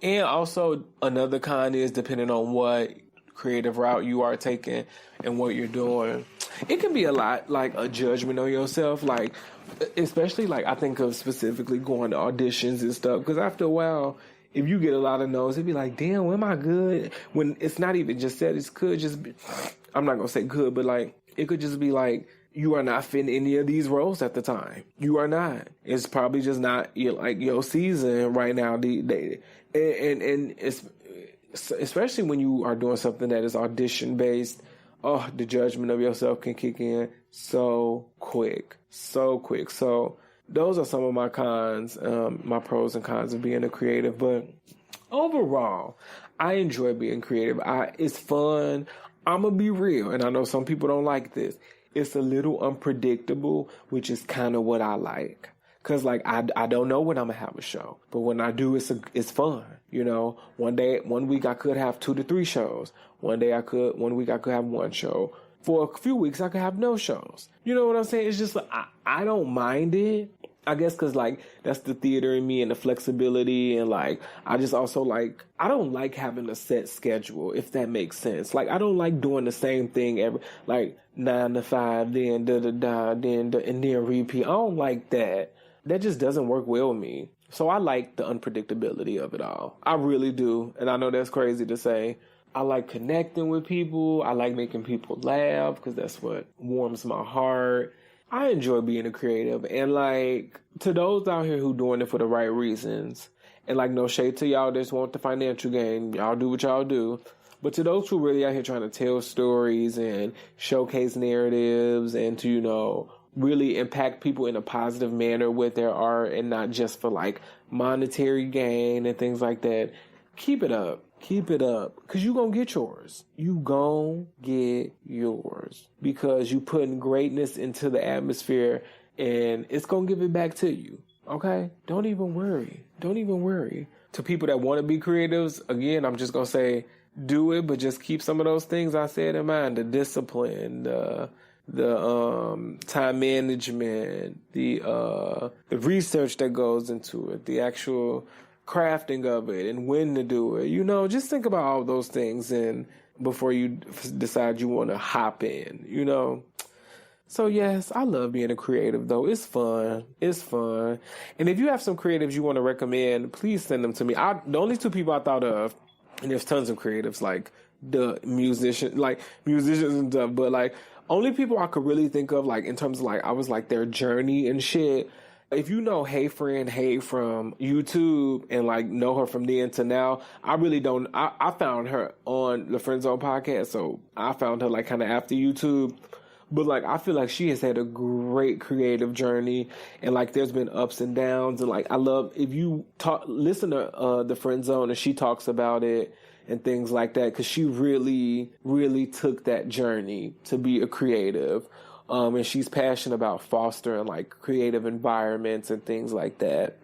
And also another con is depending on what creative route you are taking and what you're doing. It can be a lot, like a judgment on yourself, like especially like I think of specifically going to auditions and stuff, because after a while, if you get a lot of no's, it'd be like, damn, am I good? When it's not even just that, it could just be, I'm not gonna say good, but like it could just be like you are not fitting any of these roles at the time. You are not. It's probably just not your season right now. And it's especially when you are doing something that is audition based. Oh, the judgment of yourself can kick in so quick. So those are some of my cons, my pros and cons of being a creative. But overall, I enjoy being creative. It's fun. I'm going to be real, and I know some people don't like this. It's a little unpredictable, which is kind of what I like. Because, like, I don't know when I'm going to have a show. But when I do, it's fun. You know, one week I could have 2 to 3 shows. One week I could have 1 show. For a few weeks, I could have no shows. You know what I'm saying? It's just, like, I don't mind it. I guess because, like, that's the theater in me and the flexibility. And, like, I just also, like, I don't like having a set schedule, if that makes sense. Like, I don't like doing the same thing every, like, 9 to 5, then da-da-da, then and then repeat. I don't like that. That just doesn't work well with me. So I like the unpredictability of it all. I really do. And I know that's crazy to say. I like connecting with people. I like making people laugh because that's what warms my heart. I enjoy being a creative. And, like, to those out here who doing it for the right reasons, and, like, no shade to y'all that just want the financial gain. Y'all do what y'all do. But to those who really out here trying to tell stories and showcase narratives and to, you know, really impact people in a positive manner with their art and not just for, like, monetary gain and things like that, keep it up. Keep it up. Because you going to get yours. You going to get yours. Because you putting greatness into the atmosphere and it's going to give it back to you. Okay? Don't even worry. Don't even worry. To people that want to be creatives, again, I'm just going to say, do it, but just keep some of those things I said in mind. The discipline, the time management, the research that goes into it, the actual crafting of it and when to do it. You know, just think about all those things and before you decide you want to hop in, you know. So yes, I love being a creative though. It's fun. It's fun. And if you have some creatives you want to recommend, please send them to me. The only 2 people I thought of, and there's tons of creatives like the musicians and stuff, but like only people I could really think of, like in terms of like I was like their journey and shit. If you know Hey Friend Hey from YouTube and like know her from then to now, I really don't. I found her on the Friend Zone podcast, so I found her like kind of after YouTube. But like I feel like she has had a great creative journey, and like there's been ups and downs, and like I love if you listen to the Friend Zone and she talks about it and things like that, because she really, really took that journey to be a creative. And she's passionate about fostering like creative environments and things like that.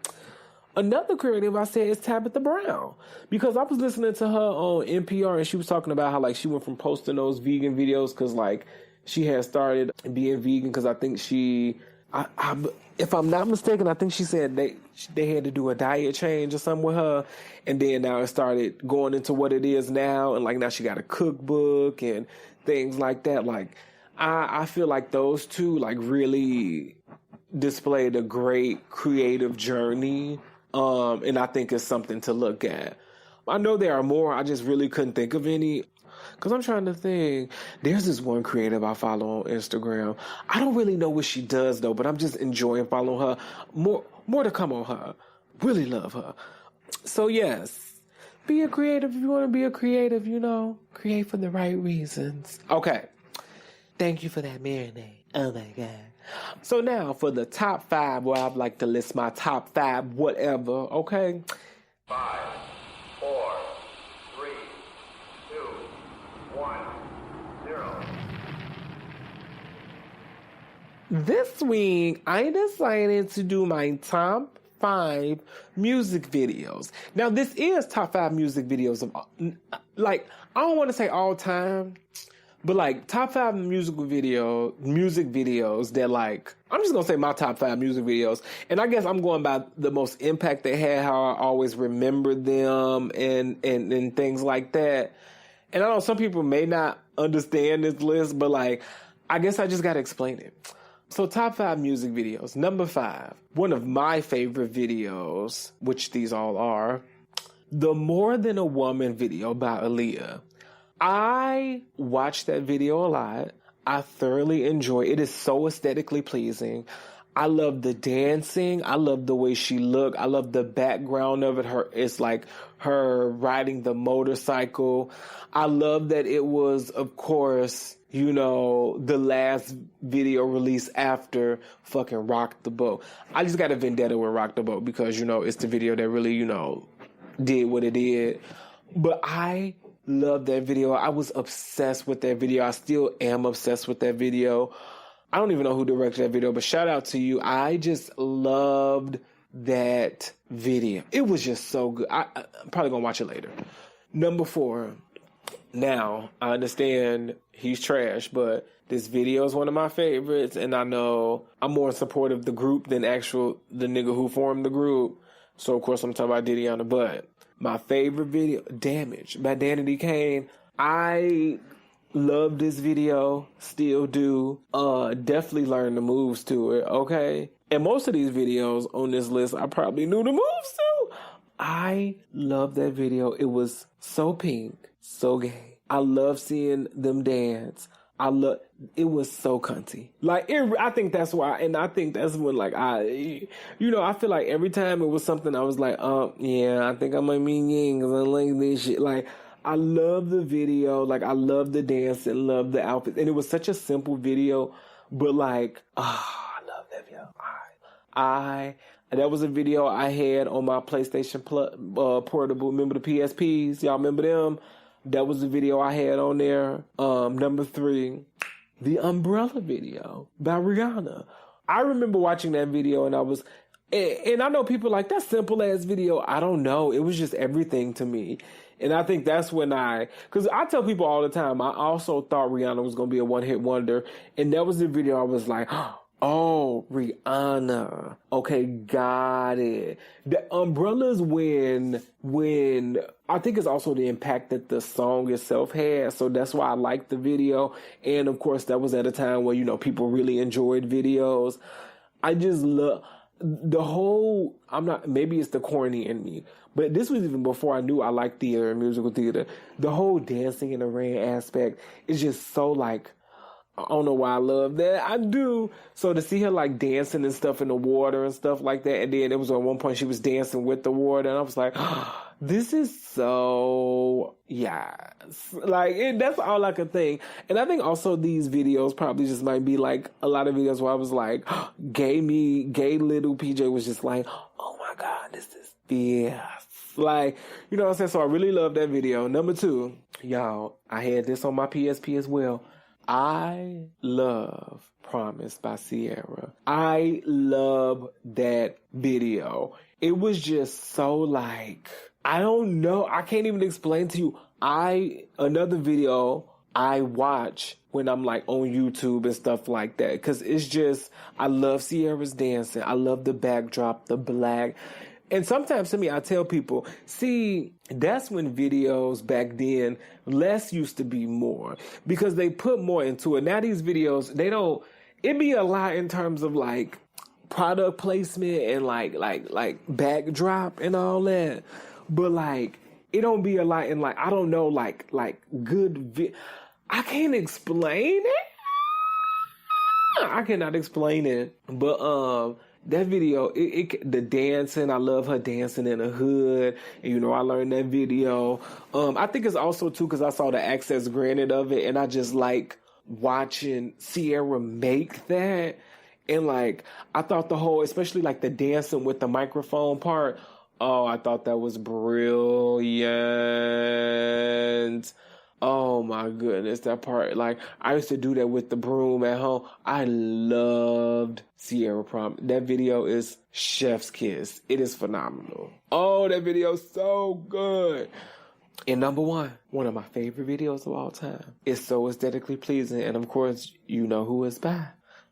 Another creative I said is Tabitha Brown, because I was listening to her on NPR and she was talking about how like she went from posting those vegan videos because like she had started being vegan because I think if I'm not mistaken, I think she said they had to do a diet change or something with her, and then now it started going into what it is now, and like now she got a cookbook and things like that. Like I feel like those 2 like really displayed a great creative journey, and I think it's something to look at. I know there are more. I just really couldn't think of any. Because I'm trying to think. There's this one creative I follow on Instagram. I don't really know what she does, though, but I'm just enjoying following her. More to come on her. Really love her. So, yes. Be a creative if you want to be a creative, you know. Create for the right reasons. Okay. Thank you for that marinade. Oh, my God. So, now for the top 5, where I'd like to list my top 5 whatever, okay? 5, 4, 3, 2, 1, 0. This week, I decided to do my top 5 music videos. Now, this is top 5 music videos of, like, I don't want to say all time, but like top 5 music videos that like, I'm just going to say my top 5 music videos. And I guess I'm going by the most impact they had, how I always remember them and things like that. And I know some people may not understand this list, but like, I guess I just got to explain it. So top 5 music videos. Number 5, one of my favorite videos, which these all are, the More Than a Woman video by Aaliyah. I watched that video a lot. I thoroughly enjoy it. It is so aesthetically pleasing. I love the dancing. I love the way she looked. I love the background of it. It's like her riding the motorcycle. I love that it was, of course, you know, the last video released after fucking Rock the Boat. I just got a vendetta with Rock the Boat because, you know, it's the video that really, you know, did what it did. But I love that video. I was obsessed with that video. I still am obsessed with that video. I don't even know who directed that video, but shout out to you. I just loved that video. It was just so good. I'm probably going to watch it later. Number 4. Now, I understand he's trash, but this video is one of my favorites, and I know I'm more supportive of the group than the nigga who formed the group. So, of course, I'm talking about Diddy on the butt. My favorite video, Damage by Danity Kane. I love this video, still do. Definitely learned the moves to it, okay? And most of these videos on this list, I probably knew the moves to. I love that video. It was so pink, so gay. I love seeing them dance. It was so cunty. Like, I think that's why, and I think that's when, like, I feel like every time it was something I was like, yeah, I think I might mean yin because I like this shit. Like, I love the video. Like, I love the dance and love the outfit. And it was such a simple video, but like, I love that video. That was a video I had on my PlayStation Portable. Remember the PSPs? Y'all remember them? That was the video I had on there. Number 3, the Umbrella video by Rihanna. I remember watching that video and I know people like, that simple ass video. I don't know. It was just everything to me. And I think that's when because I tell people all the time, I also thought Rihanna was going to be a one-hit wonder. And that was the video I was like, oh, Rihanna. Okay, got it. The Umbrellas when I think it's also the impact that the song itself had. So that's why I liked the video. And of course, that was at a time where, you know, people really enjoyed videos. I just love the whole, maybe it's the corny in me, but this was even before I knew I liked theater and musical theater. The whole dancing in the rain aspect is just so like, I don't know why I love that. I do. So to see her like dancing and stuff in the water and stuff like that. And then it was at one point she was dancing with the water. And I was like, this is so, yes. Like, that's all I could think. And I think also these videos probably just might be like a lot of videos where I was like, gay little PJ was just like, oh my God, this is fierce. Like, you know what I'm saying? So I really love that video. Number 2, y'all, I had this on my PSP as well. I love Promise by Sierra. I love that video. It was just so like, I don't know. I can't even explain to you. Another video I watch when I'm like on YouTube and stuff like that. Cause it's just, I love Sierra's dancing. I love the backdrop, the black. And sometimes to me, I tell people, see, that's when videos back then, less used to be more because they put more into it. Now these videos, it be a lot in terms of like product placement and like backdrop and all that. But like, it don't be a lot in like, I don't know, like good, I can't explain it. I cannot explain it. But, that video, the dancing, I love her dancing in the hood. And, you know, I learned that video. I think it's also, too, because I saw the access granted of it. And I just like watching Sierra make that. And, like, I thought the whole, especially, like, the dancing with the microphone part. Oh, I thought that was brilliant. Oh my goodness, that part. Like, I used to do that with the broom at home. I loved Sierra Prom. That video is chef's kiss. It is phenomenal. Oh, that video is so good. And number 1, one of my favorite videos of all time. It's so aesthetically pleasing. And of course, you know who it's by.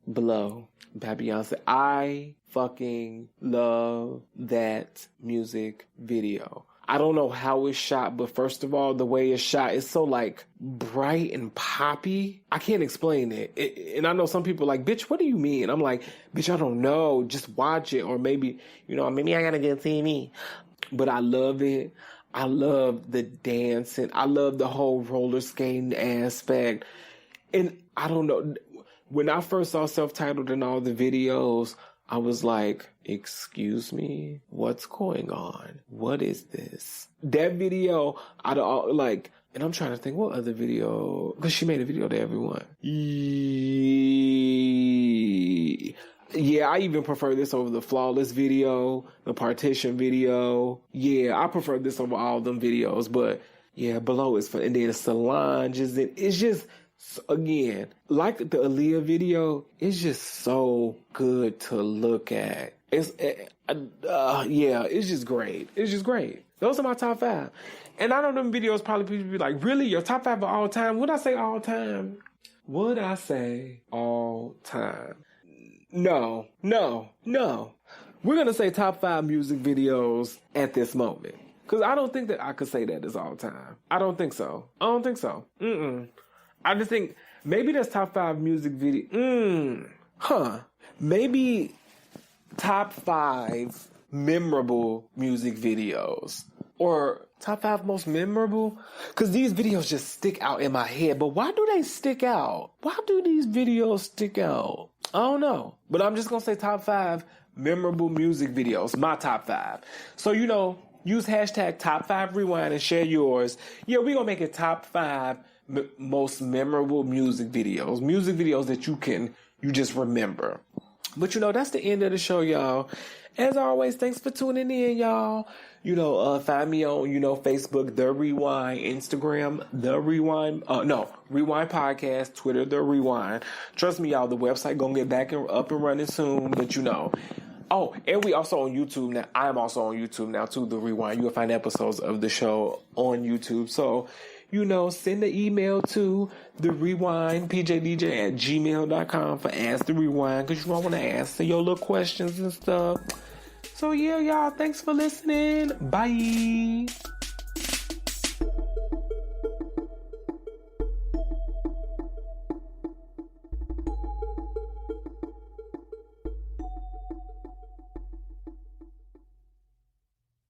Blow by Beyonce. I fucking love that music video. I don't know how it's shot, but first of all, the way it's shot is so like bright and poppy. I can't explain it. And I know some people are like, bitch, what do you mean? I'm like, bitch, I don't know. Just watch it. Or maybe, maybe I gotta get TV. But I love it. I love the dancing. I love the whole roller skating aspect. And I don't know. When I first saw self-titled in all the videos, I was like, excuse me, what's going on? What is this? That video, and I'm trying to think what other video, because she made a video to everyone. Yeah, I even prefer this over the Flawless video, the Partition video. Yeah, I prefer this over all them videos, but yeah, Below is fun. And then Solange is in. It's just, again, like the Aaliyah video, it's just so good to look at. It's just great. It's just great. Those are my top 5. And I know them videos probably people be like, really? Your top 5 of all time? Would I say all time? Would I say all time? No. We're going to say top 5 music videos at this moment. Because I don't think that I could say that as all time. I don't think so. I just think maybe that's top 5 music video. Maybe top 5 memorable music videos. Or top 5 most memorable? Because these videos just stick out in my head. But why do they stick out? Why do these videos stick out? I don't know. But I'm just going to say top 5 memorable music videos. My top 5. So, use hashtag top 5 rewind and share yours. Yeah, we're going to make it top 5 most memorable music videos. Music videos that you just remember. But that's the end of the show, y'all. As always, thanks for tuning in, y'all. Find me on, Facebook, The Rewind, Instagram, The Rewind, Rewind Podcast, Twitter, The Rewind. Trust me, y'all, the website gonna get back and up and running soon, but Oh, and we also on YouTube now. I am also on YouTube now, too, The Rewind. You will find episodes of the show on YouTube. So, send an email to The Rewind, pjdj@gmail.com for Ask The Rewind, because I want to answer your little questions and stuff. So, yeah, y'all, thanks for listening. Bye.